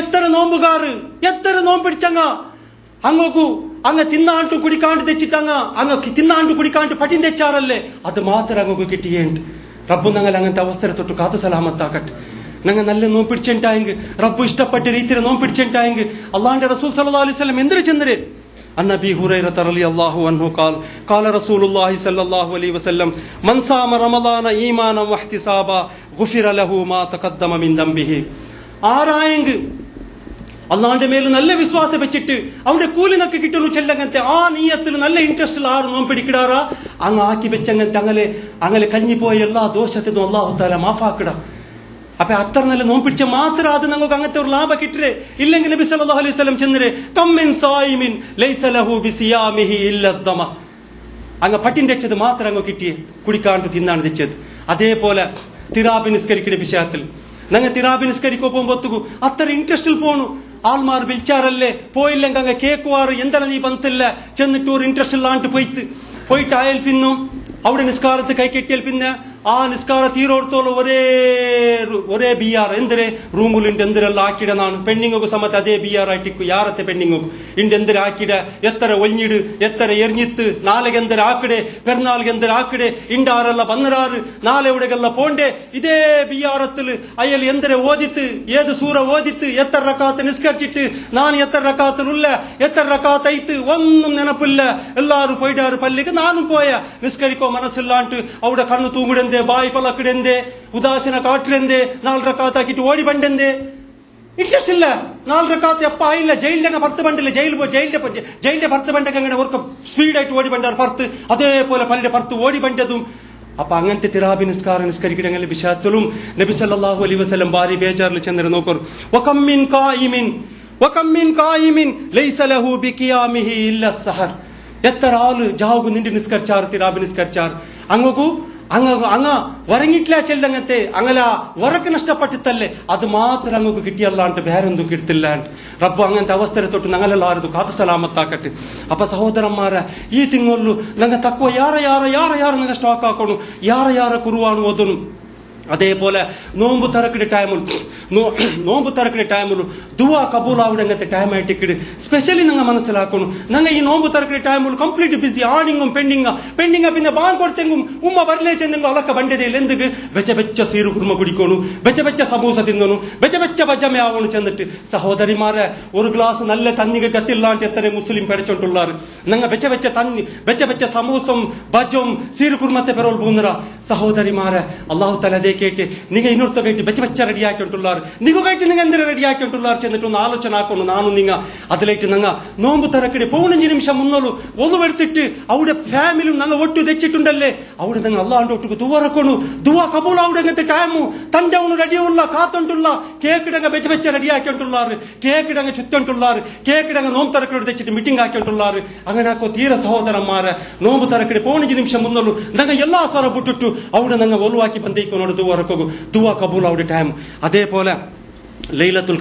എത്ര നോമ്പുകാർ എത്ര നോമ്പിടിച്ചങ്ങ അങ്ങോക്കു അങ്ങ് തിന്നാണ്ട് കുടിക്കാണ്ട് തെച്ചിട്ടങ്ങ അങ്ങ് തിന്നാണ്ട് കുടിക്കാണ്ട് പട്ടിൻ തെച്ചാറല്ലേ അത് മാത്രം അങ്ങക്ക് കിട്ടിയേണ്ട്. റബ്ബ് ഞങ്ങൾ അങ്ങനത്തെ അവസ്ഥയെ തൊട്ട് കാത്തു സലാമത്താക്കട്ടെ. ഞങ്ങൾ നല്ല നോമ്പിടിച്ചിട്ടായെങ്കിൽ റബ്ബ് ഇഷ്ടപ്പെട്ട രീതിയിൽ നോമ്പിടിച്ചിട്ടായെങ്കിൽ അള്ളാഹുന്റെ റസൂൽ സല്ലല്ലാഹു അലൈഹി വസല്ലം എന്തിനു ചെന്നരെ عن ابي هريره رضي الله عنه قال قال رسول الله صلى الله عليه وسلم من صام رمضان ايمانا واحتسابا غفر له ما تقدم من ذنبه. ആരായെങ്കിൽ അള്ളാഹുന്റെ മേൽ നല്ല വിശ്വാസം വെച്ചിട്ട് അവന്റെ കൂലിനൊക്കെ കിട്ടുന്നു ചെല്ലങ്ങനത്തെ ആ നീയത്തിൽ നല്ല ഇൻട്രസ്റ്റിൽ ആറ് നോമ്പിടിക്കിടാറാ അങ്ങ് ആക്കി വെച്ചങ്ങനത്തെ അങ്ങനെ കഴിഞ്ഞിപ്പോയ എല്ലാ ദോഷത്തിനും അള്ളാഹു തആല മാഫാക്കിട. അപ്പൊ അത്ര നല്ല നോമ്പിടിച്ച മാത്രം അത് നമുക്ക് അങ്ങനത്തെ ഒരു ലാഭം കിട്ടേ. ഇല്ലെങ്കിൽ നബി സല്ലല്ലാഹു അലൈഹി വസല്ലം ചെന്നരെ കമ്മിൻ സായിമിൻ ലൈസ ലഹു ബിസിയാമിഹി ഇല്ല ദമ. അങ്ങ് പട്ടിൻ തെച്ചത് മാത്രം അങ്ങ് കിട്ടിയേ കുടിക്കാണ്ട് തിന്നാണ് തെച്ചത്. അതേപോലെ തിറാബി നിസ്കരിക്കുന്ന വിഷയത്തിൽ ഞങ്ങൾ തിറാബി നിസ്കരിക്കോ പോകുമ്പോ അത്ര ഇൻട്രസ്റ്റിൽ പോണു. ആൾമാർ വിളിച്ചാറല്ലേ പോയില്ലെങ്കിൽ അങ്ങ് കേക്കുവാറ് എന്തെല്ലാം നീ ബന്ധമില്ല ചെന്നിട്ട് ഒരു ഇൻട്രസ്റ്റ് ഇല്ലാണ്ട് പോയിട്ട് അയൽ പിന്നും അവിടെ നിസ്കാരത്ത് കൈ കെട്ടിയാൽ പിന്നെ ആ നിസ്കാര തീരോടത്തോളം ഒരേ BR എന്തിരെ റൂമിലുണ്ട് എന്തിരെല്ലാം ആക്കിടനാണ് പെണ്ണിങ്ങൊക്കെ സമയത്ത് അതേ BR ആയിട്ടിക്കു യാറത്തെ പെണ്ണിങ്ങൊക്കെ ഇണ്ട് എന്തിരെ ആക്കിട എത്ര ഒഞ്ഞിട് എത്ര എറിഞ്ഞിത്ത് നാളെ എന്തിരെ ആക്കിടെ പെരുന്നാൾക്ക് എന്തിരെ ആക്കിടെ ഇണ്ടാറെല്ലാം വന്നരാറ് നാളെ എവിടെയെല്ലാം പോണ്ടേ ഇതേ BRത്തിൽ അയാൾ എന്തിരെ ഓദിത്ത് ഏത് സൂറ ഓദിത്ത് എത്ര റക്കാത്ത് നിസ്കരിച്ചിട്ട് ഞാൻ എത്ര റക്കാത്തിലുള്ള എത്ര റക്കാത്തയത്ത് ഒന്നും നെനപ്പില്ല. എല്ലാരും പോയിട്ടാറ് പള്ളിക്ക് നാനും പോയ നിസ്കരിക്കോ മനസ്സില്ലാണ്ട് അവിടെ കണ്ണു തൂങ്ങിടെ ബായ് പലക്കിടെന്തേ ഉദാസീന കാട്ടിലെന്തേ 4 റക്കാത്താക്കിട്ട് ഓടി പണ്ടെന്തേ ഇൻട്രസ്റ്റ് ഇല്ല. 4 റക്കാത്ത് എപ്പ ആയില്ല ജയിലിലങ്ങ് ഭർത്ത് പണ്ടില്ല ജയിലിന്റെ ഭർത്ത് പണ്ടൊക്കെ അങ്ങനെ ഓർക്ക് സ്പീഡായിട്ട് ഓടി പണ്ടാർ ഭർത്ത് അതേപോലെ പലരുടെ ഭർത്ത് ഓടി പണ്ടതും. അപ്പൊ അങ്ങനത്തെ തിറാബി നിസ്കരിക്കണമെങ്കിൽ വിഷയത്തിലും നബി സല്ലല്ലാഹു അലൈഹി വസല്ലം ഭാരി ബേജാറിൽ ചെന്നിട്ട് നോക്കൂ വകമ്മിൻ ഖായിമിൻ ലൈസ ലഹു ബിഖിയാമിഹി ഇല്ല സഹർ. എത്ര ആള് ജാവുകു നിന്റെ നിസ്കരിച്ചാർ തിറാബി നിസ്കരിച്ചാർ അങ്ങ് ഉറങ്ങിട്ടില്ല ചെല്ലങ്ങത്തെ അങ്ങല ഉറക്ക് നഷ്ടപ്പെട്ടിത്തല്ലേ അത് മാത്രം അങ്ങക്ക് കിട്ടിയല്ലാണ്ട് വേറെന്തും കിട്ടില്ലാണ്ട്. റബ്ബ് അങ്ങനത്തെ അവസ്ഥയെ തൊട്ട് ഞങ്ങളെല്ലാരും കാത്തു സലാമത്താക്കട്ടെ. അപ്പൊ സഹോദരന്മാരെ ഈ തിങ്ങൊല്ലു ഞങ്ങൾ തക്കുവ ಯಾರ നിങ്ങൾ സ്റ്റോക്ക് ആക്കണു ಯಾರ കുറുവാണ് ഓതണം. അതേപോലെ നോമ്പ് തറക്കിന്റെ ടൈമിലും ദുവാ കബൂലാവുടെ ടൈം ആയിട്ട് സ്പെഷ്യലി നിങ്ങൾ മനസ്സിലാക്കണം. ഞങ്ങൾ ഈ നോമ്പ് തറക്കിന്റെ ടൈമിൽ കംപ്ലീറ്റ് ബിസി ആണിങ്ങും പെണ്ണിങ്ങ പിന്നെ ബാങ്ക് കൊടുത്തെങ്കും ഉമ്മ വരലേ ചെന്നെങ്കും അതൊക്കെ വണ്ടതയിൽ എന്തൊക്കെ വെച്ച സീറു കുറുമ കുടിക്കണു വെച്ച സമൂസ തിന്നണു വെച്ച ബജമയാവണു ചെന്നിട്ട് സഹോദരിമാരെ ഒരു ഗ്ലാസ് നല്ല തന്നിക ഗത്തില്ലാണ്ട് എത്ര മുസ്ലിം പഠിച്ചോണ്ടുള്ളാറ് ഞങ്ങൾ വെച്ച സമൂസം ബജും സീറു കുറുമത്തെ പെറോൾ പോകുന്നറ സഹോദരിമാരെ അള്ളാഹു തല ಐಕೇಟಿ ನಿಂಗ ಇನ್ನೂರು ತಗೈಟಿ ಬೆಚ್ಚ ಬೆಚ್ಚ ರೆಡಿ ಹಾಕಿಂಟುಲ್ಲಾರು ನಿಗೈಟಿ ನಿಂಗೆ ಎಂದ್ರೆ ರೆಡಿ ಹಾಕಿಂಟುಲ್ಲಾರು ಚೆಂದಿಟ್ಟು ಒಂದು ಆಲೋಚನೆ ಹಾಕೊಂಡು ನಾನು ನಿಂಗ ಅದಲೈಟ್ ನಂಗ ನೋಂಬು ತರ ಕಡೆ 15 ನಿಮಿಷ ಮುನ್ನೋಲು ಒಂದು ಬೆಡ್ತಿಟ್ಟು ಅವಡೆ ಫ್ಯಾಮಿಲಿ ನಂಗ ಒಟ್ಟು ತೆಚ್ಚಿಟ್ಟುಂಡಲ್ಲೇ ಅವಡೆ ನಂಗೆ ಅಲ್ಲ ಅಂಡು ಒಟ್ಟಿಗೆ ದುವಾ ರಕೊಂಡು ದುವಾ ಕಬೂಲ್ ಅವಡಂಗಂತೆ ಟೈಮು ತಂಡೆ ಅವನು ರೆಡಿ ಉಲ್ಲ ಕಾತುಂಟುಲ್ಲ ಕೇಕ್ ಇಡಂಗ ಬೆಚ್ಚ ಬೆಚ್ಚ ರೆಡಿ ಹಾಕಿಂಟುಲ್ಲಾರು ಕೇಕ್ ಇಡಂಗ ಚುತ್ತುಂಟುಲ್ಲಾರು ಕೇಕ್ ಇಡಂಗ ನೋಂಬು ತರ ಕಡೆ ತೆಚ್ಚಿಟ್ಟು ಮೀಟಿಂಗ್ ಹಾಕಿಂಟುಲ್ಲಾರು ಅಂಗನ ಹಾಕೋ ತೀರ ಸಹೋದರ ಮಾರ ನೋಂಬು ತರ ಕಡೆ 15 ನಿಮಿಷ ಮುನ್ನೋಲು ನಂಗೆ ಎಲ್ಲಾ ಸ್ವರ ಬಿಟ್ಟುಟ್ಟು ಅವಡೆ ನಂಗೆ ಒಲು ಹಾಕಿ ಬಂದೈಕೋ ನೋಡು ದುವಾ ರಕೋಗು ದುವಾ ಕಬೂಲ್ ಅವಡೆ ಟೈಮ್ അതേ പോലെ ലൈലത്തുൽ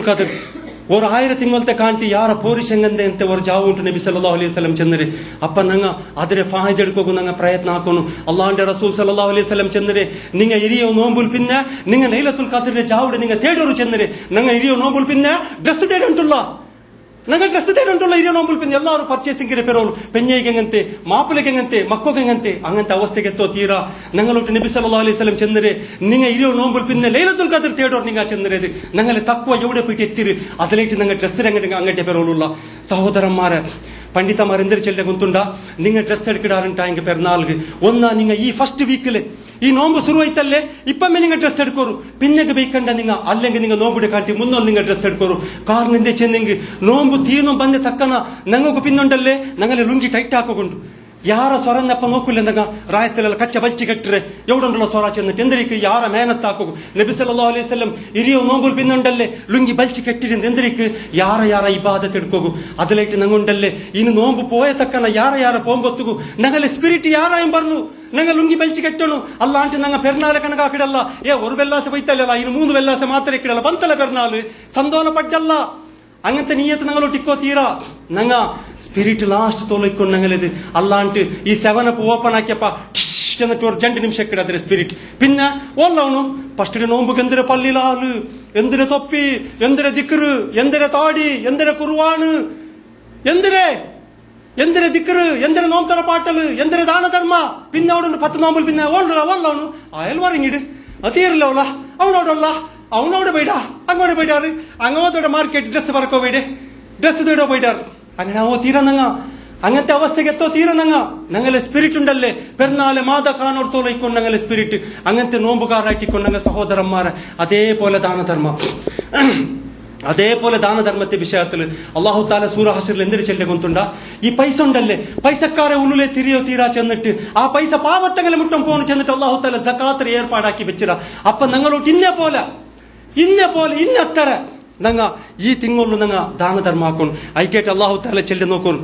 ഖദർ ഒരു 1000 തിങ്കളത്തെ കാണ്ടി ಯಾರ ಪೋರಿಶಂಗಂದೆ ಅಂತ ഒരു ಜಾವು ಉಂಟು ನಬಿ ಸಲ್ಲಲ್ಲಾಹು ಅಲೈಹಿ ವಸಲ್ಲಂ ಚೆಂದರೆ ಅಪ್ಪ ನಂಗ ಅದರ ಫಾಯಿದೆ ಎಡ್ಕೋಗು ನಂಗ ಪ್ರಯತ್ನ ಹಾಕೋನು ಅಲ್ಲಾಹ್ന്റെ റസൂൽ സല്ലല്ലാഹു അലൈഹി വസല്ലം ಚೆಂದರೆ ನಿಂಗ ಇರಿಯೋ ನೋಂಬುಲ್ ಪಿನ್ನ ನಿಂಗ ಲೈಲത്തുൽ ഖദറിന്റെ ಜಾವುಡೆ ನಿಂಗ ತೇಡೋರು ಚೆಂದರೆ ನಂಗ ಇರಿಯೋ ನೋಂಬುಲ್ ಪಿನ್ನ ಡ್ರೆಸ್ ತೇಡುಂಟುಲ್ಲ ನಂಗೆ ಡ್ರೆಸ್ ತೇಡುಂಟುಲ್ಲ ಇರಿಯೋ ನೋಂಬುಲ್ ಪಿನ್ನ ಎಲ್ಲಾರು ಪರ್ಚೇಸಿಂಗ್ ಇರೆ ಪೆರೋಲು ಪೆഞ്ഞയ്ക്ക് എങ്ങനത്തെ മാപ്പിളയ്ക്ക് എങ്ങനത്തെ മക്കൾക്ക് എങ്ങനത്തെ അങ്ങനത്തെ അവസ്ഥയ്ക്ക് എത്തോ തീരാ ഞങ്ങളൊട്ട് നബി സല്ലല്ലാഹു അലൈഹി വസല്ലം ചെന്നരെ നിങ്ങ ഇരിയോ നോമ്പുൽ പിന്നെ ലൈലത്തുൽ ഖദർ തേടോർ നിങ്ങ ചെന്നരത് ഞങ്ങളെ തക്വ എവിടെ പോയിട്ട് എത്തിര് അതിലേക്ക് നിങ്ങൾ ഡ്രസ്സ് അങ്ങോട്ടേ പെരോളുള്ള സഹോദരന്മാരെ പണ്ഡിതമാർ എന്തൊരു ചെല്ലെ കുന്തുണ്ട നിങ്ങൾ ഡ്രസ് എടുക്കിടാറുണ്ടായെങ്കിൽ പെരുന്നാൾക്ക് ഒന്നാ നിങ്ങൾ ഈ ഫസ്റ്റ് വീക്കില് ഈ നോമ്പ് ശുരുവായിത്തല്ലേ ഇപ്പമേ നിങ്ങൾ ഡ്രസ് എടുക്കോರು പിന്നേക്ക് ബൈക്കണ്ട നിങ്ങൾ അല്ലെങ്കിൽ നിങ്ങൾ നോമ്പിടെ കാട്ടി മുന്നോ നിങ്ങൾ ഡ്രസ് എടുക്കോರು കാരണം എന്തേ ചെന്നെങ്കിൽ നോമ്പ് തീർന്നും ಬಂದ ತಕ್ಕನ ഞങ്ങൾക്ക് പിന്നുണ്ടല്ലേ ഞങ്ങളെ ലുങ്കി ടൈറ്റ് ಹಾಕೊಂಡು ಯಾರ ಸ್ವರನ್ನಪ್ಪ ನೋಕಿಲ್ಲಂದಾಗ ರಾಯತ್ಲೆಲ್ಲ ಕಚ್ಚ ಬಚ್ಚಿ ಕಟ್ಟರೆ ಎವಡುಂಡುള്ള ಸ್ವರ ಚೆന്നിട്ട് ಎಂದರಿಕೆ ಯಾರ ಮೇಹನತ್ ಹಾಕೋಗು ನಬಿ ಸಲ್ಲಲ್ಲಾಹು ಅಲೈಹಿ ವಸಲ್ಲಂ ಇರಿಯೋ ನೋಂಬುಲ್ ಪಿನ್ನುಂಡಲ್ಲೇ ಲುಂಗಿ ಬಲ್ಚಿ ಕಟ್ಟಿರಿಂದ ಎಂದರಿಕೆ ಯಾರ ಇಬಾದತ್ ಎಡ್ಕೋಗು ಅದಲೈಟ್ ನಂಗುಂಡಲ್ಲೇ ಇನ್ನು ನೋಂಬು ಪೋಯ ತಕ್ಕನ ಯಾರ ಪೋಂಬೊತ್ತುಗು ನಂಗಲೆ ಸ್ಪಿರಿಟ್ ಯಾರ ಎಂಬರ್ನು ನಂಗೆ ಲುಂಗಿ ಬಲ್ಚಿ ಕಟ್ಟನು ಅಲ್ಲ ಅಂಟು ನಂಗೆ ಪೆರ್ನಾಲೆ ಕಣಗ ಹಾಕಿಡಲ್ಲ ഒരു വെല്ലാസ പോയിത്തല്ല ഇനി 3 വെല്ലാസ മാത്രമേ ഇക്കിടല്ല പന്തല പെരുന്നാള് സന്തോല പറ്റല്ല അങ്ങനത്തെ നീയത്ത് ഞങ്ങളോട്ട് ഇക്കോ തീരാ ഞങ്ങ സ്പിരിറ്റ് ലാസ്റ്റ് തോലിക്കൊണ്ട് ഞങ്ങളിത് അല്ലാണ്ട് ഈ 7-up ഓപ്പൺ ആക്കിയപ്പ എന്നിട്ട് ഒരു 2 നിമിഷം അതിന്റെ സ്പിരിറ്റ് പിന്നെ ഓർലവണു ഫസ്റ്റ് നോമ്പുക്ക് എന്തിരെ പള്ളിലാല് എന്തിരെ തൊപ്പി എന്തിരെ ദിക്റ് എന്തിരെ താടി എന്തിരെ കുർവാണ് എന്തിരെ ദിക്റ് എന്തിരെ നോമ്പുതറ പാട്ടല് എന്തിരെ ദാനധർമ്മ പിന്നെ അവിടെ 10 നോമ്പിൽ പിന്നെ ഓർലവണു അയൽ പറഞ്ഞിട് അത് തീരില്ല അവനോടല്ല അവനോട് പോയിടാ അങ്ങോട്ട് പോയിട്ടാറ് അങ്ങോട്ടോടെ മാർക്കറ്റ് ഡ്രസ് പറക്കോ പോയിടെ ഡ്രസ് തേടോ പോയിട്ടാറ് അങ്ങനെ ഓ തീരന്നങ്ങ അങ്ങനത്തെ അവസ്ഥയ്ക്ക് എത്തോ തീരന്നങ്ങ ഞങ്ങളെ സ്പിരിറ്റ് ഉണ്ടല്ലേ പെരുന്നാളെ മാത കാണോർത്തോളയിക്കൊണ്ട് ഞങ്ങളെ സ്പിരിറ്റ് അങ്ങനത്തെ നോമ്പുകാരായിട്ടിക്കൊണ്ട് സഹോദരന്മാരെ അതേപോലെ ദാനധർമ്മത്തെ വിഷയത്തിൽ അല്ലാഹു തആല സൂറ ഹശറിൽ എന്തൊരു ചെല്ലെ കൊണ്ടുണ്ട ഈ പൈസ ഉണ്ടല്ലേ പൈസക്കാരെ ഉള്ളിലെ തിരിയോ തീരാ ചെന്നിട്ട് ആ പൈസ പാവത്തങ്ങളെ മുട്ടം പോണ് ചെന്നിട്ട് അല്ലാഹു തആല സകാത്ത് ഏർപ്പാടാക്കി വെച്ചിര അപ്പൊ ഞങ്ങളോട്ട് ഇന്നത്ര ഞങ്ങ ഈ തിങ്ങോളു ഞങ്ങ ദാനധർമ്മ ആക്കണം ഐക്കേട്ട് അല്ലാഹു തആല ചെല്ലെ നോക്കണം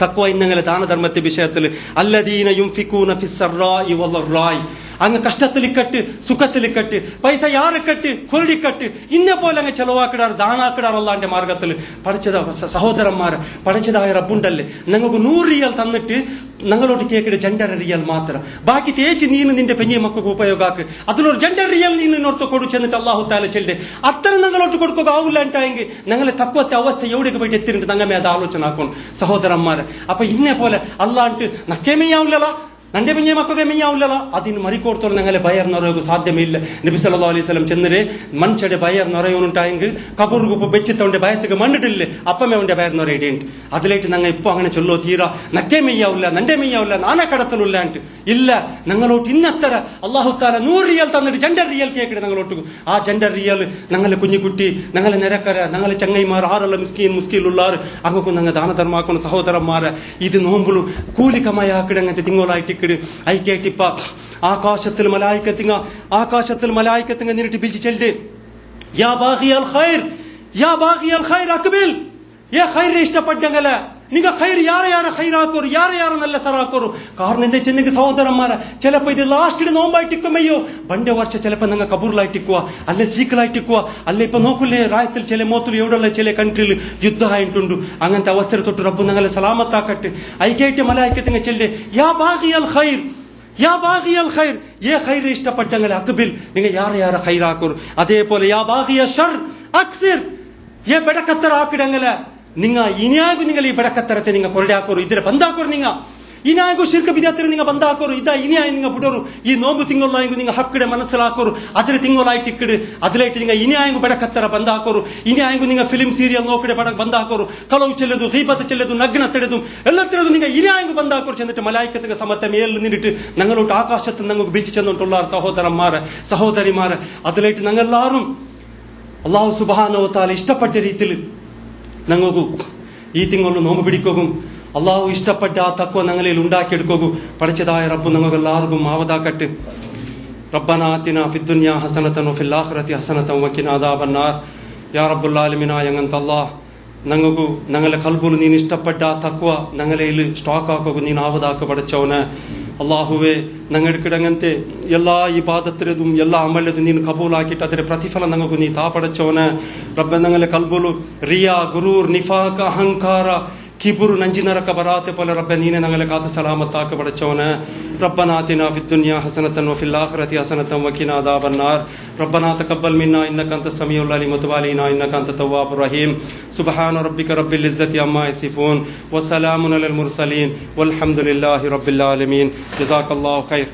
തക്വ ഇന്നങ്ങളെ ദാനധർമ്മത്തെ വിഷയത്തിൽ അല്ലദീന യുൻഫിഖൂന ഫിസ്സറാഇ വദറാഇ അങ്ങ് കഷ്ടത്തിലിക്കട്ട് സുഖത്തിലിക്കട്ട് പൈസ യാറിക്കട്ട് കൊരടിക്കട്ട് ഇന്നെ പോലെ അങ്ങ് ചെലവാക്കിടാറ് ദാനാക്കിടാറ് അല്ലാന്റെ മാർഗത്തിൽ സഹോദരന്മാരെ പഠിച്ചതായ റബ്ബുണ്ടല്ലേ ഞങ്ങൾക്ക് 100 റിയാൽ തന്നിട്ട് ഞങ്ങളോട്ട് കേക്കിട് 2.5 റിയാൽ മാത്രം ബാക്കി തേച്ച് നീನು നിന്റെ പെഞ്ഞെ മക്കൾക്ക് ഉപയോഗാക്ക് അതിലൊരു 2.5 റിയാൽ നീನು ಇನ್ನೊರ್ತ ಕೊಡು ಚೆന്നിട്ട് അല്ലാഹു തആല ചെല്ലെ അത്ര ഞങ്ങളോട്ട് കൊടുക്കുക ആവില്ല ಅಂಟಾയെങ്കിൽ ഞങ്ങളെ തക്വത്തെ അവസ്ഥ എവിടേക്ക് പോയിട്ട് എത്തിയിട്ട് ഞങ്ങൾ അത് ആലോചന ആക്കണം സഹോദരന്മാരെ അപ്പൊ ഇന്നെ പോലെ അല്ലാണ്ട് നക്കേമെയ്യാവില്ല നന്റെ പെഞ്ഞെ മക്കൊക്കെ മെയ്യാവില്ല അതിന് മറിക്കോർത്തോളം ഞങ്ങളെ ബയർ നിറയുക സാധ്യമല്ല നബി സല്ലല്ലാഹു അലൈഹി വസല്ലം ചെന്നരെ മനുഷ്യരുടെ ബയർ നിറയുന്നുണ്ടായെങ്കിൽ കബൂർക്ക് വെച്ചിട്ടവന്റെ ഭയത്തേക്ക് മണ്ടിട്ടില്ലേ അപ്പമേ അവന്റെ ബയർ നിറയുണ്ട് അതിലായിട്ട് ഞങ്ങൾ ഇപ്പൊ അങ്ങനെ ചൊല്ലോ തീരാ നക്കേ മെയ്യാവില്ല നന്റെ മെയ്യാവില്ല നാനെ കടത്തലില്ല ഇല്ല ഞങ്ങളോട്ട് ഇന്നത്ര അല്ലാഹു തആല 100 റിയാൽ തന്നിട്ട് 2.5 റിയാൽ കേക്കിട് ഞങ്ങളോട്ട് ആ 2.5 റിയാൽ ഞങ്ങളെ കുഞ്ഞുകുട്ടി ഞങ്ങളെ നിരക്കര ഞങ്ങളെ ചങ്ങൈമാർ ആറുള്ള മുസ്കീലുള്ളാർ അങ്ങക്കും ഞങ്ങൾ ദാനധർമാക്കണം സഹോദരന്മാരെ ഇത് നോമ്പുളു കൂലിക്കമയാക്കിടങ്ങനത്തെ തിങ്ങോളായിട്ട് ഐക്കേട്ടിപ്പ ആകാശത്തിൽ മലായിക്കത്തിങ്ങ നിന്നിട്ട് പിടിച്ച് ചെല്ല് യാ ബാഗിയൽ ഖൈർ അക്ബിൽ യാ ഖൈർ ഇഷ്ടപ്പെട്ടെങ്കല നിങ്ങൾ ഖൈർ ಯಾರ ಖೈರಾಕೋರು ಯಾರ ಸರಾಕೋರು ಕಾರಣ ಎಂದೇ ಚೆನ್ನಗೆ ಸಹೋದರന്മാരെ ചിലപ്പോൾ ഇത് ലാസ്റ്റിൽ നോമ്പായിട്ടിക്കുമയ്യോ പണ്ടേ വർഷം ചിലപ്പോൾ നിങ്ങൾ കബൂറിലായിട്ടിക്കുക അല്ലെ സീക്കിലായിട്ടിക്കുക അല്ലെ ഇപ്പൊ നോക്കൂലേ റായത്തിൽ ചില മോത്തിൽ എവിടെയുള്ള ചില കൺട്രിയിൽ യുദ്ധ ആയിട്ടുണ്ട് അങ്ങനത്തെ അവസരം തൊട്ട് റബ്ബ് ഞങ്ങളെ സലാമത്താക്കട്ടെ ഐക്യമായിട്ട് മലായിക്കത്തിങ്ങ ചെല്ലെ യാ ബാഗിയൽ ഖൈർ ഏ ഖൈർ ഇഷ്ടപ്പെട്ടെങ്കിൽ അക്ബിൽ നിങ്ങൾ ಯಾರ ಖೈರಾಕೋರು അതേപോലെ യാ ബാഗിയ ഷർ അക്സിർ ഏ ബെടക്കത്തർ ആക്കിടങ്ങല നിങ്ങ ഇനിയാകും നിങ്ങൾ ഈ ബെടക്കത്തരത്തെ നിങ്ങൾ കൊരടാക്കോರು ഇതിരെ ಬಂದಾಕೋರು നിങ്ങൾ ಇನ್ಯಾಂಗು ಶಿರ್ಕ ಬಿದ್ಯಾತಿರ ನಿಂಗ ಬಂದಾಕೋರು ಇದ ಇನ್ಯಾಯ ನಿಂಗ ಬಿಡೋರು ಈ ನೋಂಬು ತಿಂಗೊಲ್ಲಾಯಂಗು ನಿಂಗ ಹಕ್ಕಡೆ ಮನಸ್ಸಲಾಕೋರು ಅದರ ತಿಂಗೊಲಾಯ್ತು ಇಕ್ಕಡೆ ಅದಲೈಟ್ ನಿಂಗ ಇನ್ಯಾಂಗು ಬಡ ಕತ್ತರ ಬಂದಾಕೋರು ಇನ್ಯಾಂಗು ನಿಂಗ ಫಿಲ್ಮ್ ಸೀರಿಯಲ್ ನೋಕಡೆ ಬಡ ಬಂದಾಕೋರು ಕಲವು ಚೆಲ್ಲದು ಗೀಬತ್ ಚೆಲ್ಲದು ನಗ್ನ ತೆಳೆದು ಎಲ್ಲ ತೆಳೆದು ನಿಂಗ ಇನ್ಯಾಂಗು ಬಂದಾಕೋರು ಚೆಂದಿಟ್ಟು ಮಲಾಯಿಕತೆಗೆ ಸಮತ್ತ ಮೇಲ್ ನಿಂದಿಟ್ಟು ನಂಗಲೊಟ್ಟು ಆಕಾಶತ್ತು ನಂಗೆ ಬೀಚಿ ಚೆಂದುಂಟುಳ್ಳಾರ ಸಹೋದರಿ ಮಾರ ಅದಲೈಟ್ ನಂಗೆಲ್ಲಾರು ಅಲ್ಲಾಹು ಸುಬ್ಹಾನಹು ವ ತಆಲ ಇಷ್ಟಪಟ್ಟ ರೀತಿಯಲ್ಲಿ ನಂಗೋಗು ഈ തിങ്കൊല്ലു നോമ്പ് പിടിക്കും അള്ളാഹു ഇഷ്ടപ്പെട്ട ആ തക്വ ഞങ്ങളിൽ ഉണ്ടാക്കിയെടുക്കൂ പഠിച്ചതായ റബ്ബ് ഞങ്ങൾക്കെല്ലാവർക്കും ആവതാക്കട്ടെ റബ്ബനാ ആതിനാ ഫിദ്ദുനിയാ ഹസനതൻ വഫിൽ ആഖിറതി ഹസനതൻ വഖിനാ അദാബന്നാർ യാ റബ്ബുൽ ആലമീനായ ഞങ്ങಂತ അല്ലാഹ് ഞങ്ങൾക്കു ഞങ്ങളുടെ ഖൽബുൽ നീ ഇഷ്ടപ്പെട്ട ആ തക്വ ഞങ്ങളിൽ സ്റ്റോക്ക് ആക്കൂ നീ ആവതാക്ക പഠിച്ചവനെ അള്ളാഹുവേ ഞങ്ങൾക്കിടങ്ങಂತೆ ಎಲ್ಲಾ ಇಬಾದತ್ತಿರದು ಎಲ್ಲಾ ಅಮಲದು ನೀನು ಕಬೂಲಾಕಿಟ್ಟು ಅದರ ಪ್ರತಿಫಲ ನನಗೂ ನೀ ತಾಪಡಚವನ ರಬ್ಬ ನಂಗಲ ಕಲ್ಬುಲು ರಿಯಾ ಗುರೂರ್ ನಿಫಾಕ ಅಹಂಕಾರ ಕಿಬುರು ನಂಜಿನರಕ ಬರಾತೆ ಪೊಲ ರಬ್ಬ ನೀನೆ ನಂಗಲ ಕಾತ ಸಲಾಮತ್ ತಾಕ ಬಡಚವನ ربنا آتنا في الدنيا حسنة وفي الآخرة حسنة وقنا عذاب النار ربنا تقبل منا إنك أنت السميع العليم وتب علينا إنك أنت التواب الرحيم سبحان ربك رب العزة عما يصفون وسلام على المرسلين والحمد لله رب العالمين جزاك الله خير